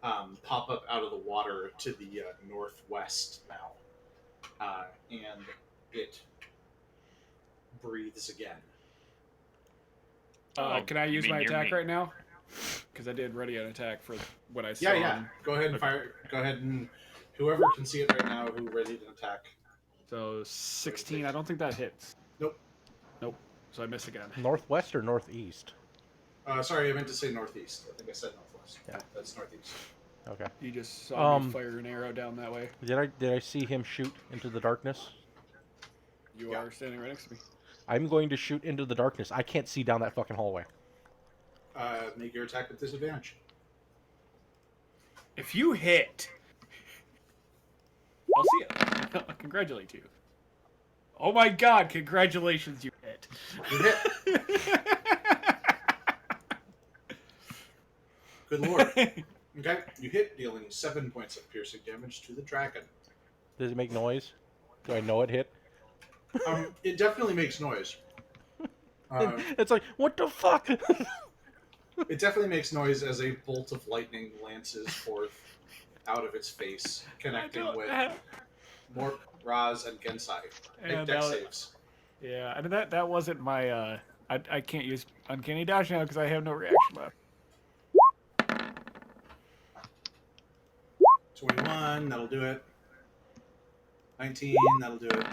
Pop up out of the water to the northwest now. And it breathes again. Can I use you mean my near attack me? right now? Because I did ready an attack for what I saw. Yeah. Go ahead and fire. Go ahead and whoever can see it right now who readied an attack. So 16. I don't think that hits. Nope. Nope. So I miss again. Northwest or northeast? Sorry, I meant to say northeast. I think I said northwest. Yeah. That's northeast. Okay. You just saw me Um, fire an arrow down that way. Did I see him shoot into the darkness? You Yeah. are standing right next to me. I'm going to shoot into the darkness. I can't see down that fucking hallway. Make your attack with disadvantage. If you hit, I'll see it. I'll congratulate you. Oh my god, congratulations, you hit. You hit. Good lord. Okay, you hit, dealing 7 points of piercing damage to the dragon. Does it make noise? Do I know it hit? It definitely makes noise. It's like, what the fuck? It definitely makes noise as a bolt of lightning lances forth out of its face, connecting with Mork, Raz, and Gensai. Make And dex saves. Yeah, I mean that wasn't my. I can't use Uncanny Dash now because I have no reaction left. 21, that'll do it. 19, that'll do it.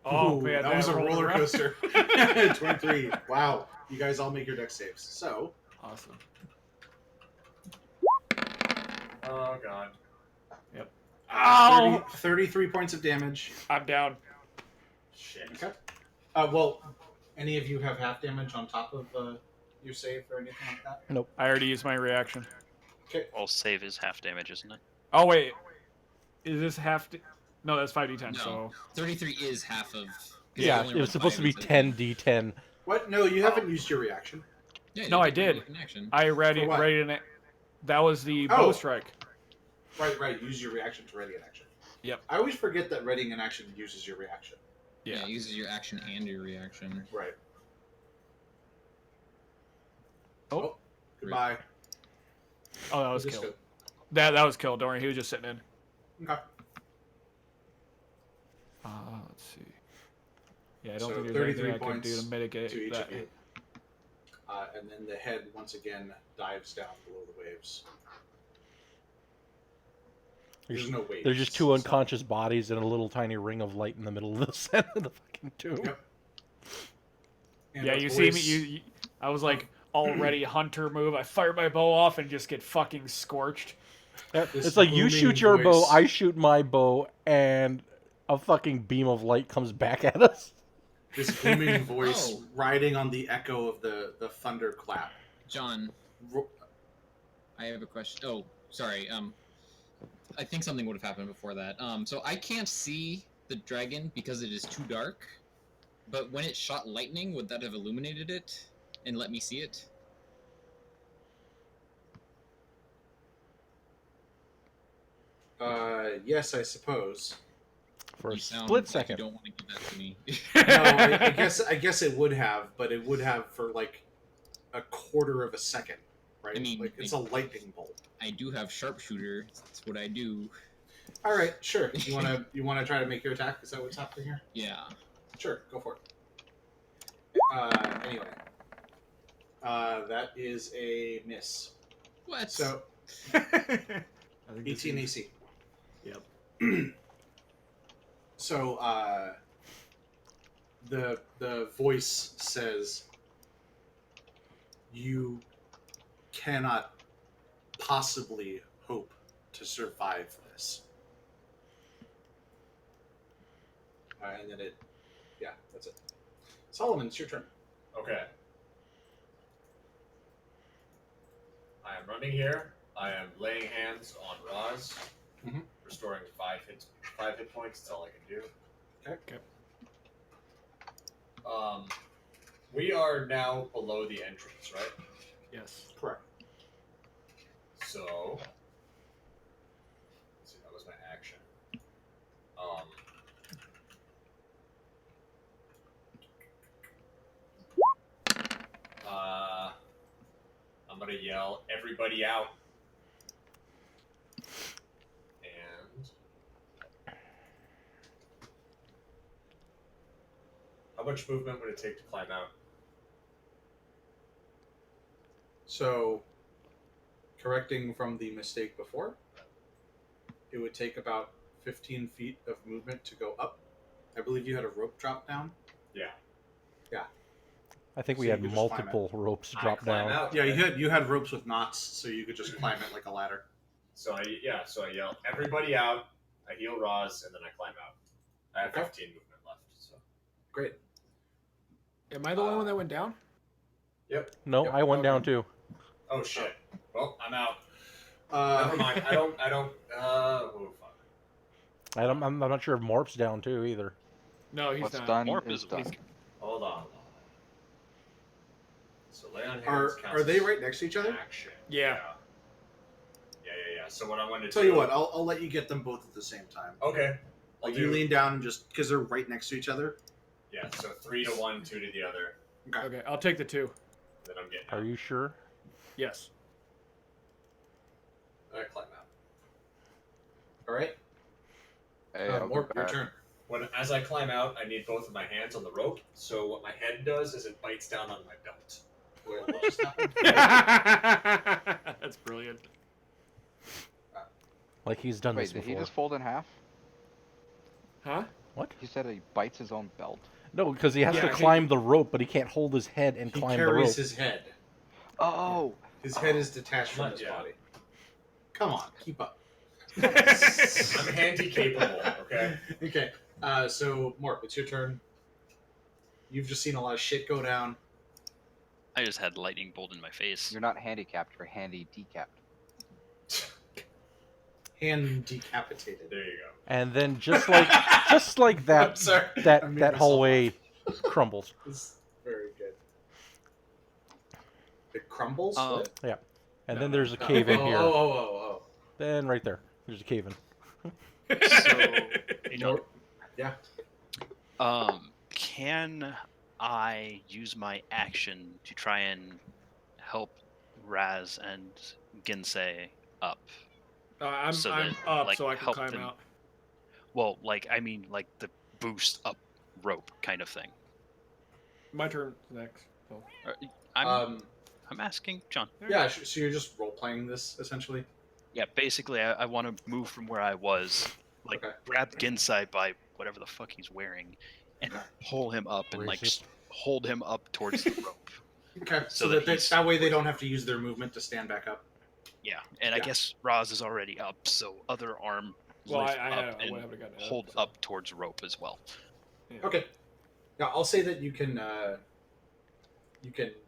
Oh Ooh, man, that was a rolled roller around. coaster. 23. Wow. You guys all make your dex saves. So, Awesome. Oh god. Ow! 33 points of damage. I'm down. Shit. Okay. Well, any of you have half damage on top of your save or anything like that? I already used my reaction. Okay. All save is half damage, isn't it? Oh wait, is this half? No, that's 5d10. No. So 33 is half of. 'cause you Yeah, only it was rolled supposed to be 5 instead of 10d10. What? No, you haven't used your reaction. Yeah, No, I you did. make an action. I ready For what? ready in it. That was the Oh. bow strike. Right. Use your reaction to ready an action. Yep. I always forget that readying an action uses your reaction. Yeah, Yeah. it uses your action and your reaction. Right. Oh. Goodbye. Oh, that was Just killed. That was killed. Don't worry, he was just sitting in. go. Okay. Let's see. Yeah, I don't So think there's 33 anything I can do points to mitigate to each that. of you. And then the head once again dives down below the waves. There's no waves. There's just two unconscious bodies and a little tiny ring of light in the middle of the center of the fucking tomb. Yep. And Yeah, the you see me. voice- You I was like already hunter move. I fire my bow off and just get fucking scorched. This It's like you shoot booming your bow, voice- I shoot my bow, and a fucking beam of light comes back at us. This booming voice Oh. riding on the echo of the thunderclap. John, Ro- I have a question. Oh, sorry. I think something would have happened before that. So I can't see the dragon because it is too dark. But when it shot lightning, would that have illuminated it and let me see it? Yes, I suppose. For a You sound split like second. You don't want to give that to me. No, I guess it would have, but it would have for like a quarter of a second, right? I mean, like it's a lightning bolt. I do have sharpshooter. That's what I do. All right, sure. You wanna try to make your attack? Is that what's happening here? Yeah. Sure, go for it. Anyway, that is a miss. What? So I think this 18 is- AC. Yep. So the voice says, "You cannot possibly hope to survive this." And then that's it. Solomon, it's your turn. Okay. I am running here. I am laying hands on Roz, Mhm. restoring 5 hit points. That's all I can do. Okay. We are now below the entrance, right? Yes. Correct. So, let's see, that was my action. I'm gonna yell, "Everybody out!" And how much movement would it take to climb out? So, correcting from the mistake before, it would take about 15 feet of movement to go up. I believe you had a rope drop down. Yeah. I think So we you had could just climb multiple ropes I drop climb down. out. Yeah, you had ropes with knots, so you could just climb it like a ladder. So I yell, everybody out. I heal Roz, and then I climb out. I have Okay. 15 movement left. So Great. Am I the only one that went down? yep. No, Yep. I went down too. Oh shit. Well, I'm out. Uh, Never mind. I don't. Oh fuck. I'm not sure if Morp's down too either. No, he's What's not. done Morp is is done. weak. Hold on. So lay on hands. Are they right next to each other? Action. Yeah. Yeah. So what I want to Tell do. you what, I'll let you get them both at the same time. Okay. Like you lean down and just because they're right next to each other. Yeah. So 3 to 1, 2 to the other. Okay, I'll take the 2. Then I'm getting. Are out. you sure? Yes. I climb out. All right. Hey, I'll go Morp, your back. turn. As I climb out, I need both of my hands on the rope. So what my head does is it bites down on my belt. Wait, what just happened? That's brilliant. Like he's done Wait, this did before. he just fold in half? Huh? What? He said he bites his own belt. No, because he has Yeah, to climb the rope, but he can't hold his head and He climb the rope. carries his head. Oh! His head is detached from Not his yet. body. Come on, keep up. I'm handy capable. Okay. Okay. So Morp, it's your turn. You've just seen a lot of shit go down. I just had lightning bolt in my face. You're not handicapped, you're handy decapped. Hand decapitated. There you go. And then just like I'm that, sorry. I that made that myself hallway crumbles. This is very good. It crumbles? Oh. What? And No, then no. there's a cave in here. Oh. Then right there, there's a cave in. So, you know, Yeah. can I use my action to try and help Raz and Ginsei up? I'm So I'm that, up, like, so I can help climb them- out. Well, like I mean, like the boost up rope kind of thing. My turn next. So. I'm asking John. Yeah, so you're just role-playing this, essentially? Yeah, basically, I want to move from where I was, like Okay. grab Ginsei by whatever the fuck he's wearing, and pull him up and Where like is it? hold him up towards the rope. Okay, So so that that he's- that way they don't have to use their movement to stand back up. Yeah, and I Yeah. guess Roz is already up, so other arm Well, lift I up would and have gotten it hold so. up towards rope as well. Yeah. Okay. Now I'll say that you can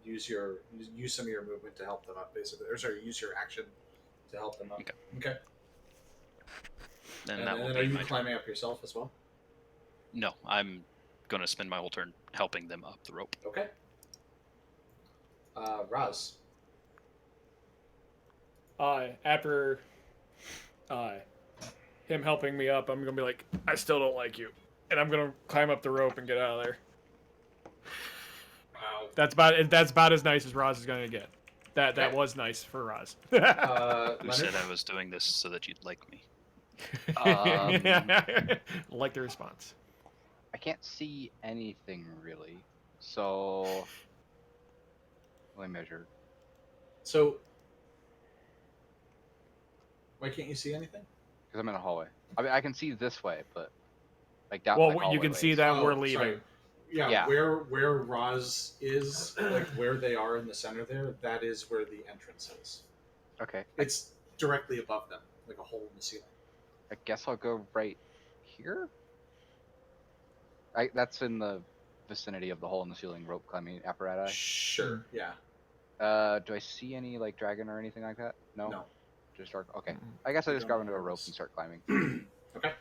use some of your movement to help them up, basically. Or sorry, use your action to help them up. Okay. And And that will then be are you my turn. climbing up yourself as well? No, I'm gonna spend my whole turn helping them up the rope. Okay. Raz. After him helping me up, I'm gonna be like, I still don't like you, and I'm gonna climb up the rope and get out of there. Wow. That's about as nice as Roz is gonna get. That Okay. was nice for Roz. Who Leonard? said I was doing this so that you'd like me? Like the response. I can't see anything really. So let me measure. So, why can't you see anything? Because I'm in a hallway. I mean, I can see this way, but like down. Well, like, you hallway can see ways. that Oh, we're leaving. sorry. Yeah, Yeah. where Roz is, like where they are in the center there, that is where the entrance is. Okay. It's directly above them, like a hole in the ceiling. I guess I'll go right here. That's in the vicinity of the hole in the ceiling rope climbing apparatus. Sure. Yeah. Do I see any like dragon or anything like that? No. No. Just dark. Okay. Mm-mm. I guess I You just don't grab into a rope notice. and start climbing. Okay.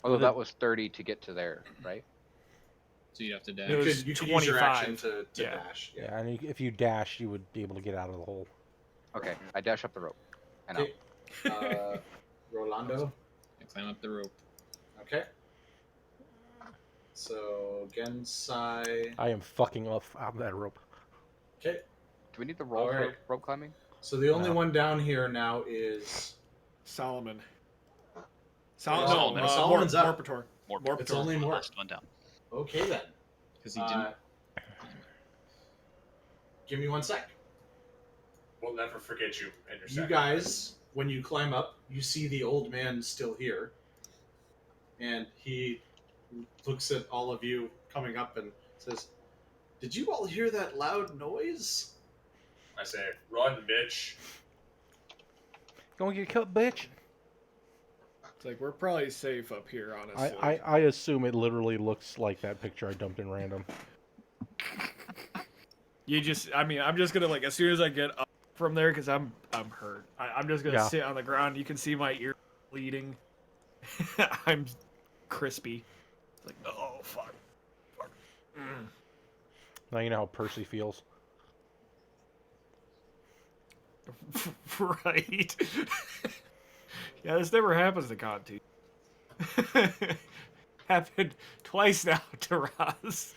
Although the- that was 30 to get to there, right? So you have to dash. It was You could use your 25. action to Yeah. dash. Yeah, and if you dash, you would be able to get out of the hole. Okay. I dash up the rope. And out. Okay. Rolando. I climb up the rope. Okay. So Gensai. I am fucking off out of that rope. Okay. Do we need the roll for Alright. rope climbing? So the only No. one down here now is. Solomon. Solomon. Solomon's up. Morpator. More. It's only more. Last one down. Okay then. Because he didn't. Give me 1 sec. We'll never forget you and your You sacrifice. guys when you climb up, you see the old man still here, and he looks at all of you coming up and says, "Did you all hear that loud noise?" I say, run, bitch. Gonna get cut, bitch. It's like we're probably safe up here, honestly. I assume it literally looks like that picture I dumped in random. I'm just gonna like as soon as I get up from there, because I'm hurt. I'm just gonna sit on the ground. You can see my ear bleeding. I'm crispy. It's like, oh fuck. Now you know how Percy feels. Right. Yeah, this never happens to Conti. Happened twice now to Roz.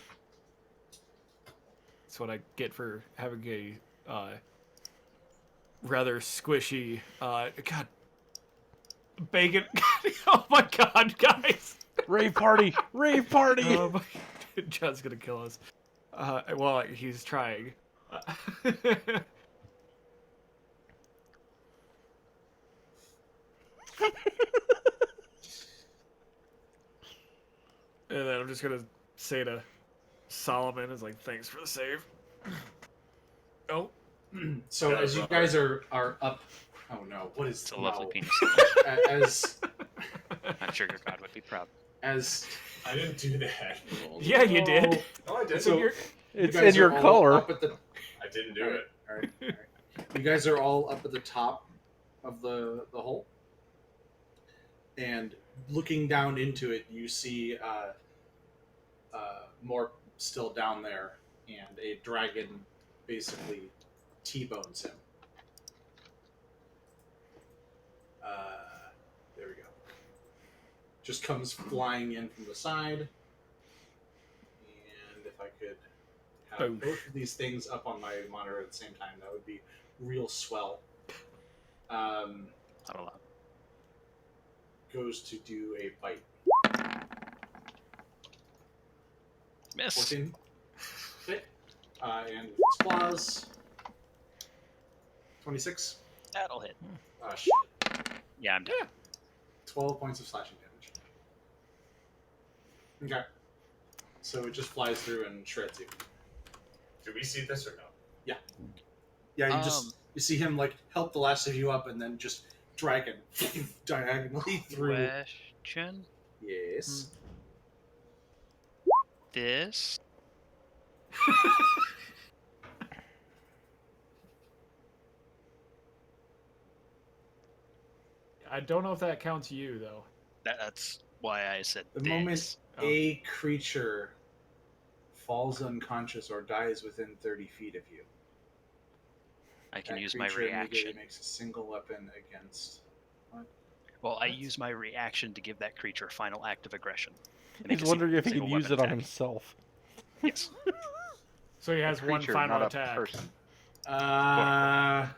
That's what I get for having a rather squishy God, bacon. Oh my God, guys! Rave party! Rave party! John's gonna kill us. Well, he's trying. And then I'm just gonna say to Solomon, "Is like, thanks for the save." Oh. So Yeah, as you brother. guys are up, oh no, what is It's a lovely penis. as I'm sure your god would be proud. as I didn't do that. Yeah, you did. No, I didn't. So You're- It's you guys in your are all color. Up at the, I didn't do it. all right. You guys are all up at the top of the hole, and looking down into it, you see more still down there, and a dragon basically T-bones him. There we go. Just comes flying in from the side, and if I could have both of these things up on my monitor at the same time, that would be real swell. Not allowed. Goes to do a bite. Miss. 14. Okay. And with its claws. 26. That'll hit. Shit. Yeah, I'm dead. 12 points of slashing damage. Okay. So it just flies through and shreds you. Do we see this or no? Yeah, you see him like help the last of you up and then just drag it diagonally through. Question. Yes. This. I don't know if that counts you though. That's why I said The this. moment a creature falls unconscious or dies within 30 feet of you, I can that use my creature immediately reaction. makes a single weapon against. Well, I What? use my reaction to give that creature a final act of aggression. And make He's a wondering if he single can use it weapon on attack. himself. Yes. So he has one Creature, final not attack. a person.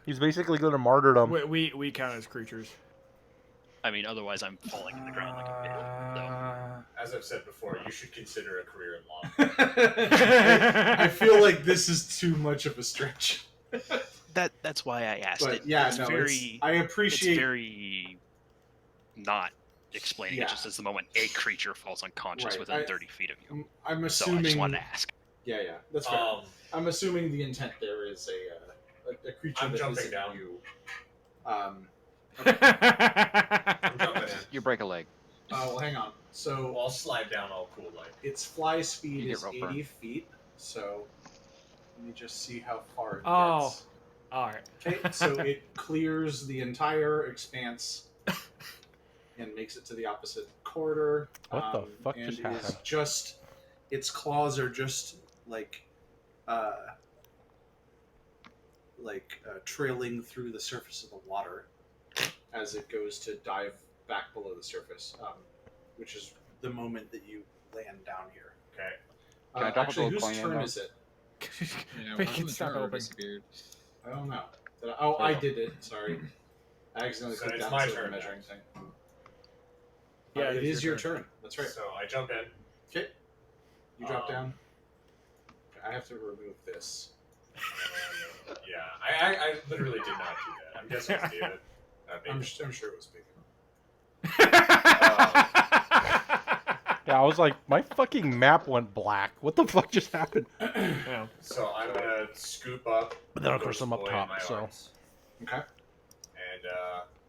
He's basically going to martyrdom. We count as creatures. I mean, otherwise I'm falling in the ground like a bitch. As I've said before, you should consider a career in law. I feel like this is too much of a stretch. That's why I asked But it. yeah, it's no, very, I appreciate. It's very not explaining Yeah. it. Just as the moment a creature falls unconscious Right, within 30 feet of you. I'm So I assuming. just wanted to ask. Yeah, that's fair. I'm assuming the intent there is a creature I'm that jumping isn't down. you. I'm jumping in. You break a leg. Well, hang on. So Well, I'll slide down all cool like. its fly speed You get is rope 80 burn. feet. So let me just see how far it Oh. gets. All right. Okay, so it clears the entire expanse and makes it to the opposite corridor. What the fuck and just it is happened? just its claws are just like trailing through the surface of the water as it goes to dive back below the surface, which is the moment that you land down here. Okay. Can I drop a Actually, little whose coin in, turn though? is it? Yeah, Make one it of the stop turtle helping. disappeared. I don't know. I did it. Sorry. I accidentally So clicked it's down my instead of turn measuring next. thing. Yeah, it it is is your your turn. That's right. So I jump in. Okay. You drop Um, down. I have to remove this. Yeah, I literally did not do that. I'm guessing it's David. I'm sure it was big. Yeah, I was like, my fucking map went black. What the fuck just happened? Yeah. So I'm gonna scoop up. But then of course Ghost I'm up Boy in top, my so arms. Okay. And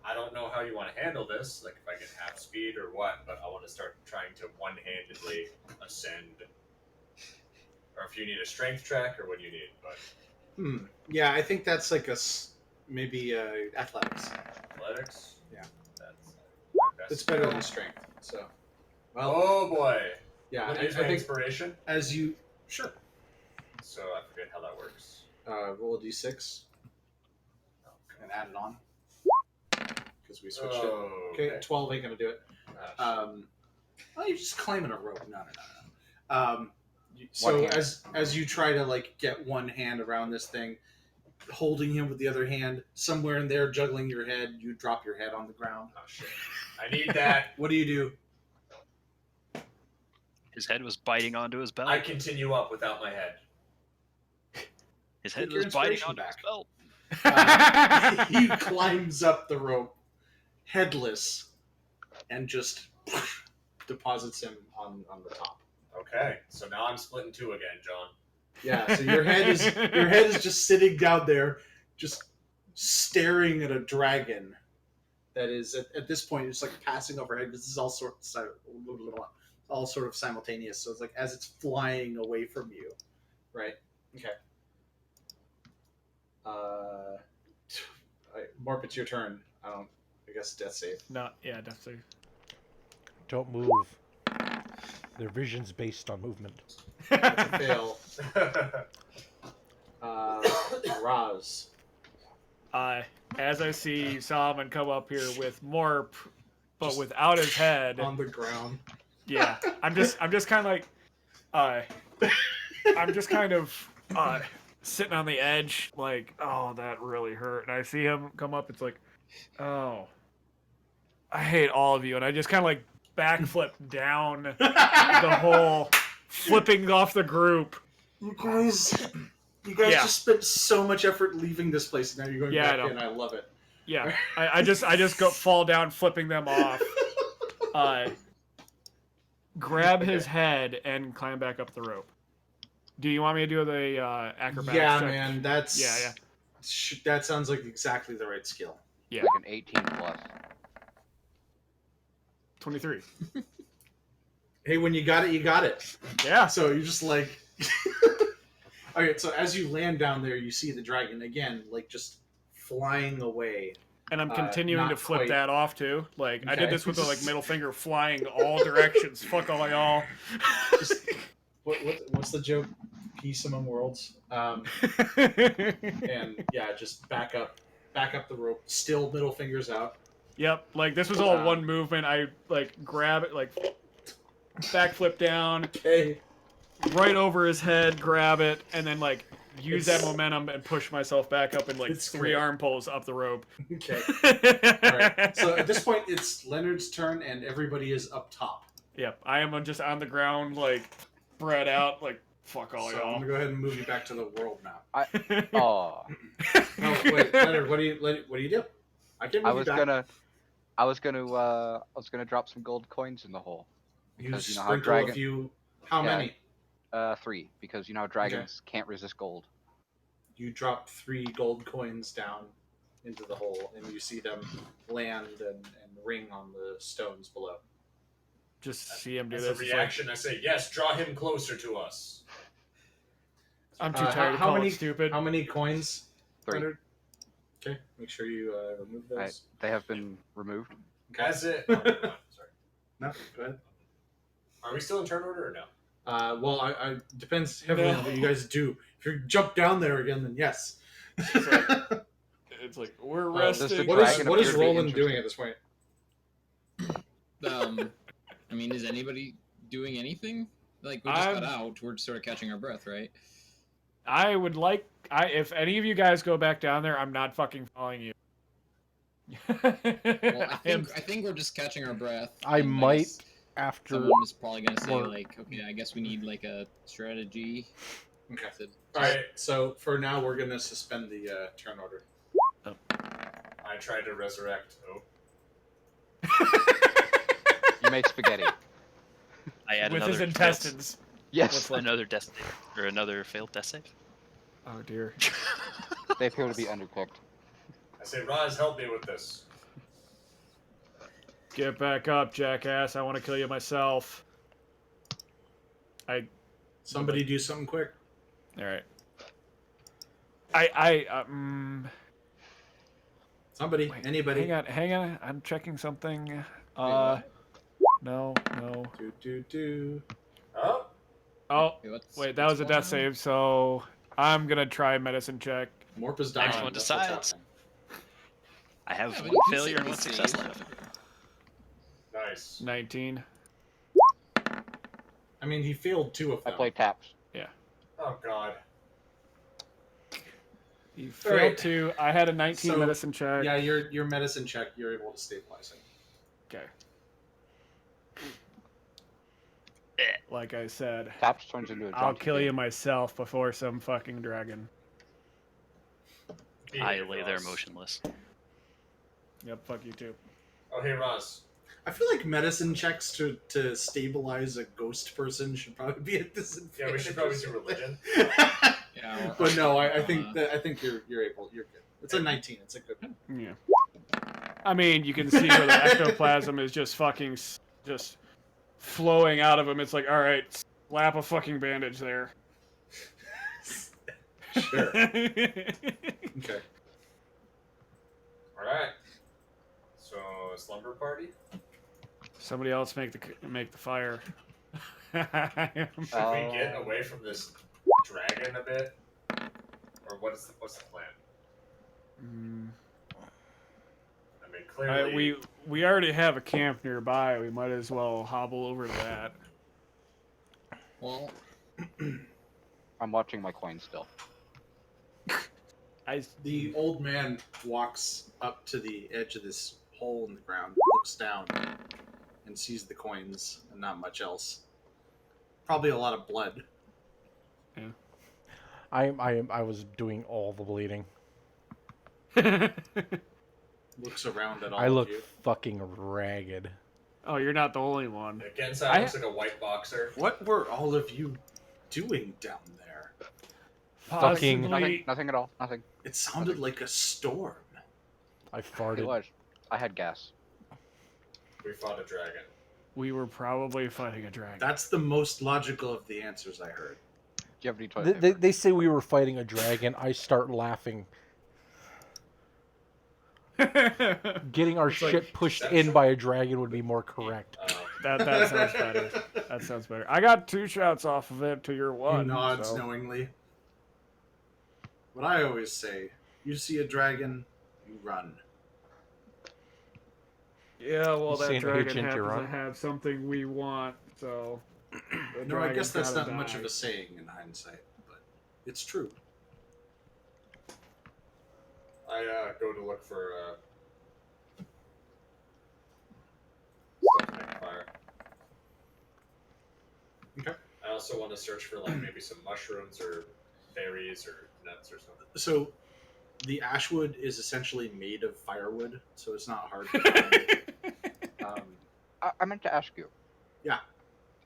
I don't know how you want to handle this, like if I get half speed or what, but I want to start trying to one-handedly ascend. Or if you need a strength check, or what do you need? But Yeah, I think that's like maybe athletics. athletics. Yeah. That's my best It's better skill. than strength. So. Well. Oh boy. Yeah. Want to use I my think inspiration. as you sure. So I forget how that works. Roll a d6 and add it on because we switched it. Oh, Okay, 12 ain't gonna do it. Oh, you just climbing a rope. No. So One hand. as you try to like get one hand around this thing, holding him with the other hand, somewhere in there, juggling your head, you drop your head on the ground. Oh shit! I need that. What do you do? His head was biting onto his belt. I continue up without my head. His head Take your was biting inspiration onto his back. belt. He climbs up the rope, headless, and just deposits him on the top. Okay, so now I'm split in two again, John. Yeah, so your head is just sitting down there, just staring at a dragon that is at this point it's like passing overhead. This is all sort of simultaneous. So it's like as it's flying away from you, right? Okay. Morp, it's your turn. I guess death save. Yeah, death save. don't move. Their vision's based on movement. That's a fail. Raz. As I see Solomon come up here with Morp, but Just without his head. On the ground. Yeah, I'm just kind of like, I'm just kind of sitting on the edge, like, oh, that really hurt. And I see him come up. It's like, oh, I hate all of you. And I just kind of like backflip down the hole, flipping off the group. You guys Yeah. just spent so much effort leaving this place, and now you're going Yeah, I back know. in. I love it. Yeah, I just go fall down, flipping them off. Grab his head and climb back up the rope. Do you want me to do the acrobatics Yeah, check? man, that's Yeah. That sounds like exactly the right skill. Yeah. Like an 18 plus. 23. Hey, when you got it, you got it. Yeah. So you're just like, okay. So as you land down there, you see the dragon again, like just flying away. And I'm continuing not to flip quite. that off too. Like I did Okay. this with the like middle finger flying all directions. Fuck all y'all. Just, what's the joke? Peace among worlds. And yeah, just back up the rope. Still middle fingers out. Yep. Like this was all one movement. I like grab it, like backflip down, Okay. right over his head, grab it, and then like use It's- that momentum and push myself back up in like It's 3 great. arm pulls up the rope. Okay. All right. So at this point, it's Leonard's turn, and everybody is up top. Yep. I am just on the ground, like spread out, like fuck all So I'm y'all. gonna go ahead and move you back to the world map. Oh, No, wait, Leonard, what do you do? I can move I you was back. gonna drop some gold coins in the hole. You Because you know how sprinkle dragon- a few. How Yeah. many? 3, because you know how dragons can't resist gold. You drop 3 gold coins down into the hole, and you see them land and ring on the stones below. Just see him do As this. a It's like, reaction, I say, yes, draw him closer to us. I'm too How- tired to how call many- it stupid. How many coins, 3. Leonard? Okay, make sure you remove those. They have been removed. As it. Oh, never mind, sorry. No, go ahead. Are we still in turn order or no? Well, I depends heavily on what you guys do. If you jump down there again, then yes. It's like we're does the resting. What is dragon what is appear to be Roland interested? doing at this point? I mean, is anybody doing anything? Like, we just got I'm- out. We're sort of catching our breath, right? I would like. If any of you guys go back down there, I'm not fucking following you. Well, I think we're just catching our breath. I and might guess after. Someone is probably gonna say Or- like, okay, I guess we need like a strategy. Okay. to- All right. So for now, we're gonna suspend the turn order. I tried to resurrect. Oh, You made spaghetti. I add With another his failed- intestines. Yes, What's left? another death save, or another failed death save. Oh dear. they appear to be undercooked. I say, Roz, help me with this. Get back up, jackass. I want to kill you myself. Somebody do something quick. All right. Somebody, Wait, anybody. hang on. I'm checking something. what? No. Do. Oh, Oh, What's that was a going death on? save, so I'm gonna try medicine check. Morp is dying. Next one That's what's decides. happening. I have Yeah, but one you can failure and save one the success save. left. nice. 19. I mean, he failed 2 of I them. play taps. Oh God. You failed Alright. 2. I had a 19 So, medicine check. Yeah, your medicine check, you're able to stabilize him. Okay. Like I said, Taps turns into a I'll jaunty kill you game. myself before some fucking dragon. I Behave, lay there Roz. motionless. Yep, fuck you too. Oh, hey, Roz. I feel like medicine checks to stabilize a ghost person should probably be at disadvantage. Yeah, we should probably do religion. Yeah, or- But no, I think you're able. You're good. It's a 19. It's a good one. Yeah. I mean, you can see where the ectoplasm is just fucking just flowing out of him. It's like, all right, slap a fucking bandage there. Sure. Okay. All right. So, slumber party. Somebody else make the fire. Should we get away from this dragon a bit, or what's the plan? Mm. I mean, clearly. We already have a camp nearby. We might as well hobble over to that. Well, I'm watching my coin still. The old man walks up to the edge of this hole in the ground, looks down, and sees the coins and not much else. Probably a lot of blood. I was doing all the bleeding. Looks around at all I of look you. fucking ragged. Oh, you're not the only one. Gensai looks like a white boxer. What were all of you doing down there? Fucking- Possibly- Nothing at all. Nothing. It sounded like a storm. I It farted. was. I had gas. We fought a dragon. We were probably fighting a dragon. That's the most logical of the answers I heard. Do you have any toilet They, paper? they say we were fighting a dragon. I start laughing. Getting our It's like- shit pushed That's in true. by a dragon would be more correct. That sounds better. That sounds better. I got 2 shots off of it to your He 1. nods so. knowingly. What I always say, you see a dragon, you run. Yeah, well, You that seen dragon Agent happens to Iran? have something we want, so. the No, I guess dragon's that's gotta not much die. of a saying in hindsight, but it's true. I go to look for stuff to make fire. Okay. I also want to search for like maybe some mushrooms or berries or nuts or something. So, the ashwood is essentially made of firewood, so it's not hard to find. I meant to ask you. Yeah.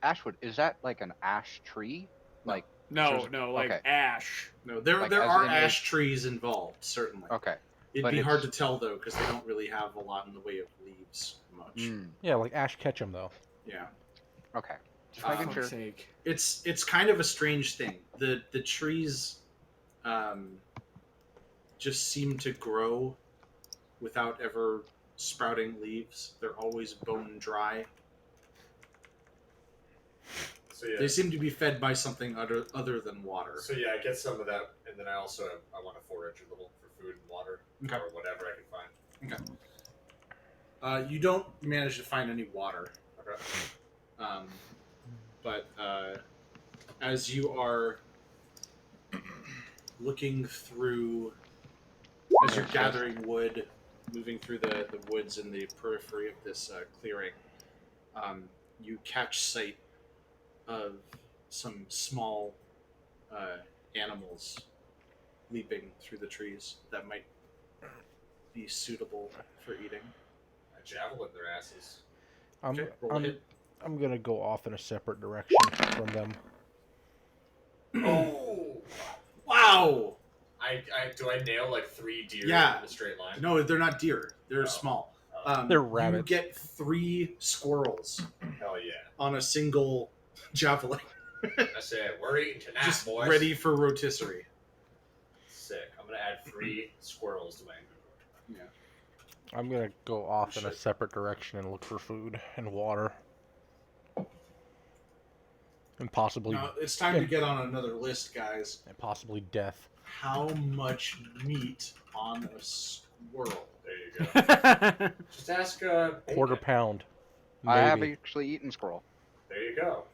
Ashwood, is that like an ash tree? Like, No, Sure. no, like Okay. ash. No, there Like, there as are in ash trees involved, certainly. okay. It'd but be hard to it's- tell though, because they don't really have a lot in the way of leaves much. Mm, Yeah, like Ash Ketchum though. Yeah. okay. Just For making For sure. fuck's sake. It's kind of a strange thing. The trees just seem to grow without ever sprouting leaves. They're always bone dry. So yeah. They seem to be fed by something other than water. So yeah, I get some of that, and then I also I want to forage a little for food and water Okay. or whatever I can find. Okay. You don't manage to find any water. Okay. But as you are looking through, as you're gathering wood, moving through the woods in the periphery of this clearing, you catch sight of some small animals leaping through the trees that might be suitable for eating. A javelin their asses. I'm, Okay, roll a hit. I'm gonna go off in a separate direction from them. Oh! Wow! Do I nail like 3 deer Yeah. in a straight line? No, they're not deer. They're Oh. small. They're You rabbits. get 3 squirrels Hell yeah. on a single javelin, I said, we're eating tonight, just boys. ready for rotisserie. Sick. I'm gonna add 3 squirrels to my inventory. I'm gonna go off in a Shit. separate direction and look for food and water. And possibly Now, it's time to get on another list, guys. death. How much meat on a squirrel? There you go. Just ask Quarter Bacon. pound. I have Maybe. actually eaten squirrel. There you go.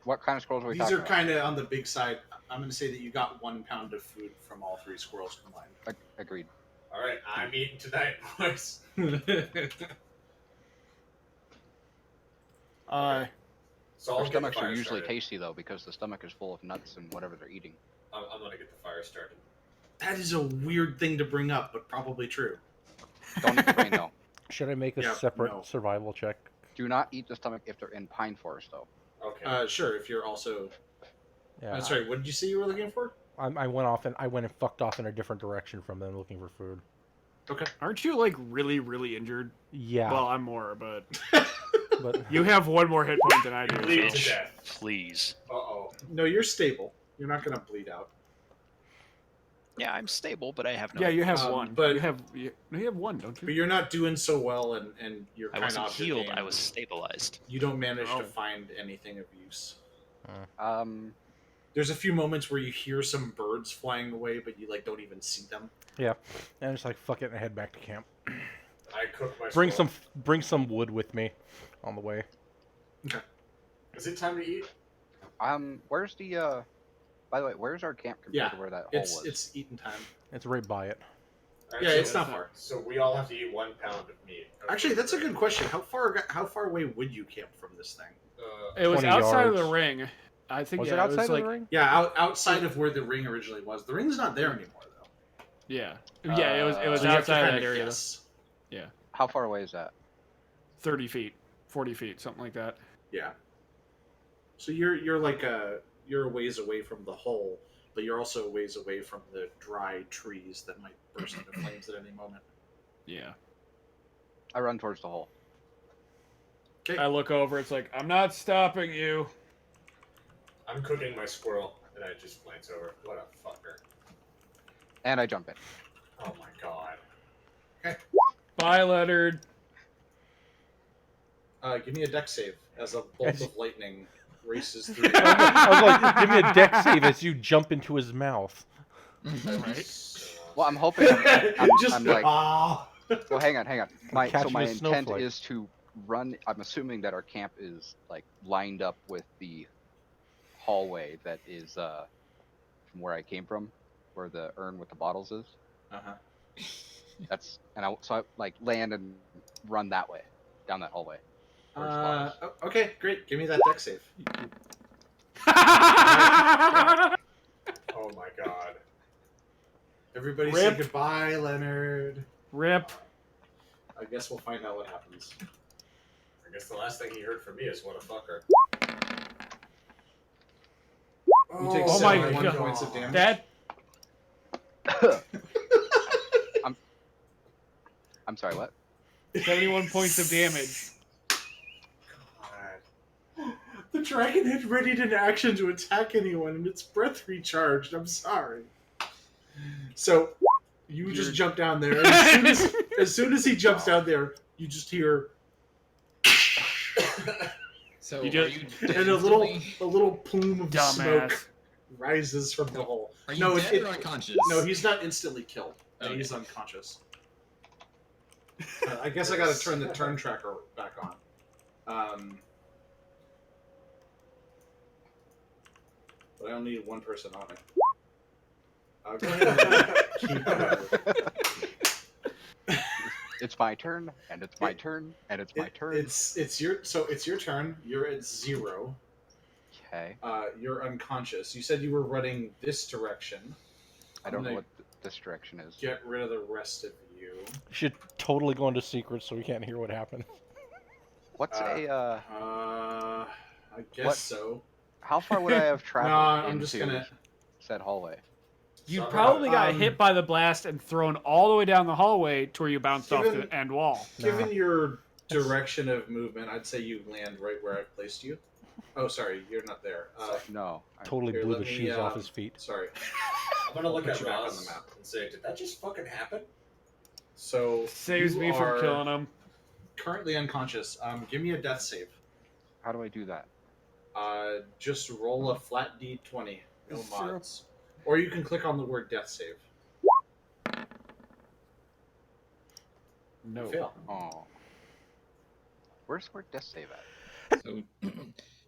What kind of squirrels are we These talking are about? kind of on the big side. I'm going to say that you got 1 pound of food from all 3 squirrels combined. Agreed. All right, I'm eating tonight, boys. So I'll Our get the stomachs are fire usually started. tasty though because the stomach is full of nuts and whatever they're eating. I'm gonna get the fire started. That is a weird thing to bring up, but probably true. Don't eat the brain though. Should I make a Yeah, separate no. survival check? Do not eat the stomach if they're in pine forest though. Okay. Sure, if you're also... Yeah. sorry, what did you say you were looking for? I went and fucked off in a different direction from them looking for food. Okay. Aren't you like really, really injured? Yeah. Well, I'm more, but but you have 1 more hit point than I You do. bleed so- to death. Please. Uh-oh. No, you're stable. You're not going to bleed out. Yeah, I'm stable, but I have no. Yeah, you have Um, 1. but- you have 1, don't But you? you're not doing so well, and you're I kind wasn't of off your healed. game. I was stabilized. You don't manage Oh. to find anything of use. There's There's a few moments where you hear some birds flying away, but you like don't even see them. yeah. And I'm just like fuck it and head back to camp. I cook my Bring squirrel. some wood with me on the way. Is it time to eat? where's the by the way, where's our camp compared Yeah, to where that hole It's was? it's eating time. It's right by it. All Yeah, so- it's not far. So we all have to eat 1 pound of meat. Actually, that's a good question. How far away would you camp from this thing? It was 20 outside of the yards. ring. I think Was yeah, it outside was of like, the ring? Yeah, outside of where the ring originally was. The ring's not there anymore, though. Yeah. Yeah, it was So you have to outside of kinda that area. guess. How far away is that? 30 feet, 40 feet, something like that. Yeah. So you're like you're a ways away from the hole, but you're also a ways away from the dry trees that might burst into flames at any moment. Yeah. I run towards the hole. Okay. I look over, it's like, I'm not stopping you. I'm cooking my squirrel, and I just glance over. What a fucker. And I jump in. Oh my god. Bye, Leonard. Give me a deck save as a bolt of lightning races through. I was like, give me a deck save as you jump into his mouth. Right? So, Well, I'm hoping I'm Just like, ah. well, hang on. My Catching a intent snowflake. is to run. I'm assuming that our camp is like lined up with the hallway that is from where I came from, where the urn with the bottles is. Uh-huh. So I like land and run that way, down that hallway. towards the bottles. Okay, great. Give me that deck save. oh my god. Everybody Rip. say goodbye, Leonard. Rip. I guess we'll find out what happens. I guess the last thing he heard from me is what a fucker. You take Oh my 71 God. points of damage. That I'm sorry. What? 71 points of damage. God. The dragon had readied an action to attack anyone, and its breath recharged. I'm sorry. So, you just jump down there. And as soon as he jumps down there, you just hear, So You are just- you dead and a little plume of Dumbass. smoke rises from the hole. Are you No, dead or unconscious? No, he's not instantly killed. Okay. He's unconscious. I guess I gotta turn the turn tracker back on. But I only need one person on it. Go ahead and keep, It's my turn, and it's my turn, and it's my turn. It's your turn. You're at 0. Okay. You're unconscious. You said you were running this direction. I don't know gonna- what. this direction is. Get rid of the rest of you. You should totally go into secret so we can't hear what happened. What's I guess What? so. How far would I have traveled I'm into just gonna- said hallway? You Somehow, probably got hit by the blast and thrown all the way down the hallway to where you bounced off Given- the end wall. Given your direction of movement, I'd say you land right where I've placed you. Oh, sorry, you're not there. No. Totally Here, blew let the me, shoes off his feet. Sorry. I'm gonna look Put at you back on Roz the map. and say, did that just fucking happen? So Saves you me from are killing him. currently unconscious. Give me a death save. How do I do that? Just roll a flat D20. No Zero. mods. Or you can click on the word death save. No. You fail. Oh. Where's where death save at? So,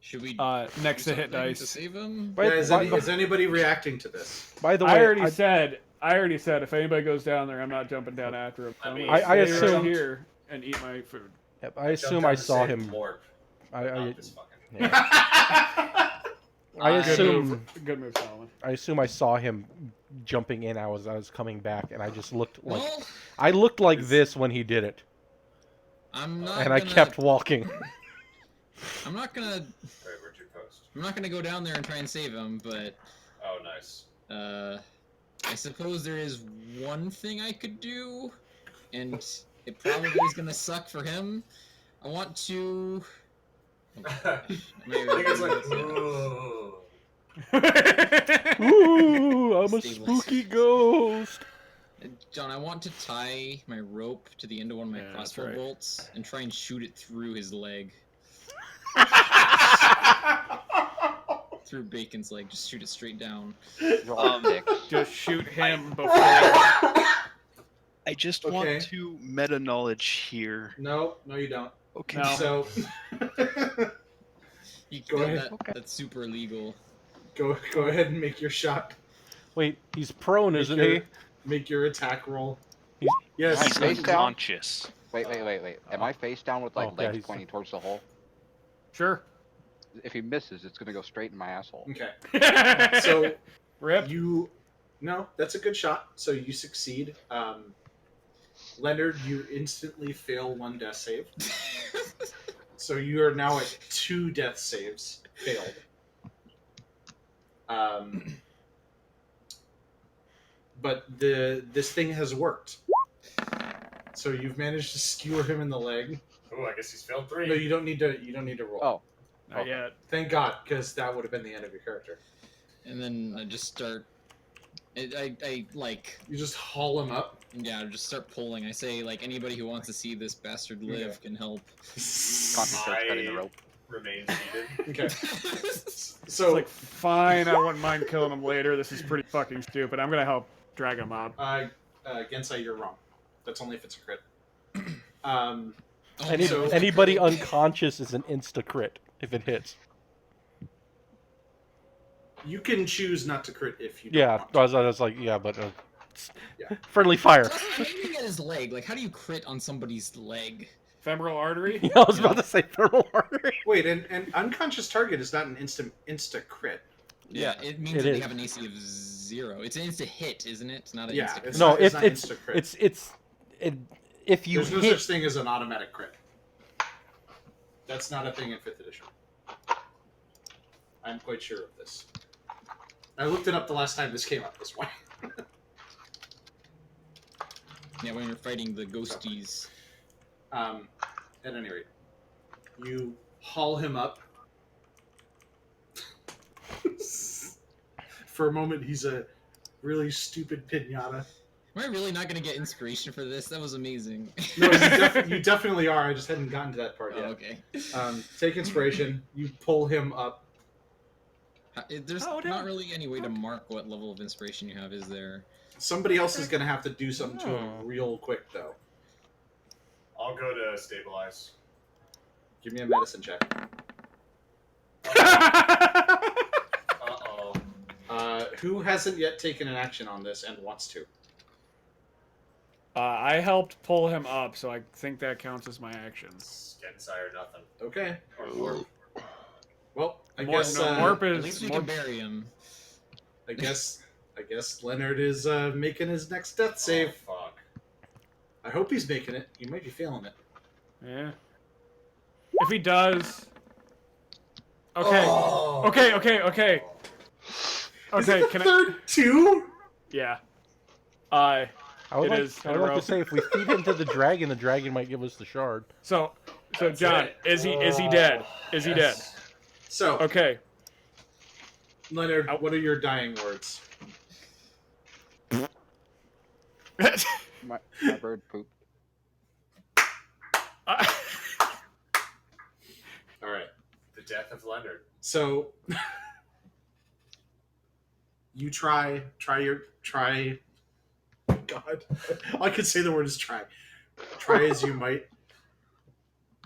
should we Next do to hit something dice. to save him? By, Yeah, by- is anybody reacting to this? by the way, I already said if anybody goes down there, I'm not jumping down after him. I'm I mean, gonna I stay right assume- here and eat my food. yep, I assume I saw him. I Not this fucking. yeah. I Good assume Good move, Solomon. I assume I saw him jumping in. I was coming back, and I just looked like Well, I looked like this when he did it, I'm not. and I gonna, kept walking. I'm not gonna. Alright, where'd you post? I'm not gonna go down there and try and save him, but Oh, nice. I suppose there is one thing I could do, and it probably is gonna suck for him. I want to. I think it's like, ooh. Ooh, I'm a Stabilize. spooky ghost. John, I want to tie my rope to the end of one of my Yeah, that's crossbow right. bolts and try and shoot it through his leg. Through Bacon's leg, just shoot it straight down. Roll dicks. Just shoot him before. I just Okay. want to meta knowledge here. No, you don't. Okay. No. So You Go know, ahead. That's super illegal. go ahead and make your shot. Wait, he's prone, Make isn't your, he? Make your attack roll. He's- Yes. He's Face down? unconscious. Wait. Am I face down with like Oh, yeah, legs he's- pointing towards the hole? Sure. If he misses, it's gonna go straight in my asshole. Okay. So Rip. No, that's a good shot. So you succeed. Leonard, you instantly fail one death save. So you are now at 2 death saves failed. But this thing has worked. So you've managed to skewer him in the leg. Oh, I guess he's failed 3. No, you don't need to roll. Oh. Not yet. Thank God, because that would have been the end of your character. And then I just start. I like. You just haul him up. Yeah, I just start pulling. I say, like, anybody who wants to see this bastard live can help. Conti starts cutting the rope. Remains seated. Okay. It's So like, fine, I wouldn't mind killing him later. This is pretty fucking stupid. I'm gonna help drag him up. Gensai, you're wrong. That's only if it's a crit. Oh, So- Anybody unconscious is an insta crit if it hits. You can choose not to crit if you don't Yeah, want to. I was like, yeah, but Yeah. friendly fire. How do you get his leg? Like, how do you crit on somebody's leg? Femoral artery. I was about to say thermal artery. Wait, and unconscious target is not an insta crit. Yeah, it means it that is. they have an AC of 0. It's an insta hit, isn't it? It's not an Yeah, insta it's No, not, it's not it's insta crit. it's if you There's no hit. such thing as an automatic crit. That's not a thing in 5th edition. I'm quite sure of this. I looked it up the last time this came up this way. Yeah, when you're fighting the ghosties. At any rate, you haul him up. For a moment, he's a really stupid pinata. Am I really not gonna get inspiration for this? That was amazing. No, you definitely are. I just hadn't gotten to that part Oh, yet. okay. Take inspiration. You pull him up. There's Oh, no. not really any way to mark what level of inspiration you have, is there? Somebody else is going to have to do something to Oh. him real quick, though. I'll go to stabilize. Give me a medicine check. Uh-oh. Who hasn't yet taken an action on this and wants to? I helped pull him up, so I think that counts as my action. Gensai or nothing. Okay. Or warp. Well, I Warp- guess. no, warp At is least we more- can bury him. I guess I guess Leonard is making his next death save. Oh, fuck. I hope he's making it. He might be failing it. Yeah. If he does. Okay. Oh. Okay. Is it the Can third two? Yeah. I would It is I in a would like row. to say if we feed him to the dragon might give us the shard. So That's John, it. is he dead? Is he dead? So, Okay. Leonard, what are your dying words? My bird pooped. All right. The death of Leonard. So, you try. God, all I could say the word is try. Try as you might.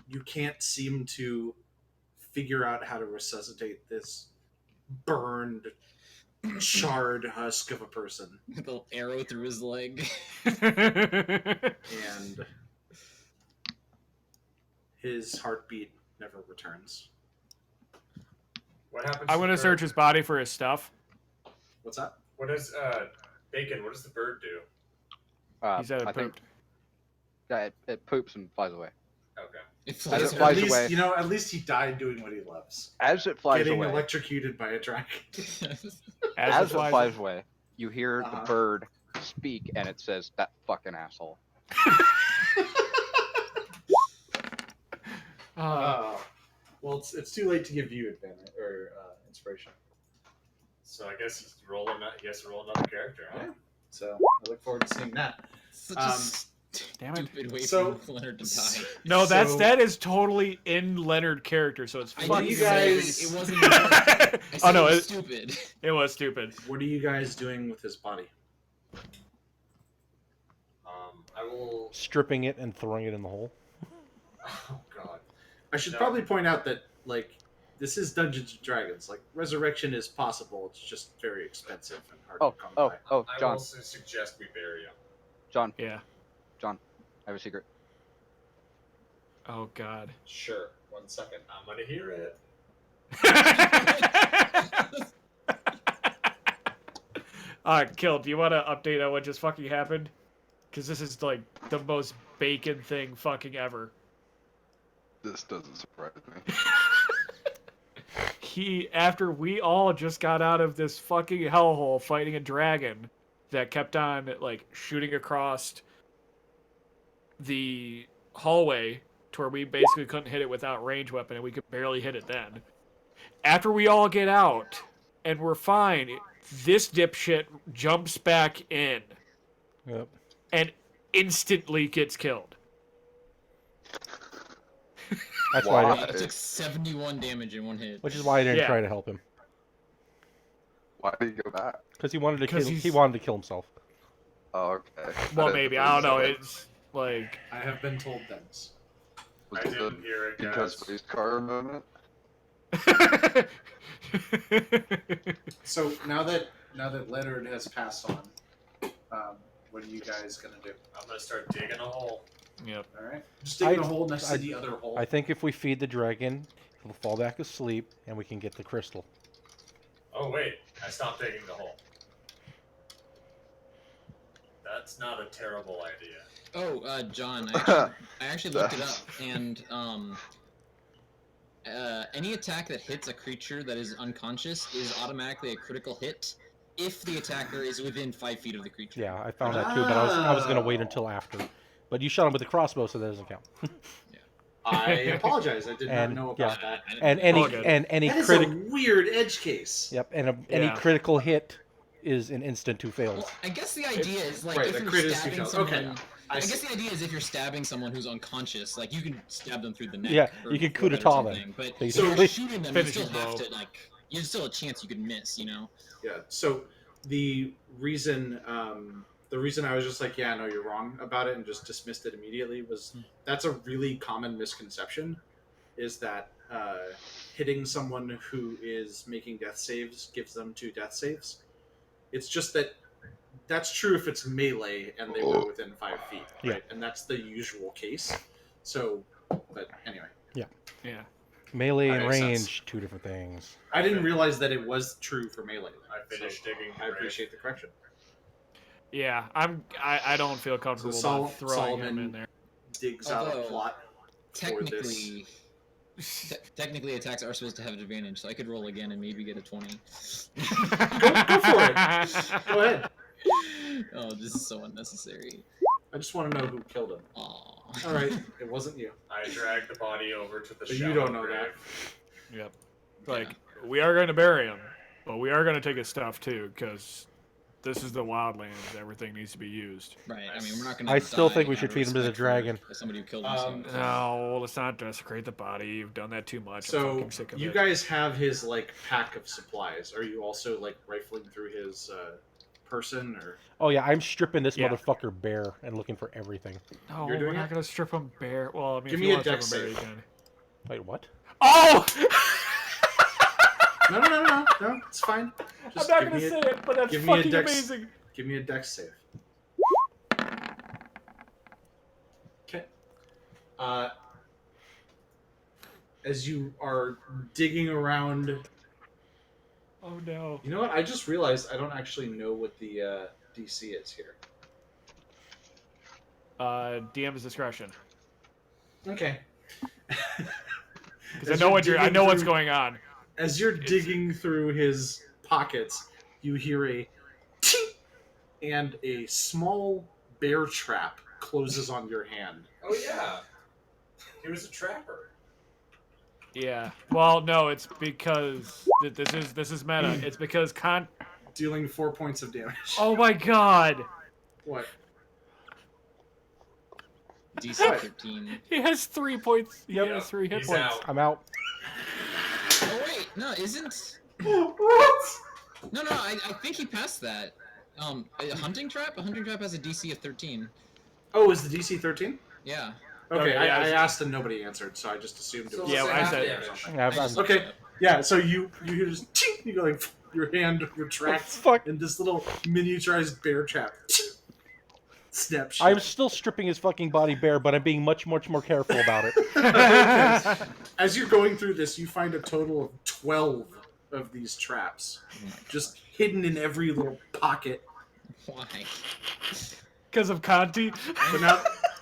You can't seem to figure out how to resuscitate this burned, charred husk of a person. With an arrow through his leg. And his heartbeat never returns. What happens? I'm gonna to search Bird? his body for his stuff. What's that? What does Bacon? What does the bird do? He said it I think pooped. yeah, it poops and flies away. Okay. It As flies it At flies least, away. at least he died doing what he loves. As it flies Getting away, electrocuted by a dragon. as it flies away, you hear Uh-huh. the bird speak, and it says, "That fucking asshole." Well, it's too late to give you advantage or inspiration. So I guess he's rolling. He has to roll another character. Huh? Yeah. So I look forward to seeing that. Such Um, a Damn it. stupid way so- for Leonard to die. No, So- that is totally in Leonard character, so it's I What fucking. do you didn't say guys- It wasn't. I Oh said no, it was it stupid. was stupid. What are you guys doing with his body? I will. Stripping it and throwing it in the hole. Oh God. I should No. probably point out that this is Dungeons and Dragons. Resurrection is possible. It's just very expensive and hard to come by. Oh, I John, will suggest we bury him. John, Yeah. I have a secret. Oh god. Sure. 1 second. I'm gonna hear it. Kill, do you want to update on what just fucking happened? Because this is like the most bacon thing fucking ever. This doesn't surprise me. After we all just got out of this fucking hellhole fighting a dragon that kept on like shooting across the hallway to where we basically couldn't hit it without range weapon, and we could barely hit it then. After we all get out and we're fine, this dipshit jumps back in Yep. and instantly gets killed. That's why. Why? It took 71 damage in one hit. Which is why I didn't Yeah. try to help him Why did he go back? because he wanted to 'Cause kill. he's- He wanted to kill himself. Oh, okay. Well, didn't maybe. think I don't know. so. It's like... I have been told things. Was I it didn't hear it, because guys. race car moment? So now that Leonard has passed on, what are you guys gonna do? I'm gonna start digging a hole. Yep. All right, just dig a I- hole next I- to the other hole. I think if we feed the dragon, he'll fall back asleep, and we can get the crystal. Oh wait, I stopped digging the hole. That's not a terrible idea. Oh, John, I actually looked it up, and any attack that hits a creature that is unconscious is automatically a critical hit if the attacker is within 5 feet of the creature. Yeah, I found that too, but I was gonna wait until after. But you shot him with a crossbow, so that doesn't count. I apologize. I did not And, know yeah. about that. And All good. any That is critic. a weird edge case. Yep, and any Yeah. critical hit is an instant 2 fails. Well, I guess the idea is like Right, if the you're crit is stabbing 2 someone. fails. Okay, I I see. guess the idea is if you're stabbing someone who's unconscious, like you can stab them through the neck. Yeah, or you can coup forehead or d'etat them, something, But if basically. you're shooting them, you Finishing still have blow. to there's still a chance you could miss. You know. Yeah. So the reason I was just like, yeah, no, you're wrong about it, and just dismissed it immediately was that's a really common misconception, is that hitting someone who is making death saves gives them 2 death saves. It's just that that's true if it's melee and they were within 5 feet, right? Yeah. And that's the usual case. So, but anyway. Yeah. Melee That and makes range, sense. 2 different things. I didn't realize that it was true for melee. I finished digging. I appreciate the correction. Yeah, I don't feel comfortable So about throwing him Solomon in there. digs out a Although, plot for this. Technically, attacks are supposed to have an advantage, so I could roll again and maybe get a 20. Go for it. Go ahead. Oh, this is so unnecessary. I just want to know who killed him. Aw. All right, it wasn't you. I dragged the body over to the But shallow you don't know grave. Yep. Like, we are going to bury him, but we are going to take his stuff too, because this is the wildlands. Everything needs to be used. Right, I mean, we're not gonna I still think die we out should of feed him to the respect for dragon. Somebody who killed himself. No, let's not desecrate the body. You've done that too much. I'm So fucking sick of you it. guys have his like pack of supplies. Are you also like rifling through his person or? Oh yeah, I'm stripping this Yeah. motherfucker bare and looking for everything. No, You're we're doing not it? going to strip him bare. Well, I mean, Give if me you a want to deck strip him bare, save. you can. Wait, what? Oh! No, it's fine. I'm Just not give going to me say it, but that's give me a fucking dex- amazing. Give me a dex save. Okay. As you are digging around, Oh no. you know what? I just realized I don't actually know what the DC is here. DM's discretion. Okay. Because I know what's going on. As you're digging through his pockets, you hear a ting, and a small bear trap closes on your hand. Oh yeah, he was a trapper. Yeah. Well, no, it's because this is meta. It's because Dealing 4 points of damage. Oh my god. What? DC 13. He has 3 points. He Yep. has 3 hit He's points. out. I'm out. Oh wait, no, isn't? What? No, I think he passed that. A hunting trap? A hunting trap has a DC of 13. Oh, is the DC 13? Yeah. Okay, Okay, yeah, I it's- asked and nobody answered, so I just assumed it was. Yeah, let's I say half said- damage. I'm Okay, yeah. So you hear just ting, you go like your hand retracts, Fuck. and this little miniaturized bear trap snap shut. I'm still stripping his fucking body bare, but I'm being much more careful about it. As you're going through this, you find a total of 12 of these traps, just hidden in every little pocket. Why? Because of Conti.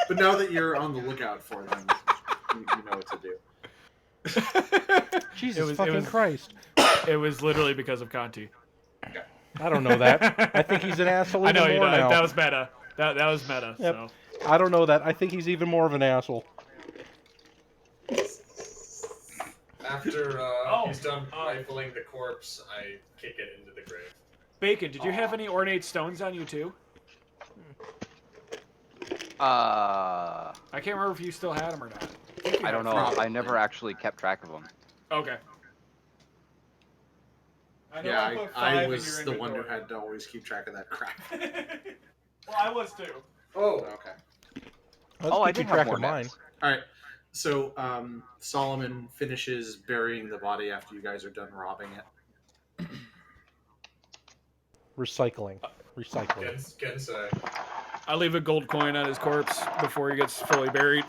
But now that you're on the lookout for them, you know what to do. Jesus fucking Christ. It was literally because of Conti. I don't know that. I think he's an asshole I even know you more know. now. That was meta. That was meta. Yep. So. I don't know that. I think he's even more of an asshole. After he's done rifling the corpse, I kick it into the grave. Bacon, did you have any ornate stones on you too? I I can't remember if you still had them or not. don't know. I never actually kept track of them. Okay. I know Yeah, put I 5 in was your the one who inventory. had to always keep track of that crap. Well, I was too. Oh, Okay. Let's I keep did have track more of mine. nets. All right. So Solomon finishes burying the body after you guys are done robbing it. Recycling. Gensai. I leave a gold coin on his corpse before he gets fully buried.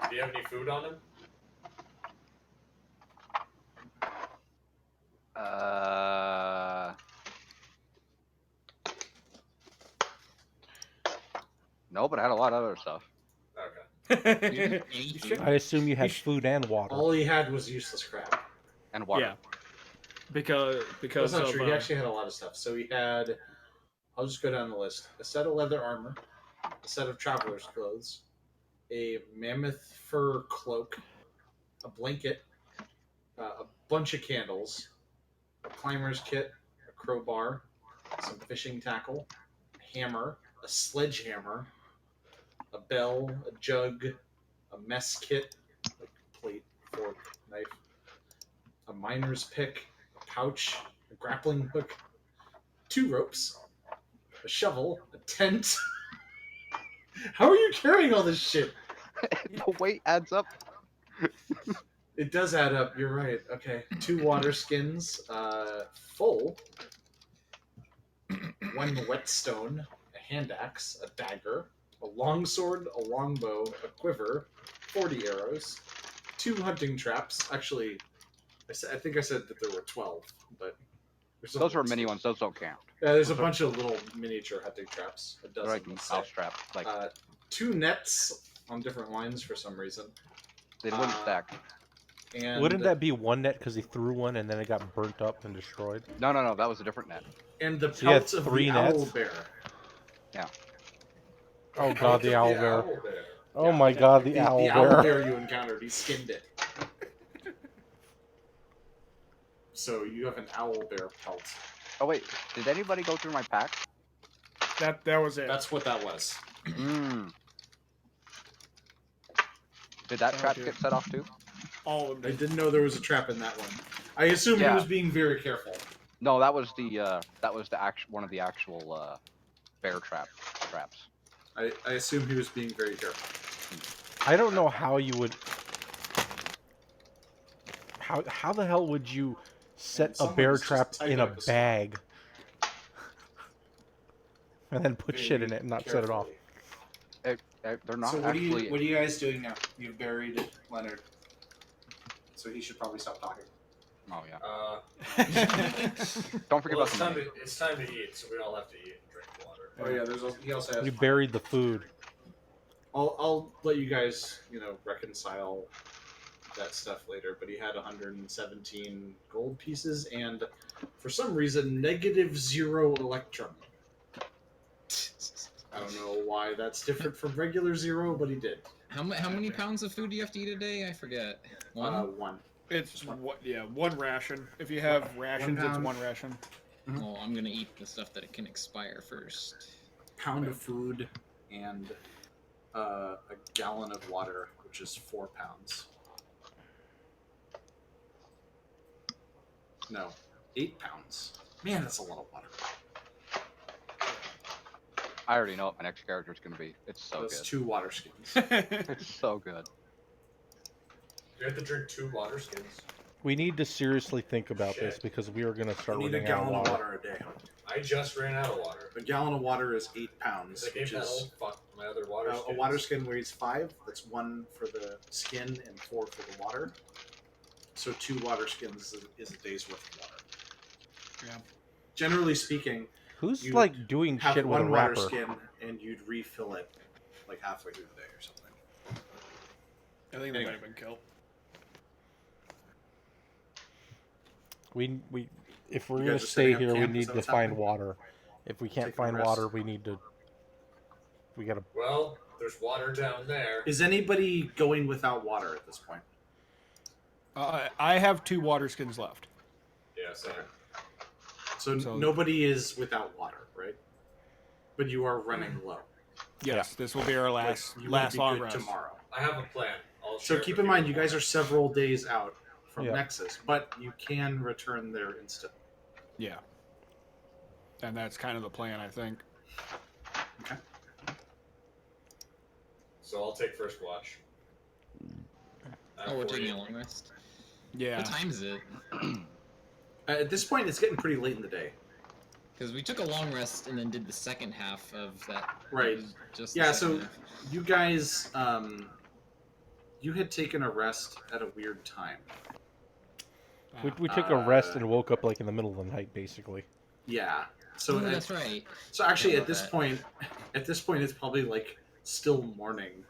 Do you have any food on him? No, but I had a lot of other stuff. Okay. I assume you had food and water. All he had was useless crap. And water. Yeah. Because That's not of true. He actually had a lot of stuff. So he had, I'll just go down the list. A set of leather armor, a set of traveler's clothes, a mammoth fur cloak, a blanket, a bunch of candles, a climber's kit, a crowbar, some fishing tackle, a hammer, a sledgehammer, a bell, a jug, a mess kit, like plate, fork, knife, a miner's pick, a pouch, a grappling hook, 2 ropes, a shovel, a tent. How are you carrying all this shit? The weight adds up. It does add up. You're right. Okay, 2 water skins, full, 1 whetstone, a hand axe, a dagger, a longsword, a longbow, a quiver, 40 arrows, 2 hunting traps. Actually, I think I said that there were 12, but Those were mini ones. Those don't count. Yeah, there's a bunch of little miniature hunting traps. A They're dozen. like let's say. mouse trap. Like 2 nets on different lines for some reason. they wouldn't stack. And Wouldn't that be one net because he threw one and then it got burnt up and destroyed? No, that was a different net. And the So you had pelts of 3 the nets? owl bear. Oh Pelt god, of the owl bear. bear. Oh my god, the owl The bear. owl bear you encountered, he skinned it. So you have an owl bear pelt. Oh wait, did anybody go through my pack? That was it. That's what that was. Mm. Did that trap get set off too? All of I them. didn't know there was a trap in that one. I assume he Yeah. was being very careful. No, that was the actual one of the actual bear traps. I assume he was being very careful. I don't know how you would. How the hell would you set a someone bear was just trap typing in a up a song. bag and then put shit in Very it and not set it off? carefully. They're not So what actually. are you guys doing now? You've buried Leonard, so he should probably stop talking. Oh yeah. Don't Well, forget about it's the time, money. it's time to eat, so we all have to eat and drink water. Oh yeah, he also has. We buried the food. I'll let you guys, reconcile that stuff later. But he had 117 gold pieces and, for some reason, -0 electrum. I don't know why that's different from regular 0, but he did. How many pounds of food do you have to eat a day? I forget. One. One. It's one ration. If you have rations, it's pound. one ration. Well, I'm gonna eat the stuff that it can expire first. Pound of food and a gallon of water, which is 4 pounds. No, 8 pounds. Man, that's a lot of water. I already know what my next character is going to be. It's so That's good. 2 water skins. It's so good. Do you have to drink 2 water skins? We need to seriously think about Shit. this because we are going to I start need a running out of gallon of water. water a day. I just ran out of water. A gallon of water is 8 pounds, Because I gave which that is old fuck my other water a skins. water skin weighs 5. That's 1 for the skin and 4 for the water. So 2 water skins is a day's worth of water. Yeah. Generally speaking, Who's You like doing have shit with a 1 water wrapper? skin and you'd refill it like halfway through the day or something. I think they might have been killed. We if we're You gonna guys are stay setting up here, we camp? Is need that to what's find happening? water. If we can't Taking a find rest? water, we gotta. Well, there's water down there. Is anybody going without water at this point? I have 2 water skins left. Yeah, same. So nobody is without water, right? But you are running low. Yes, this will be our last You won't be long good rest. tomorrow. I have a plan. I'll So share keep with in mind, you tomorrow. guys are several days out from Yeah. Nexus, but you can return there instantly. Yeah. And that's kind of the plan, I think. Okay. So I'll take first watch. Oh, we're taking a long rest. Yeah. What time is it? At this point, it's getting pretty late in the day. Because we took a long rest and then did the second half of that. Right. Just the Yeah, second so half. you guys, you had taken a rest at a weird time. We took a rest and woke up like in the middle of the night, basically. Yeah. So Oh, that's right. So actually, Forgot at this that. point, it's probably like still morning.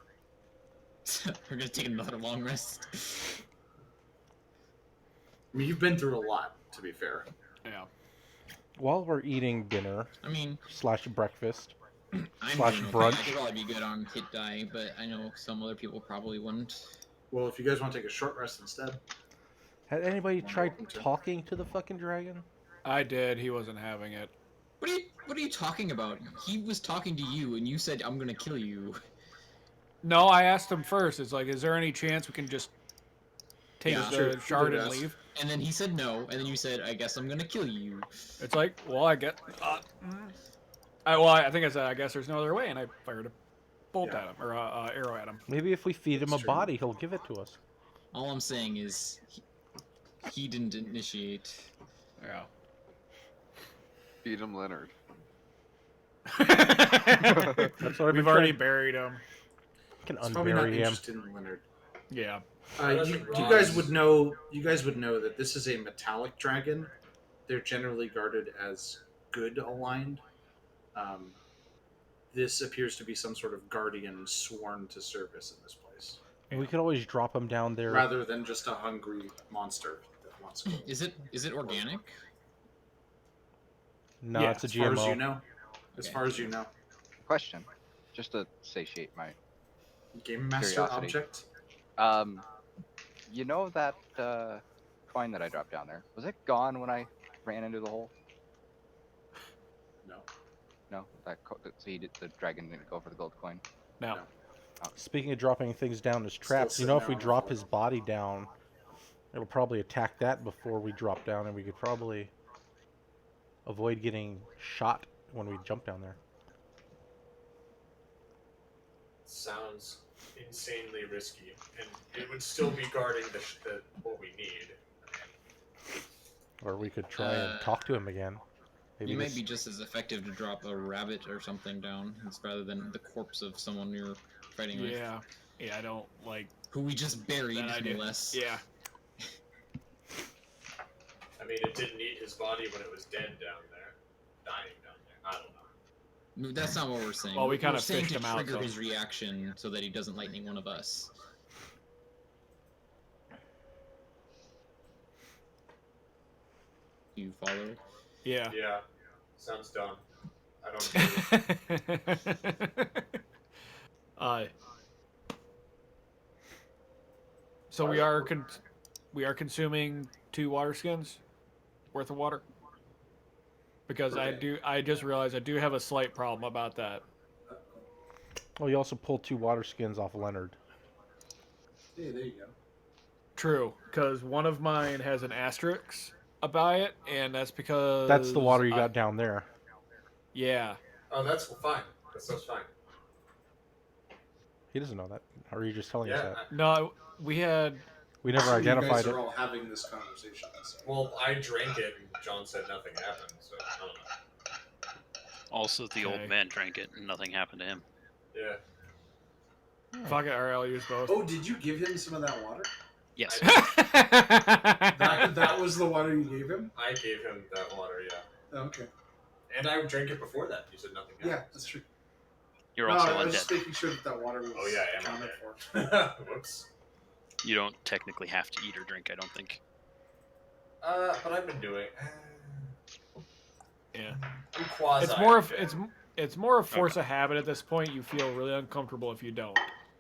We're gonna take another long rest. I mean, you've been through a lot, to be fair. Yeah. While we're eating dinner I mean, / breakfast, I'm Slash doing okay. brunch. I could probably be good on hit die, but I know some other people probably wouldn't. Well, if you guys want to take a short rest instead, had anybody Well, tried welcome to- talking to the fucking dragon? I did. He wasn't having it. What are you talking about? He was talking to you, and you said, "I'm gonna kill you." No, I asked him first. It's like, is there any chance we can just take Yeah. the Sure, shard you and did ask. leave? And then he said no, and then you said, "I guess I'm gonna kill you." It's like, well, I get. I think I said, I guess there's no other way, and I fired a bolt Yeah. at him or a arrow at him. Maybe if we feed him That's a true. body, he'll give it to us. All I'm saying is, he didn't initiate. Yeah. Feed him Leonard. That's what I've been We've already trying- buried him. Can it's probably not unbury him. interested in Leonard. Yeah. You guys would know. You guys would know that this is a metallic dragon. They're generally guarded as good aligned. Um, this appears to be some sort of guardian sworn to service in this place, And we could always drop him down there. rather than just a hungry monster that wants gold. Is it organic? No, Yeah, it's a as far as you GMO. know. As Okay. far as you know. Question, just to satiate my Game master Curiosity. object. you know that coin that I dropped down there, was it gone when I ran into the hole? No. No, the dragon didn't go for the gold coin. No. No. Speaking of dropping things down as traps, sitting if there we on the drop floor. his body down, it'll probably attack that before we drop down, and we could probably avoid getting shot when we jump down there. Sounds insanely risky, and it would still be guarding the what we need. Or we could try and talk to him again. Maybe You might this- be just as effective to drop a rabbit or something down rather than the corpse of someone you're fighting with. Yeah. Yeah, I don't like Who we just buried, that idea. no less. Yeah. I mean, it didn't eat his body when it was dead down there, dying down there. I don't know. No, that's not what we're saying. Well, we We're kinda saying fished to him out, trigger so- his reaction so that he doesn't lightning one of us. Do you follow? Yeah. Yeah, sounds dumb. I don't agree. So we are consuming 2 water skins worth of water, because I just realized I do have a slight problem about that. Oh, you also pulled 2 water skins off Leonard. Hey, there you go. True, because one of mine has an asterisk by it, and that's because That's the water you got down there. Yeah. Oh, that's fine. That's fine. He doesn't know that. Or are you just telling us Yeah. that? No, we had. We never You identified guys it. are all having this conversation. So. Well, I drank it, and John said nothing happened. So I don't know. Also, the Okay. old man drank it and nothing happened to him. Yeah. Fuck it, or I'll use both. Oh, did you give him some of that water? Yes. That was the water you gave him? I gave him that water. Yeah. Oh, okay. And I drank it before that. You said nothing happened. Yeah, that's true. You're No, also I was just undead. making sure that water was Oh, yeah, I am accounted undead. for. Whoops. You don't technically have to eat or drink, I don't think. But I've been doing. Yeah. I'm quasi. It's more of force of habit at this point. You feel really uncomfortable if you don't.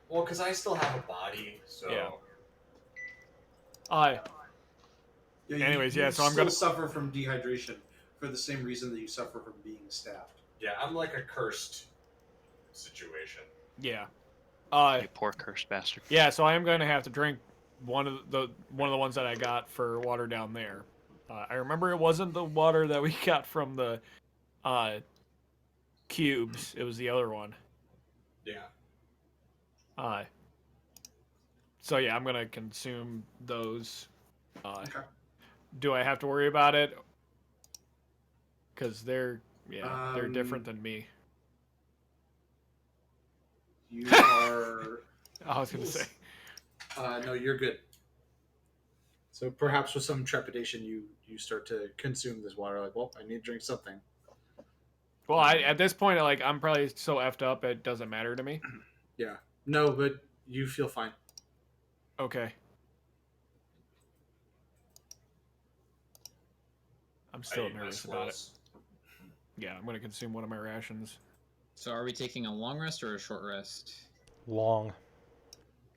Well, because I still have a body, so. Yeah. Yeah, Anyways, you yeah, so I'm still gonna- suffer from dehydration for the same reason that you suffer from being stabbed. Yeah, I'm like a cursed situation. Yeah. You poor cursed bastard. Yeah, so I am going to have to drink one of the ones that I got for water down there. I remember it wasn't the water that we got from the cubes. It was the other one. Yeah. So yeah, I'm going to consume those. Okay. Do I have to worry about it? Because they're different than me. You are. I was going to say. No, you're good. So perhaps with some trepidation, you start to consume this water. Like, well, I need to drink something. Well, at this point, like I'm probably so effed up it doesn't matter to me. Yeah. No, but you feel fine. Okay. I'm I still eat my nervous about it. squirrels. Yeah, I'm gonna consume one of my rations. So are we taking a long rest or a short rest? Long.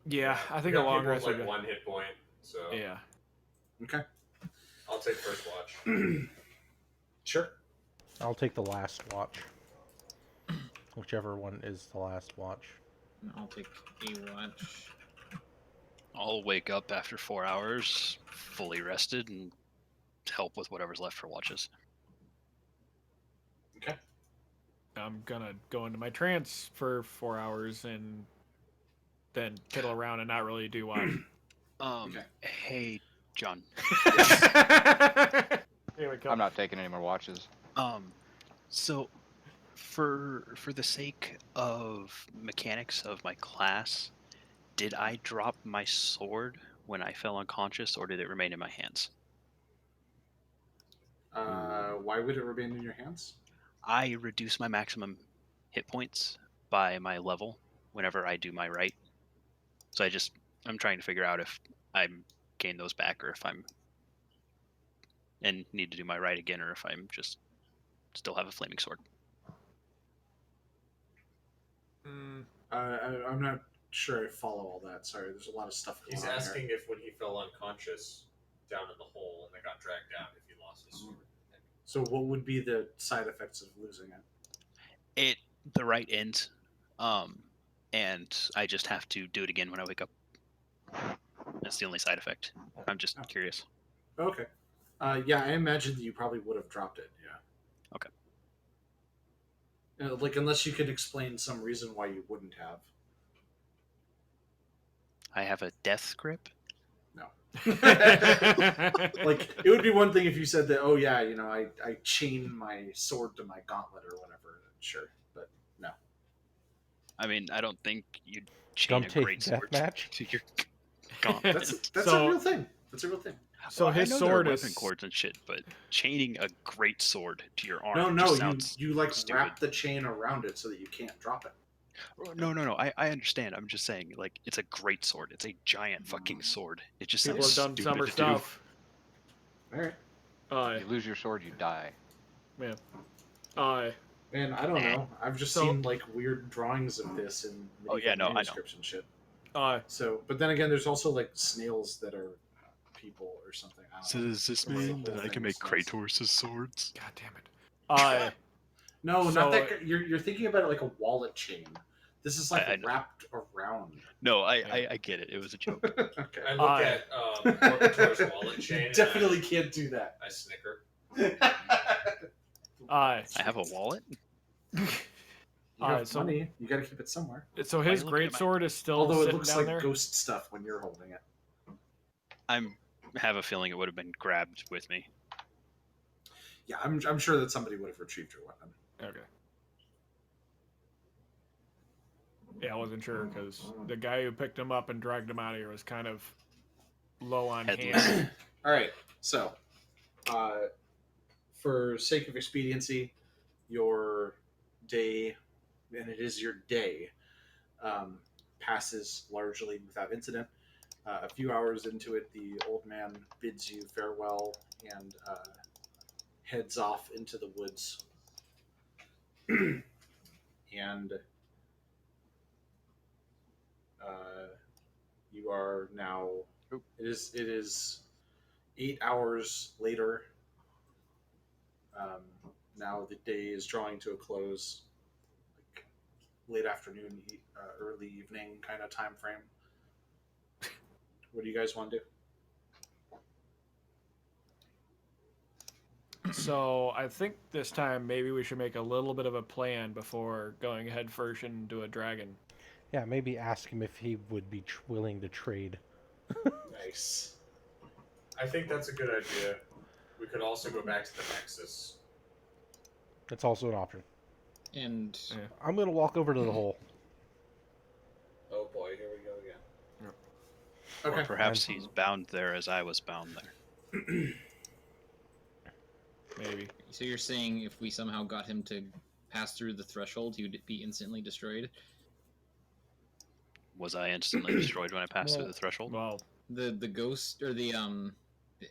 Yeah, I think We a got long people rest with would like be. 1 hit point, so Yeah. Okay. I'll take first watch. Sure. I'll take the last watch. Whichever one is the last watch. I'll take a watch. I'll wake up after 4 hours, fully rested, and help with whatever's left for watches. Okay. I'm gonna go into my trance for 4 hours and then piddle around and not really do watch. Okay. Hey, John. Here we go. I'm not taking any more watches. So for the sake of mechanics of my class, Did I drop my sword when I fell unconscious, or did it remain in my hands? Why would it remain in your hands? I reduce my maximum hit points by my level whenever I do my right. So I'm trying to figure out if I gain those back, or if I'm and need to do my right again, or if I'm just still have a flaming sword. I'm not sure I follow all that. Sorry, there's a lot of stuff going He's on asking if when he fell unconscious down in the hole and then got dragged out, if he lost his sword. So what would be the side effects of losing it? The right ends, and I just have to do it again when I wake up. That's the only side effect. I'm just curious. Okay. Yeah, I imagine that you probably would have dropped it. Yeah. Okay. Like, unless you could explain some reason why you wouldn't have. I have a death grip. No. Like, it would be one thing if you said that, oh, yeah, I chain my sword to my gauntlet or whatever. Sure. But no. I mean, I don't think you'd chain a Gumtape great sword deathmatch? to your gauntlet. That's So- a real thing. That's a real thing. So Well, his I know there are sword weapon is cords and shit, but chaining a great sword to your arm No, just sounds you like stupid. wrap the chain around it so that you can't drop it. No. I understand. I'm just saying, like, it's a great sword. It's a giant fucking sword. It just people sounds have done stupid summer to stuff. All right. You lose your sword, you die. Man. Man, I don't know. I've just So- seen like weird drawings of this in Oh, yeah, no, I know. manuscripts and shit. Uh, So, but then again, there's also like snails that are people or something. I don't know. does this Or the mean whole that I thing can is make snails. Kratos' swords? God damn it. No, So- not that. You're thinking about it like a wallet chain. This is like I know. wrapped around. No, I get it. It was a joke. Okay. I look at Orcator's wallet chain. and Definitely can't do that. I snicker. I have a wallet. You have so- money. You got to keep it somewhere. So his Why are you looking at great sword is still Although it sitting looks down like there. ghost stuff when you're holding it. Have a feeling it would have been grabbed with me. Yeah, I'm sure that somebody would have retrieved your weapon. Okay. Yeah, I wasn't sure because the guy who picked him up and dragged him out of here was kind of low on Headless. hands. All right. So, for sake of expediency, your day, and it is your day, passes largely without incident. A few hours into it, the old man bids you farewell and heads off into the woods. And you are now. It is 8 hours later. Now the day is drawing to a close, like late afternoon, early evening kind of time frame. What do you guys want to do? So I think this time maybe we should make a little bit of a plan before going head first into a dragon. Yeah, maybe ask him if he would be willing to trade. Nice. I think that's a good idea. We could also go back to the Nexus. That's also an option. And I'm gonna walk over to the hole. Oh boy, here we go again. Okay. Or perhaps he's bound there as I was bound there. Maybe. so you're saying if we somehow got him to pass through the threshold, he would be instantly destroyed? Was I instantly destroyed when I passed through the threshold? Well, The ghost or the air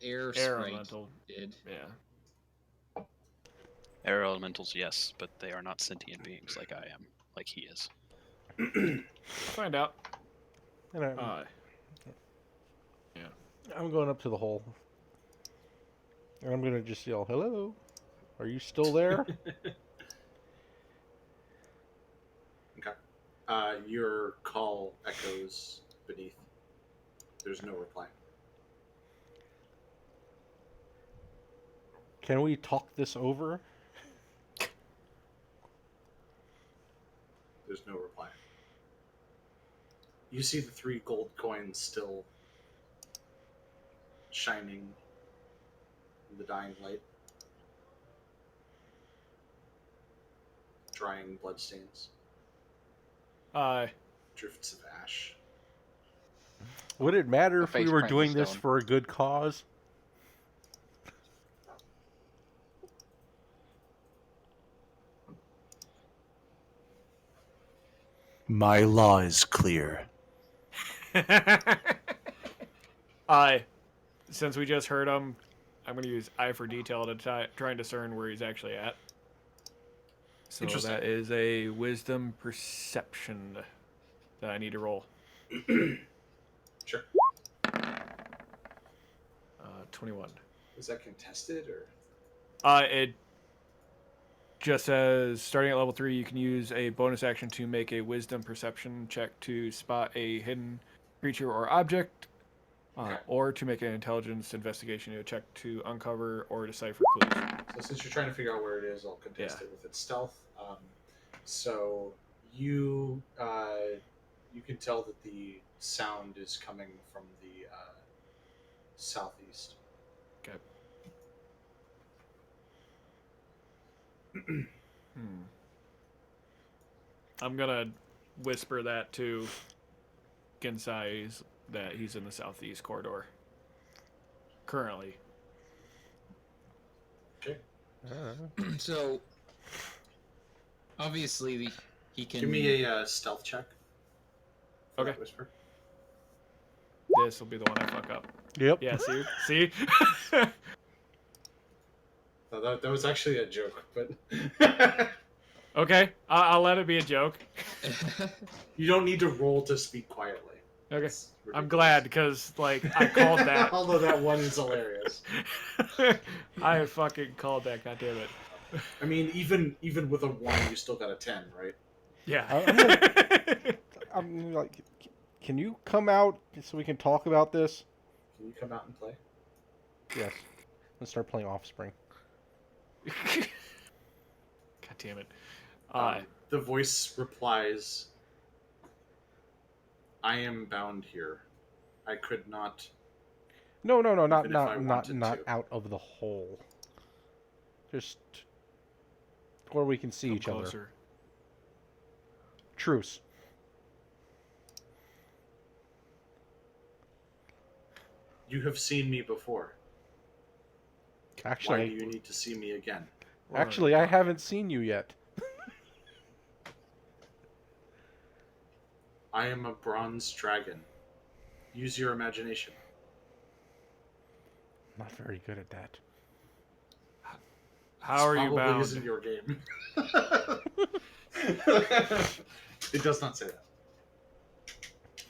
air sprite elemental. did. Yeah. Air elementals, yes, but they are not sentient beings like I am, like he is. Find out. And Yeah. I'm going up to the hole. And I'm gonna just yell, "Hello, are you still there?" Okay. Your call echoes beneath. There's no reply. Can we talk this over? There's no reply. You see the 3 gold coins still shining in the dying light, drying bloodstains, drifts of ash. Would it matter The if we face were print doing in this stone. for a good cause? My law is clear. Since we just heard him, I'm going to use eye for detail to try and discern where he's actually at. So Interesting. that is a wisdom perception that I need to roll. Sure. 21. Is that contested or? It just says starting at level 3, you can use a bonus action to make a wisdom perception check to spot a hidden creature or object, or to make an intelligence investigation check to uncover or decipher clues. So since you're trying to figure out where it is, I'll contest it with its stealth. So you can tell that the sound is coming from the southeast. Okay. I'm gonna whisper that to Gensai that he's in the southeast corridor. Currently. Okay. So, obviously, he can. Give me a stealth check. For Okay. that whisper. This will be the one I fuck up. Yep. Yeah, see? No, that was actually a joke, but Okay, I'll let it be a joke. you don't need to roll to speak quietly. Okay. It's I'm ridiculous. glad, because, like, I called that. Although that one is hilarious. I fucking called that, goddammit. I mean, even with a 1, you still got a 10, right? Yeah. I'm like, can you come out so we can talk about this? Can you come out and play? Yes. Let's start playing Offspring. God damn it. The voice replies, I am bound here. I could not. No, Even not if I not wanted not to. out of the hole. Just where we can see Come each other. closer. Truce. You have seen me before. Why do Actually, you need to see me again? actually, I haven't seen you yet. I am a bronze dragon. Use your imagination. Not very good at that. How are This you probably bound? isn't your game. It does not say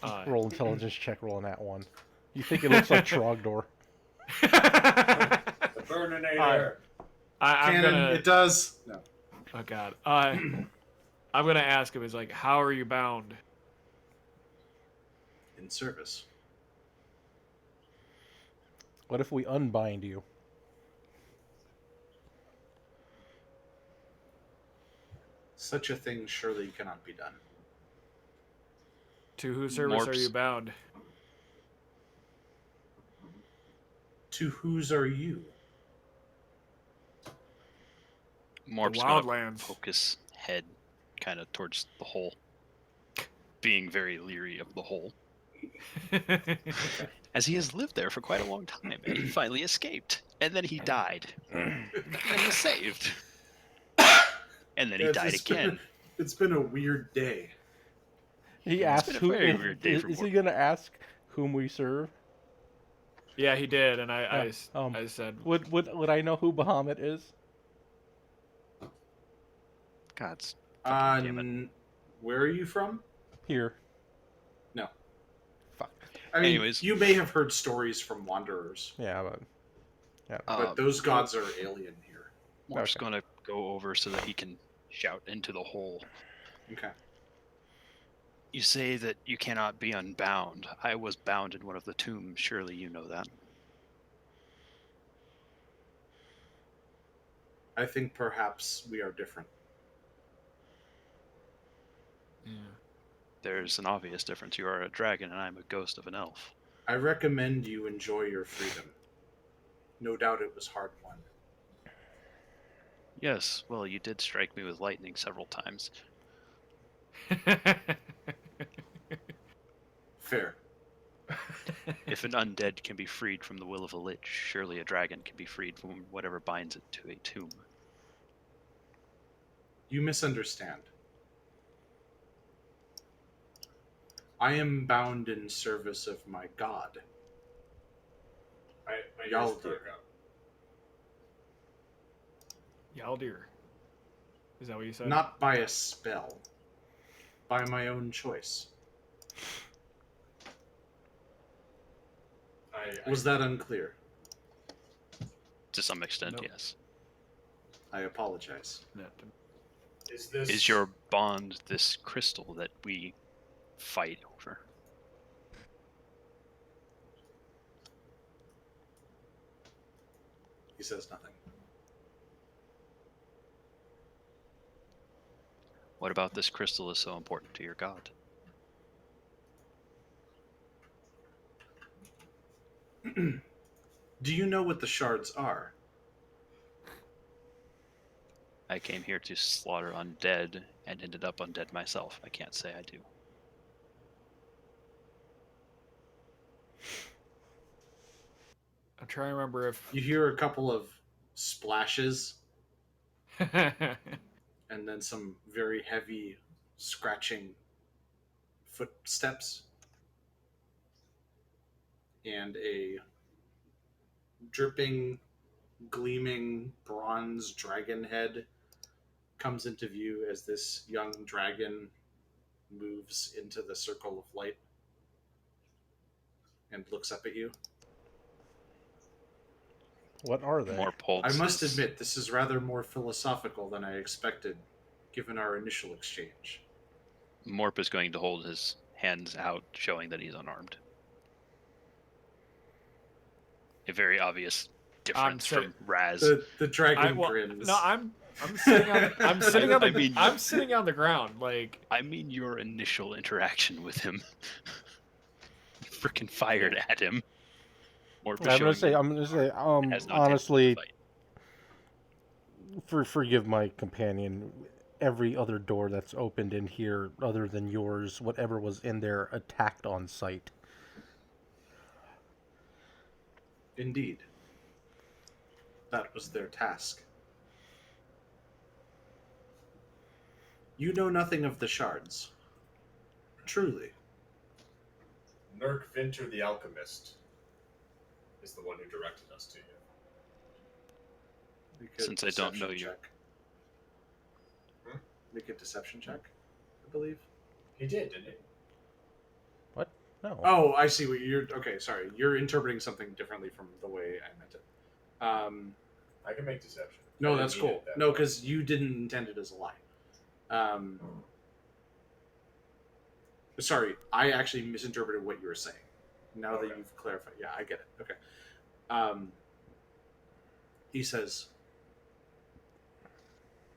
that. Roll intelligence check. Roll on that one. You think it looks like Trogdor? The Burninator. I'm Canon, gonna. it does. No. Oh god. I'm gonna ask him. It's like, how are you bound? In service. What if we unbind you? Such a thing surely cannot be done. To whose service are Morps. you bound? To whose are you? Morp's gonna Wildlands. poke his head kind of towards the hole, being very leery of the hole, as he has lived there for quite a long time, and he finally escaped, and then he died, and then was saved, and then he died again. It's been a weird day. He It's asked been a who very weird day is, for is he Morp. gonna ask whom we serve? Yeah, he did, and I Yeah, said, Would I know who Bahamut is? God's fucking damn it. Where are you from? Here. No. Fuck. I mean, Anyways. you may have heard stories from wanderers, Yeah, but but those gods are alien here. Morp's Okay. gonna go over so that he can shout into the hole. Okay. You say that you cannot be unbound. I was bound in one of the tombs. Surely you know that. I think perhaps we are different. There's an obvious difference. You are a dragon, and I'm a ghost of an elf. I recommend you enjoy your freedom. No doubt it was hard won. Yes, well, you did strike me with lightning several times. Fair. If an undead can be freed from the will of a lich, surely a dragon can be freed from whatever binds it to a tomb. You misunderstand. I am bound in service of my god. My ears Yaldir. perk up. Yaldir. Is that what you said? Not by a spell. By my own choice. Was that unclear? To some extent, Nope. yes. I apologize. Is your bond this crystal that we fight over? He says nothing. What about this crystal is so important to your god? Do you know what the shards are? I came here to slaughter undead and ended up undead myself. I can't say I do. I'm trying to remember if. You hear a couple of splashes and then some very heavy scratching footsteps and a dripping, gleaming bronze dragon head comes into view as this young dragon moves into the circle of light and looks up at you. What are they? More pulses. I must admit, this is rather more philosophical than I expected, given our initial exchange. Morp is going to hold his hands out, showing that he's unarmed. A very obvious difference from Raz. The dragon grins. No, I'm sitting on. I'm sitting on the. I mean- I'm sitting on the ground, like. I mean your initial interaction with him. You freaking fired at him. Morp is I'm gonna showing say, he has no intention to honestly, fight. forgive my companion. Every other door that's opened in here, other than yours, whatever was in there, attacked on sight. Indeed. That was their task. You know nothing of the shards. Truly. Nurk Vinter the Alchemist is the one who directed us to you. Make a Since I don't deception know you. check. Make a deception check, I believe. He did, didn't he? What? No. Oh, I see what you're... Okay, sorry. You're interpreting something differently from the way I meant it. I can make deception. No, I that's didn't mean cool. it that No, way. because you didn't intend it as a lie. Sorry, I actually misinterpreted what you were saying. Now that you've clarified. Yeah, I get it. Okay. He says,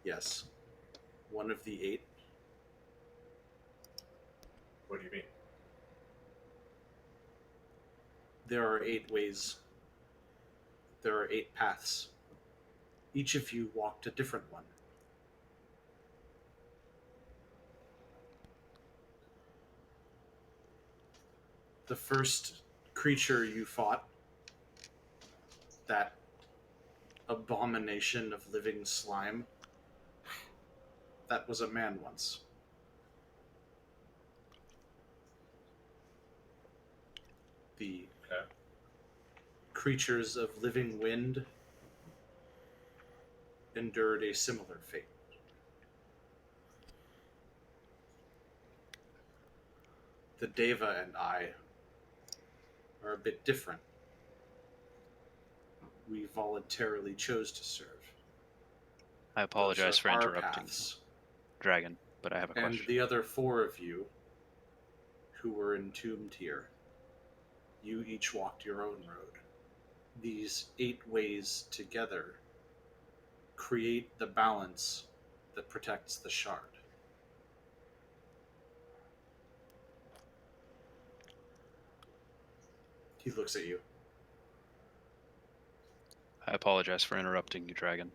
yes, one of the 8. What do you mean? There are 8 ways. There are 8 paths. Each of you walked a different one. The first creature you fought, that abomination of living slime, that was a man once. The creatures of living wind endured a similar fate. The Deva and I are a bit different. We voluntarily chose to serve. I apologize Those for are our interrupting, paths. Dragon, but I have a And question. the other 4 of you who were entombed here, you each walked your own road. These 8 ways together create the balance that protects the shard. He looks at you. I apologize for interrupting you, Dragon.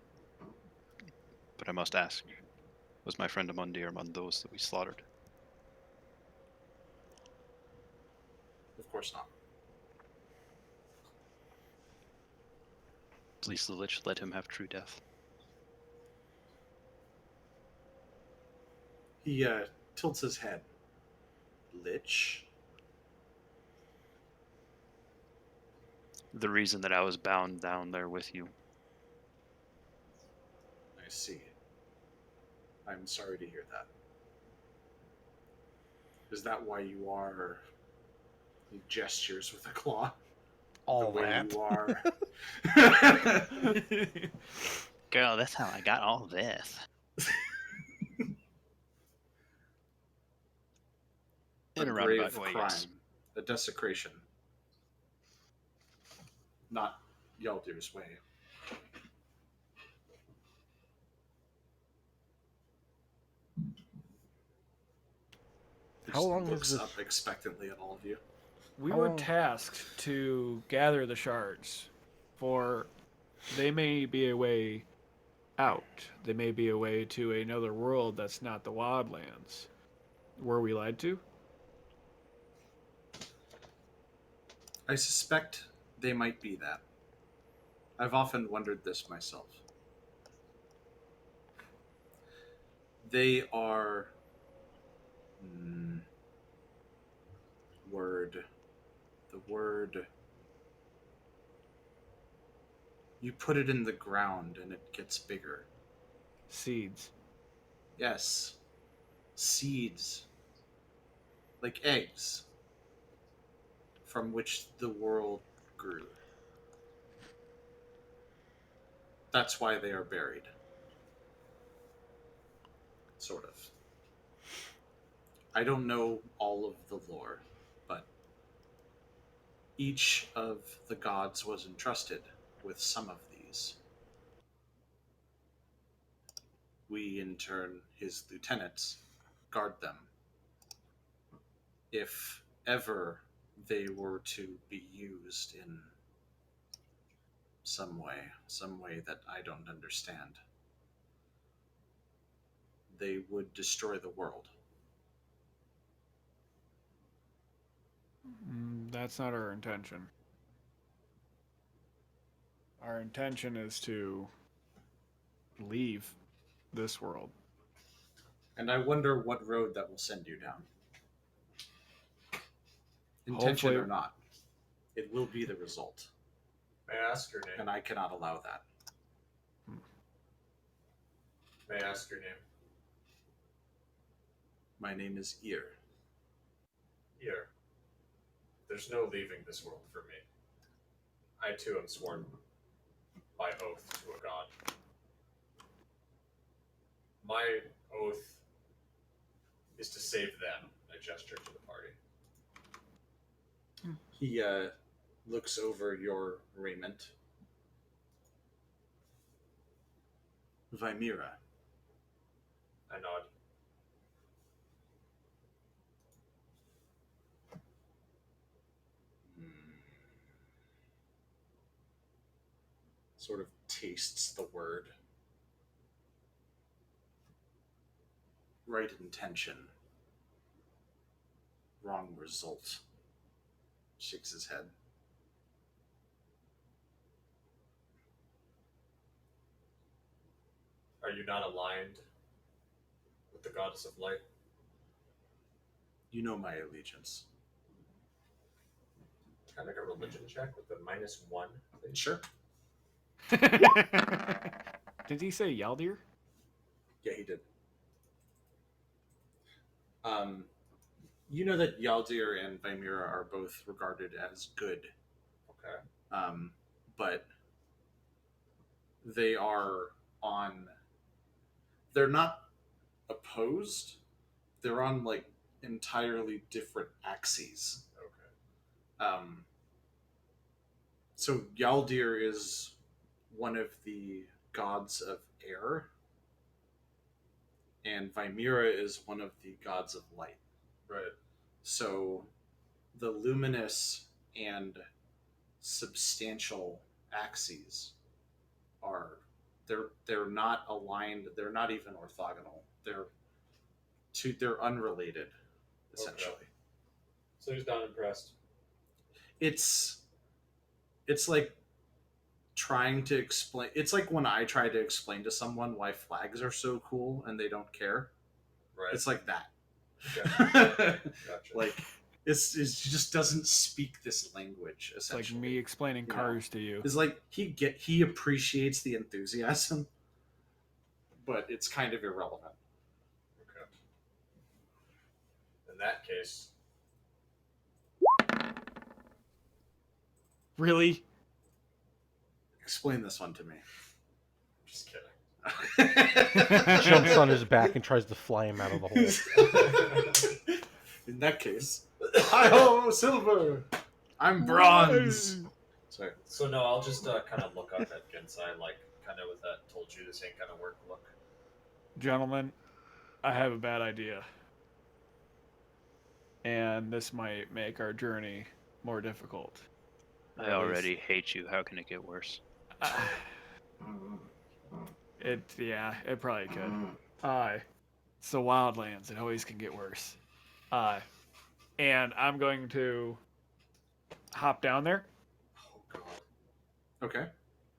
But I must ask, was my friend Amundir among those that we slaughtered? Of course not. Please, the Lich, let him have true death. He tilts his head. Lich? The reason that I was bound down there with you. I see. I'm sorry to hear that. Is that why you are... He gestures with a claw. All the way that. you are. Girl, that's how I got all this. In a roundabout grave way, crime. yes. A desecration. Not Yaldir's way. He How just long has looks this- up expectantly at all of you. We How were long- tasked to gather the shards, for they may be a way out. They may be a way to another world that's not the Wildlands. Were we lied to? I suspect they might be that. I've often wondered this myself. They are... word... The word... You put it in the ground and it gets bigger. Seeds. Yes. Seeds. Like eggs. From which the world grew. That's why they are buried. Sort of. I don't know all of the lore, but each of the gods was entrusted with some of these. We, in turn, his lieutenants, guard them. If ever they were to be used in some way that I don't understand, they would destroy the world. That's not our intention. Our intention is to leave this world. And I wonder what road that will send you down. Intention Hopefully- or not, it will be the result. May I ask your name? And I cannot allow that. May I ask your name? My name is Ear. Here. There's no leaving this world for me. I too am sworn by oath to a god. My oath is to save them. I gesture to the party. He looks over your raiment. Vimera. I nod. Sort of tastes the word. Right intention. Wrong result. Shakes his head. Are you not aligned with the goddess of light? You know my allegiance. Can I make a religion check with the -1, please? Sure. Did he say Yaldir? Yeah, he did. You know that Yaldir and Vimera are both regarded as good. Okay. But they are on... They're not opposed. They're on, like, entirely different axes. Okay. So Yaldir is one of the gods of air, and Vimera is one of the gods of light. Right. So the luminous and substantial axes are they're not aligned. They're not even orthogonal. They're unrelated, essentially. Okay. So he's not impressed. It's like trying to explain. It's like when I try to explain to someone why flags are so cool and they don't care. Right. It's like that. Gotcha. Like it just doesn't speak this language. It's like Essentially, me explaining you know? cars to you. It's like he appreciates the enthusiasm, but it's kind of irrelevant. Okay. In that case, Really? Explain this one to me. just kidding. Jumps on his back and tries to fly him out of the hole. In that case, hi-ho, silver! I'm bronze! Sorry. So no, I'll just kind of look up at Gensai, like kind of with that "told you this ain't gonna work" look. Gentlemen, I have a bad idea. And this might make our journey more difficult. I already hate you. How can it get worse? It probably could. It's the Wildlands. It always can get worse. And I'm going to hop down there. Oh god. Okay.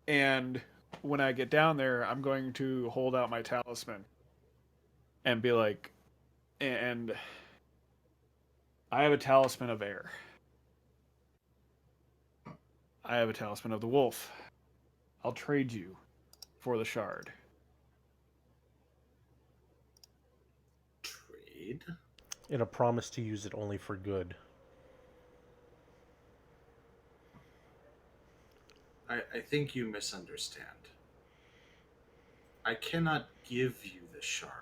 And when I get down there, I'm going to hold out my talisman and be like, and I have a talisman of air. I have a talisman of the wolf. I'll trade you for the shard. Trade? In a promise to use it only for good. I think you misunderstand. I cannot give you the shard.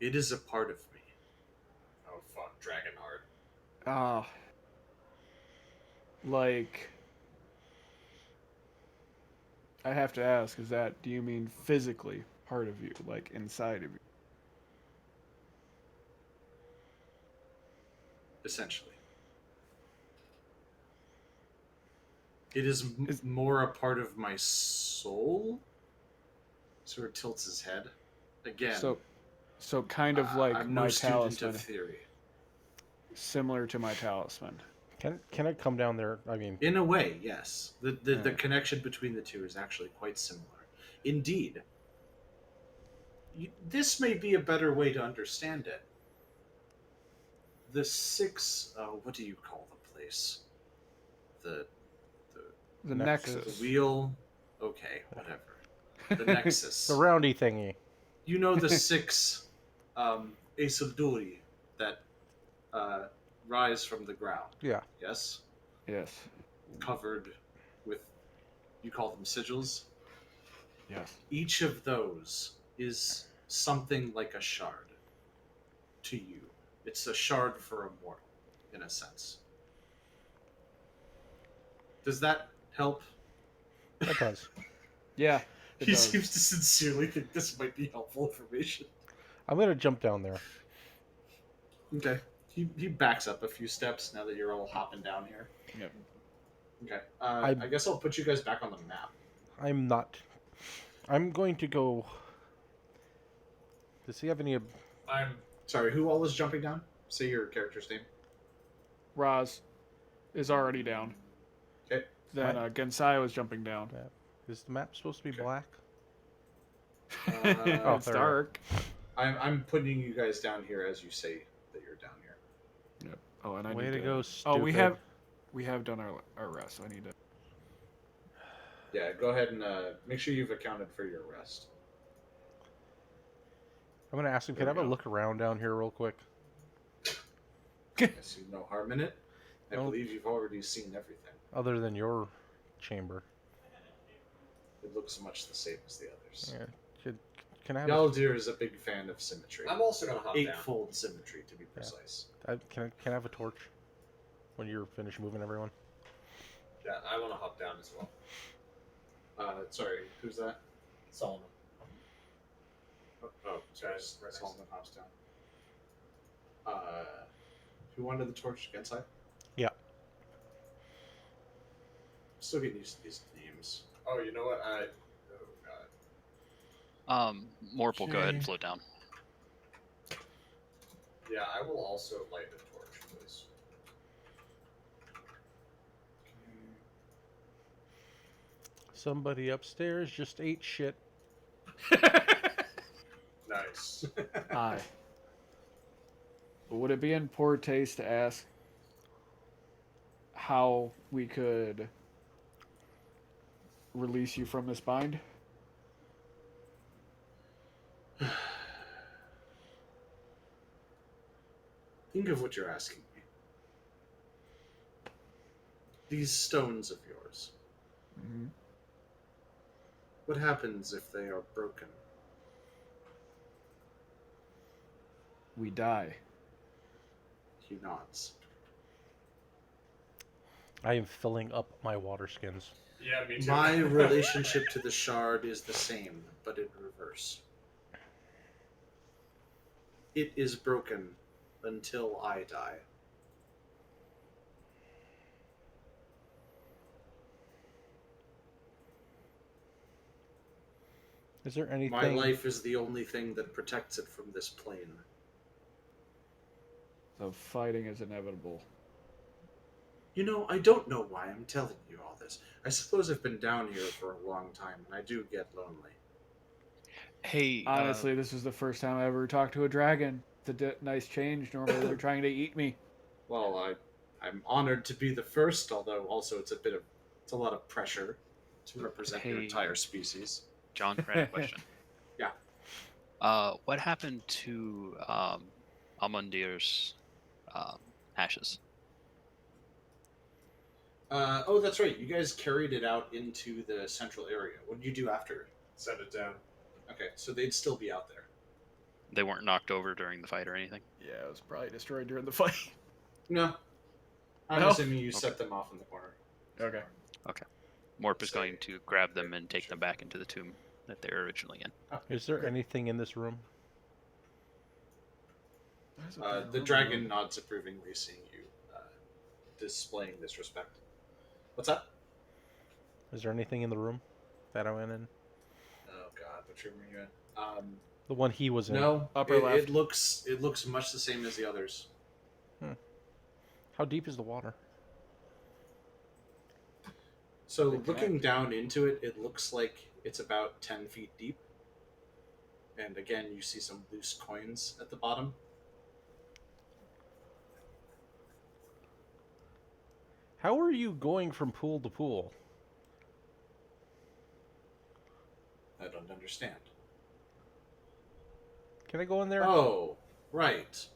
It is a part of me. Oh fuck, Dragonheart. Like, I have to ask, do you mean physically part of you, like inside of you? Essentially. It is more a part of my soul? Sort of tilts his head. Again. So kind of like I'm my no student talisman. of theory. Similar to my talisman. Can I come down there? I mean, In a way, yes. The connection between the two is actually quite similar. Indeed. This may be a better way to understand it. The six... what do you call the place? The Nexus. The wheel... Okay, whatever. The Nexus. the roundy thingy. You know the six Aesilduri that rise from the ground. Yeah. Yes? Yes. Covered with, you call them sigils? Yes. Each of those is something like a shard to you. It's a shard for a mortal, in a sense. Does that help? That does. Yeah. It He does. seems to sincerely think this might be helpful information. I'm gonna jump down there. Okay. He backs up a few steps now that you're all hopping down here. Yep. Okay. I guess I'll put you guys back on the map. I'm not. I'm going to go. Does he have any? I'm Sorry, who all is jumping down? Say your character's name. Raz is already down. Okay. Then Gensai was jumping down. Is the map supposed to be black? It's there. dark. I'm putting you guys down here as you say that you're down here. Yep. Oh, and I Way need to go, stupid. Oh, we have done our rest. So I need to. Yeah, go ahead and make sure you've accounted for your rest. I'm gonna ask him. Can I There have we a go. look around down here real quick? I see no harm in it. I No. believe you've already seen everything. Other than your chamber. It looks much the same as the others. Yeah. Can I have? Yaldir is a big fan of symmetry. I'm also gonna hop down. Eightfold symmetry, to be precise. Can I have a torch? When you're finished moving everyone. Yeah, I want to hop down as well. Sorry, who's that? Solomon. Oh, sorry, Guys, right next to Solomon hops down. Who wanted the torch? Gensai? Yeah. Still getting used to these names. Oh, you know what? Oh god. Morp will go ahead and Okay. float down. Yeah, I will also light the torch, please. Somebody upstairs just ate shit. Nice. Aye. Would it be in poor taste to ask how we could release you from this bind? Think of what you're asking me. These stones of yours. Mm-hmm. What happens if they are broken? We die. He nods. I am filling up my water skins. Yeah, me too. My relationship to the shard is the same, but in reverse. It is broken until I die. Is there anything? My life is the only thing that protects it from this plane. So fighting is inevitable. You know, I don't know why I'm telling you all this. I suppose I've been down here for a long time, and I do get lonely. Hey, Honestly, this is the first time I ever talked to a dragon. It's a nice change. Normally they're trying to eat me. Well, I'm honored to be the first, although also it's a lot of pressure to represent your Hey. entire species. John, random question. Yeah. What happened to Amandir's ashes? Oh, that's right. You guys carried it out into the central area. What did you do after? Set it down. Okay, so they'd still be out there. They weren't knocked over during the fight or anything? Yeah, it was probably destroyed during the fight. No. I'm No? assuming you Okay. set them off in the corner. Okay. Morp is going to grab them and take them back into the tomb that they were originally in. Is there anything in this room? The dragon nods approvingly, seeing you displaying this respect. What's that? Is there anything in the room that I went in? Oh God, which room are you in? The one he was in. No, Upper it left. looks much the same as the others. How deep is the water? So They looking connect. down into it, it looks like it's about 10 feet deep. And again, you see some loose coins at the bottom. How are you going from pool to pool? I don't understand. Can I go in there? Oh, right.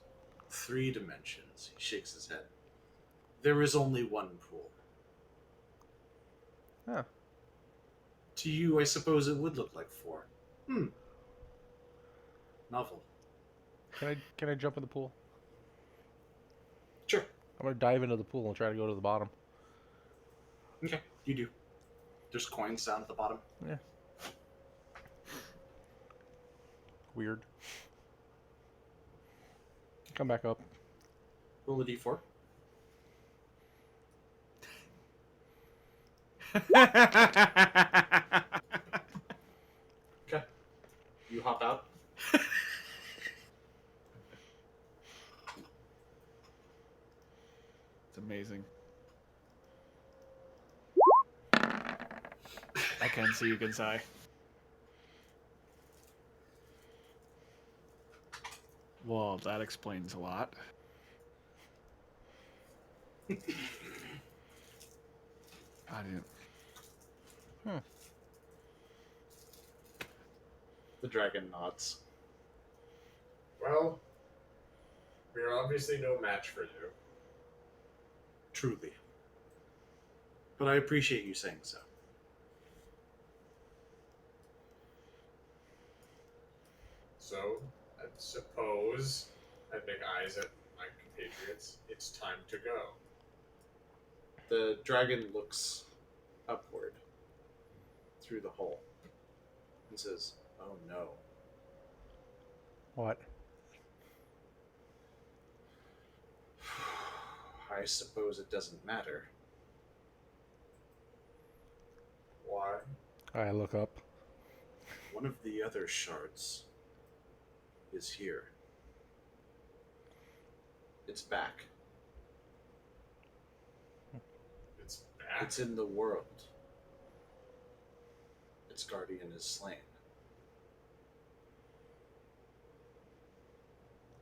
3 dimensions. He shakes his head. There is only one pool. Huh. To you, I suppose it would look like 4. Novel. Can I jump in the pool? Sure. I'm gonna dive into the pool and try to go to the bottom. Okay, you do. There's coins down at the bottom. Weird. Come back up. Roll a d4. Okay. You hop out. It's amazing. I can see you can sigh. Well, that explains a lot. I didn't. The dragon nods. Well, we are obviously no match for you. Truly. But I appreciate you saying so. So, I suppose I'd make eyes at my compatriots. It's time to go. The dragon looks upward through the hole and says, "Oh no." What? I suppose it doesn't matter. Why? I look up. One of the other shards is here. It's back. It's back. It's in the world. Its guardian is slain.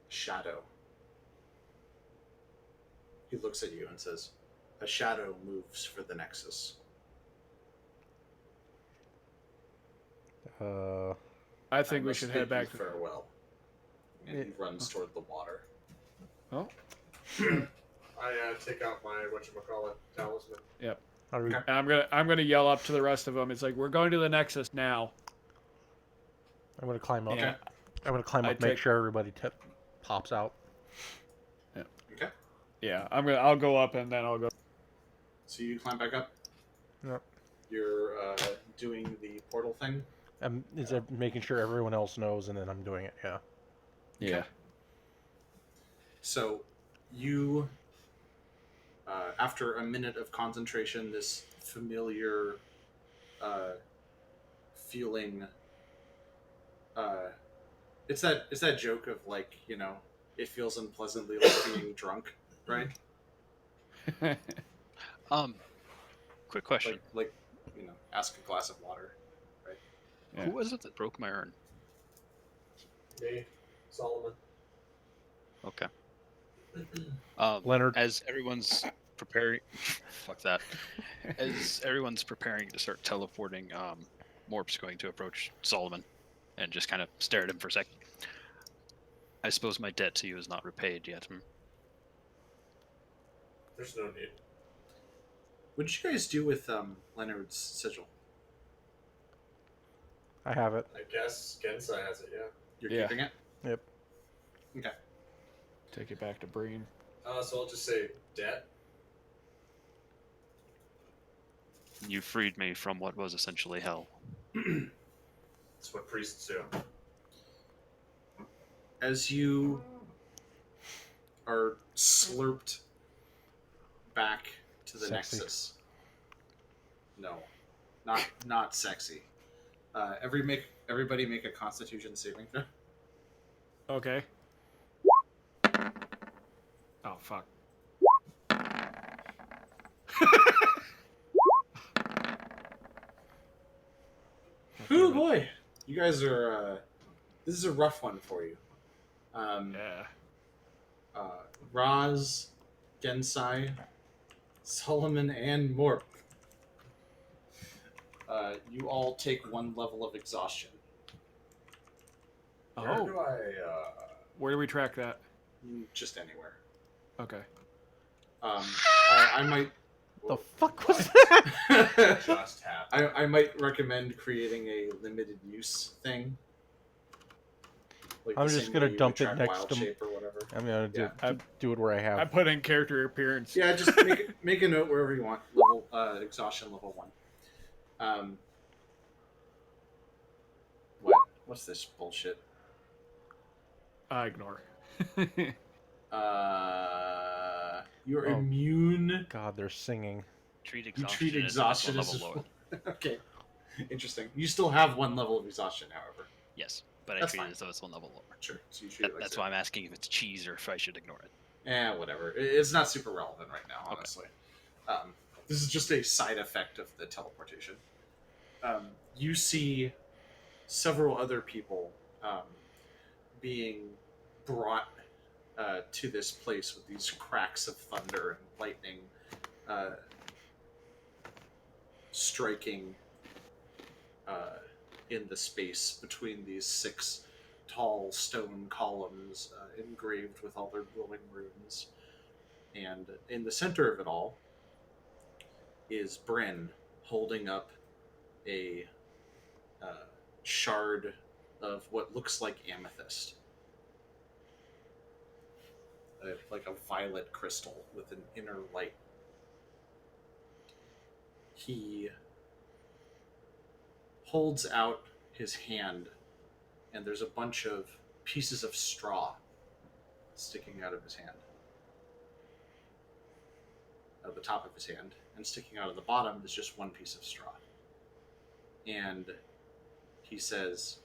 Shadow. He looks at you and says, "A shadow moves for the Nexus." I think we must should bid head back you to. farewell. And he runs toward the water. Oh, I take out my whatchamacallit talisman. yep. How do we, Okay. I'm gonna yell up to the rest of them. It's like we're going to the Nexus now. I'm gonna climb up. Yeah. I'm gonna climb I up, make take- sure everybody pops out. Okay. Yeah, I'll go up and then I'll go. So you climb back up. Yep. You're doing the portal thing. Is that making sure everyone else knows, and then I'm doing it. Yeah. Yeah. So you, after a minute of concentration, this familiar feeling. It's that joke of like, you know, it feels unpleasantly like being drunk, right? Quick question. Like you know, ask a glass of water, right? Yeah. Who was it that broke my urn? Me, Solomon. Okay. Leonard. As everyone's preparing, fuck that. As everyone's preparing to start teleporting, Morp's going to approach Solomon and just kind of stare at him for a sec. I suppose my debt to you is not repaid yet. There's no need. What did you guys do with Leonard's sigil? I have it. I guess Gensai has it, yeah. You're Yeah. keeping it? Yep. Okay. Take it back to Bryn. So I'll just say debt. You freed me from what was essentially hell. That's what priests do. As you are slurped back to the Sexy. Nexus. No, not sexy. Everybody make a Constitution saving throw. Okay. Oh fuck. Oh boy, you guys are. This is a rough one for you. Yeah. Raz, Gensai, Solomon, and Morp. You all take one level of exhaustion. Where Oh, do I, where do we track that? Just anywhere. Okay. I might. The fuck was that? just happen? I might recommend creating a limited use thing. Like I'm the just same gonna way you dump would it track next wild to- shape or whatever. I'm gonna do, Yeah. do it where I have. I put in character appearance. Yeah, just make a note wherever you want. Level exhaustion level 1. What's this bullshit? I ignore. You're Oh. immune. God, they're singing. Treat You exhaustion treat as if exhaustion it's as one level lower. okay. Interesting. You still have one level of exhaustion, however. Yes, but I That's treat fine. it as though it's one level lower. Sure. So you treat it like That's zero. why I'm asking if it's cheese or if I should ignore it. Whatever. It's not super relevant right now, Okay. honestly. This is just a side effect of the teleportation. You see several other people being brought to this place with these cracks of thunder and lightning striking in the space between these 6 tall stone columns engraved with all their glowing runes. And in the center of it all is Bryn holding up a shard of what looks like amethyst. Like a violet crystal with an inner light. He holds out his hand, and there's a bunch of pieces of straw sticking out of his hand. At the top of his hand, and sticking out of the bottom is just one piece of straw. And he says,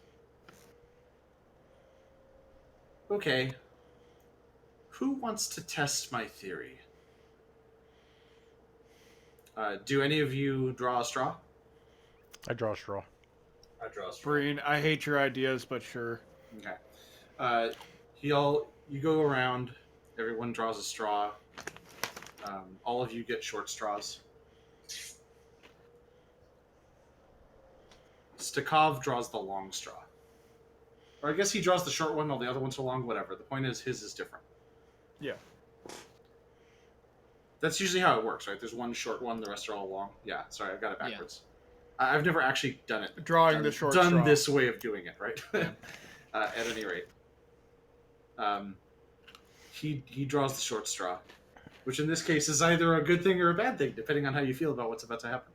"Okay, Who wants to test my theory? Do any of you draw a straw? I draw a straw. I draw a straw. Bryn, I hate your ideas, but sure. Okay. You go around. Everyone draws a straw. All of you get short straws. Stakov draws the long straw. Or I guess he draws the short one while the other ones are long, whatever. The point is, his is different. Yeah. That's usually how it works, right? There's one short one, the rest are all long. Yeah, sorry, I got it Yeah. backwards. I've never actually done it. Drawing the short straw. Done this way of doing it, right? At any rate. He draws the short straw, which in this case is either a good thing or a bad thing, depending on how you feel about what's about to happen.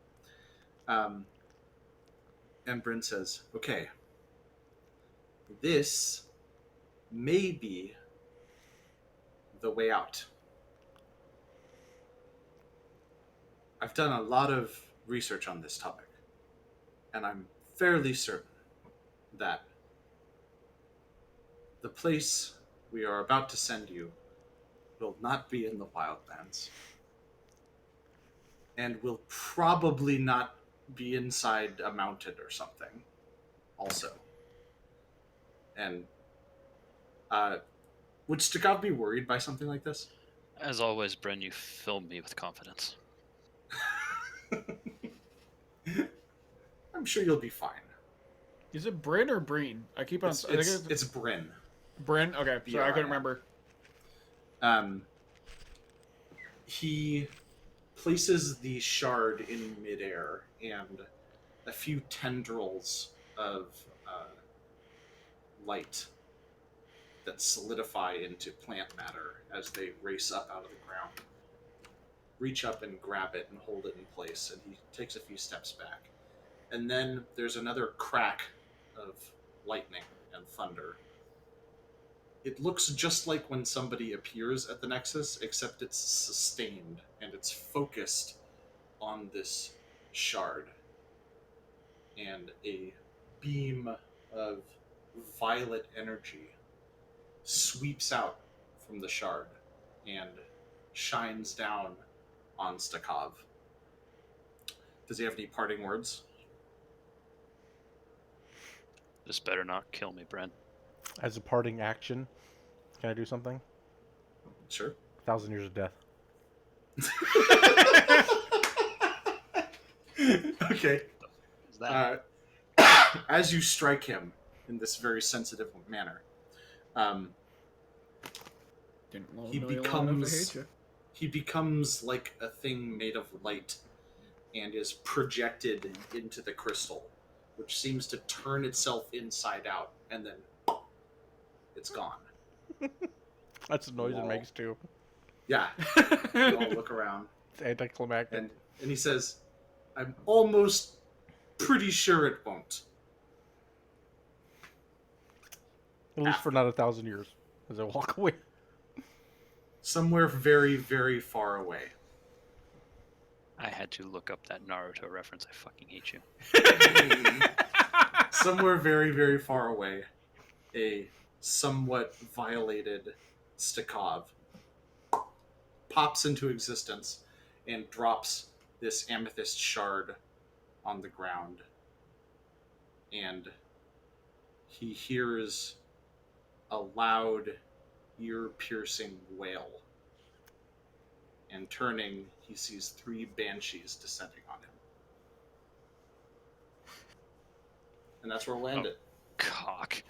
And Bryn says, okay, this may be the way out. I've done a lot of research on this topic, and I'm fairly certain that the place we are about to send you will not be in the wildlands, and will probably not be inside a mountain or something also. And would Stakov be worried by something like this? As always, Bryn, you fill me with confidence. I'm sure you'll be fine. Is it Bryn or Breen? I keep on. It's Bryn. Bryn. Okay, sorry, I couldn't B-R-I-N. remember. He places the shard in midair, and a few tendrils of light that solidify into plant matter as they race up out of the ground. Reach up and grab it and hold it in place, and he takes a few steps back. And then there's another crack of lightning and thunder. It looks just like when somebody appears at the Nexus, except it's sustained and it's focused on this shard. And a beam of violet energy sweeps out from the shard and shines down on Stakov. Does he have any parting words? This better not kill me, Brent. As a parting action, can I do something? Sure. 1,000 years of death. Okay. Is that As you strike him in this very sensitive manner, Didn't he know you long enough to becomes hate you. he becomes like a thing made of light and is projected into the crystal, which seems to turn itself inside out, and then it's gone. That's the noise Wow. it makes too. Yeah. You all look around, It's anticlimactic. and he says, "I'm almost pretty sure it won't." At least for not 1,000 years. As I walk away. Somewhere very, very far away. I had to look up that Naruto reference. I fucking hate you. Somewhere very, very far away, a somewhat violated Stakov pops into existence and drops this amethyst shard on the ground. And he hears a loud, ear-piercing wail. And turning, he sees 3 banshees descending on him. And that's where we'll end it. Cock.